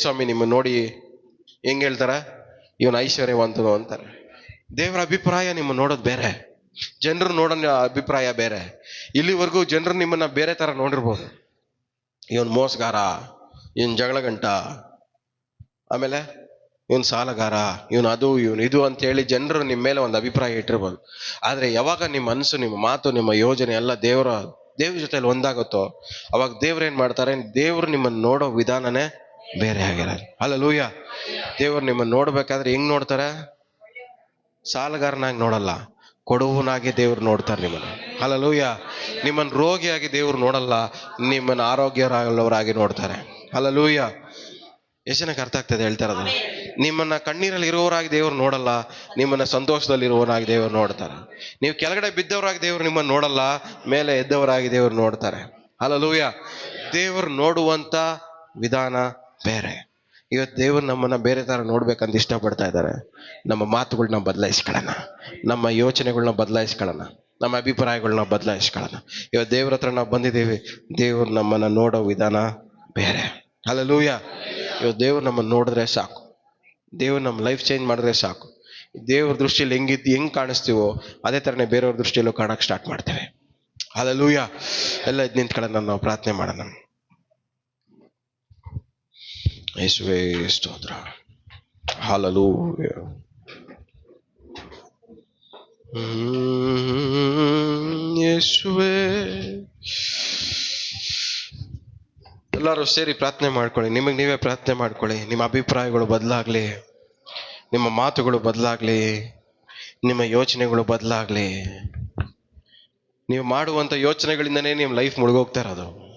ಸ್ವಾಮಿ ನಿಮ್ಮನ್ನು ನೋಡಿ ಹೆಂಗ್ ಹೇಳ್ತಾರ? ಇವನ್ ಐಶ್ವರ್ಯವಂತನು ಅಂತಾರೆ. ದೇವರ ಅಭಿಪ್ರಾಯ ನಿಮ್ಮ ನೋಡೋದು ಬೇರೆ, ಜನರು ನೋಡೋ ಅಭಿಪ್ರಾಯ ಬೇರೆ. ಇಲ್ಲಿವರೆಗೂ ಜನರು ನಿಮ್ಮನ್ನ ಬೇರೆ ತರ ನೋಡಿರ್ಬೋದು. ಇವನ್ ಮೋಸಗಾರ, ಇವನ್ ಜಗಳ ಗಂಟ, ಆಮೇಲೆ ಇವನ್ ಸಾಲಗಾರ, ಇವನು ಅದು ಇವನು ಇದು ಅಂತ ಹೇಳಿ ಜನರು ನಿಮ್ಮ ಮೇಲೆ ಒಂದು ಅಭಿಪ್ರಾಯ ಇಟ್ಟಿರ್ಬೋದು. ಆದ್ರೆ ಯಾವಾಗ ನಿಮ್ಮ ಮನಸ್ಸು, ನಿಮ್ಮ ಮಾತು, ನಿಮ್ಮ ಯೋಜನೆ ಎಲ್ಲ ದೇವ್ರ ಜೊತೆಲಿ ಒಂದಾಗುತ್ತೋ ಅವಾಗ ದೇವ್ರು ಏನ್ ಮಾಡ್ತಾರೆ? ದೇವ್ರು ನಿಮ್ಮನ್ನು ನೋಡೋ ವಿಧಾನನೇ ಬೇರೆ ಆಗಿರೋದು. ಹಲ್ಲೆಲೂಯಾ. ದೇವ್ರು ನಿಮ್ಮನ್ನು ನೋಡ್ಬೇಕಾದ್ರೆ ಹೆಂಗ್ ನೋಡ್ತಾರೆ? ಸಾಲಗಾರನಾಗಿ ನೋಡಲ್ಲ, ಕೊಡುವನಾಗಿ ದೇವ್ರು ನೋಡ್ತಾರೆ ನಿಮ್ಮನ್ನು. ಹಲ್ಲೆಲೂಯಾ. ನಿಮ್ಮನ್ನು ರೋಗಿಯಾಗಿ ದೇವ್ರು ನೋಡಲ್ಲ, ನಿಮ್ಮನ್ನು ಆರೋಗ್ಯರಾಗಿ ನೋಡ್ತಾರೆ. ಹಲ್ಲೆಲೂಯಾ. ಎಷ್ಟು ಜನಕ್ಕೆ ಅರ್ಥ ಆಗ್ತದೆ ಹೇಳ್ತಾ ಇರೋದು? ನಿಮ್ಮನ್ನ ಕಣ್ಣೀರಲ್ಲಿ ಇರುವವರಾಗಿ ದೇವ್ರು ನೋಡಲ್ಲ, ನಿಮ್ಮನ್ನ ಸಂತೋಷದಲ್ಲಿ ಇರುವವರಾಗಿ ದೇವ್ರು ನೋಡ್ತಾರೆ. ನೀವು ಕೆಳಗಡೆ ಬಿದ್ದವರಾಗಿ ದೇವ್ರು ನಿಮ್ಮನ್ನು ನೋಡಲ್ಲ, ಮೇಲೆ ಎದ್ದವರಾಗಿ ದೇವ್ರು ನೋಡ್ತಾರೆ. ಹಲ್ಲೆಲೂಯಾ. ದೇವ್ರು ನೋಡುವಂತ ವಿಧಾನ ಬೇರೆ. ಇವತ್ತು ದೇವರು ನಮ್ಮನ್ನ ಬೇರೆ ತರ ನೋಡ್ಬೇಕಂತ ಇಷ್ಟಪಡ್ತಾ ಇದ್ದಾರೆ. ನಮ್ಮ ಮಾತುಗಳನ್ನ ಬದಲಾಯಿಸ್ಕೊಳ್ಳೋಣ, ನಮ್ಮ ಯೋಚನೆಗಳನ್ನ ಬದಲಾಯಿಸ್ಕೊಳ್ಳೋಣ, ನಮ್ಮ ಅಭಿಪ್ರಾಯಗಳನ್ನ ಬದಲಾಯಿಸ್ಕೊಳ್ಳೋಣ. ಇವತ್ತು ದೇವ್ರ ಹತ್ರ ನಾವು ಬಂದಿದ್ದೀವಿ, ದೇವ್ರು ನಮ್ಮನ್ನ ನೋಡೋ ವಿಧಾನ ಬೇರೆ. ಹಲ್ಲೆಲೂಯಾ. ಇವತ್ತು ದೇವ್ರು ನಮ್ಮನ್ನು ನೋಡಿದ್ರೆ ಸಾಕು, ದೇವ್ರು ನಮ್ಮ ಲೈಫ್ ಚೇಂಜ್ ಮಾಡಿದ್ರೆ ಸಾಕು. ದೇವ್ರ ದೃಷ್ಟಿಯಲ್ಲಿ ಹೆಂಗ್ ಕಾಣಿಸ್ತೀವೋ ಅದೇ ಥರನೇ ಬೇರೆಯವ್ರ ದೃಷ್ಟಿಯಲ್ಲೂ ಕಾಣಕ್ಕೆ ಸ್ಟಾರ್ಟ್ ಮಾಡ್ತೇವೆ. ಹಲ್ಲೆಲೂಯಾ. ಎಲ್ಲ ಎದ್ದು ನಿಂತ್ಕೊಳ್ಳೋಣ, ನಾವು ಪ್ರಾರ್ಥನೆ ಮಾಡೋಣ. ಯೇಸುವೇ ಸ್ತೋತ್ರ. ಹಲ್ಲೆಲೂಯಾ. ಯೇಸುವೇ. ಎಲ್ಲರೂ ಸೇರಿ ಪ್ರಾರ್ಥನೆ ಮಾಡ್ಕೊಳ್ಳಿ, ನಿಮಗೆ ನೀವೇ ಪ್ರಾರ್ಥನೆ ಮಾಡ್ಕೊಳ್ಳಿ. ನಿಮ್ಮ ಅಭಿಪ್ರಾಯಗಳು ಬದಲಾಗ್ಲಿ, ನಿಮ್ಮ ಮಾತುಗಳು ಬದಲಾಗ್ಲಿ, ನಿಮ್ಮ ಯೋಚನೆಗಳು ಬದಲಾಗ್ಲಿ. ನೀವು ಮಾಡುವಂಥ ಯೋಚನೆಗಳಿಂದನೇ ನಿಮ್ಮ ಲೈಫ್ ಮುಳುಗೋಗ್ತಾ ಇರೋದು.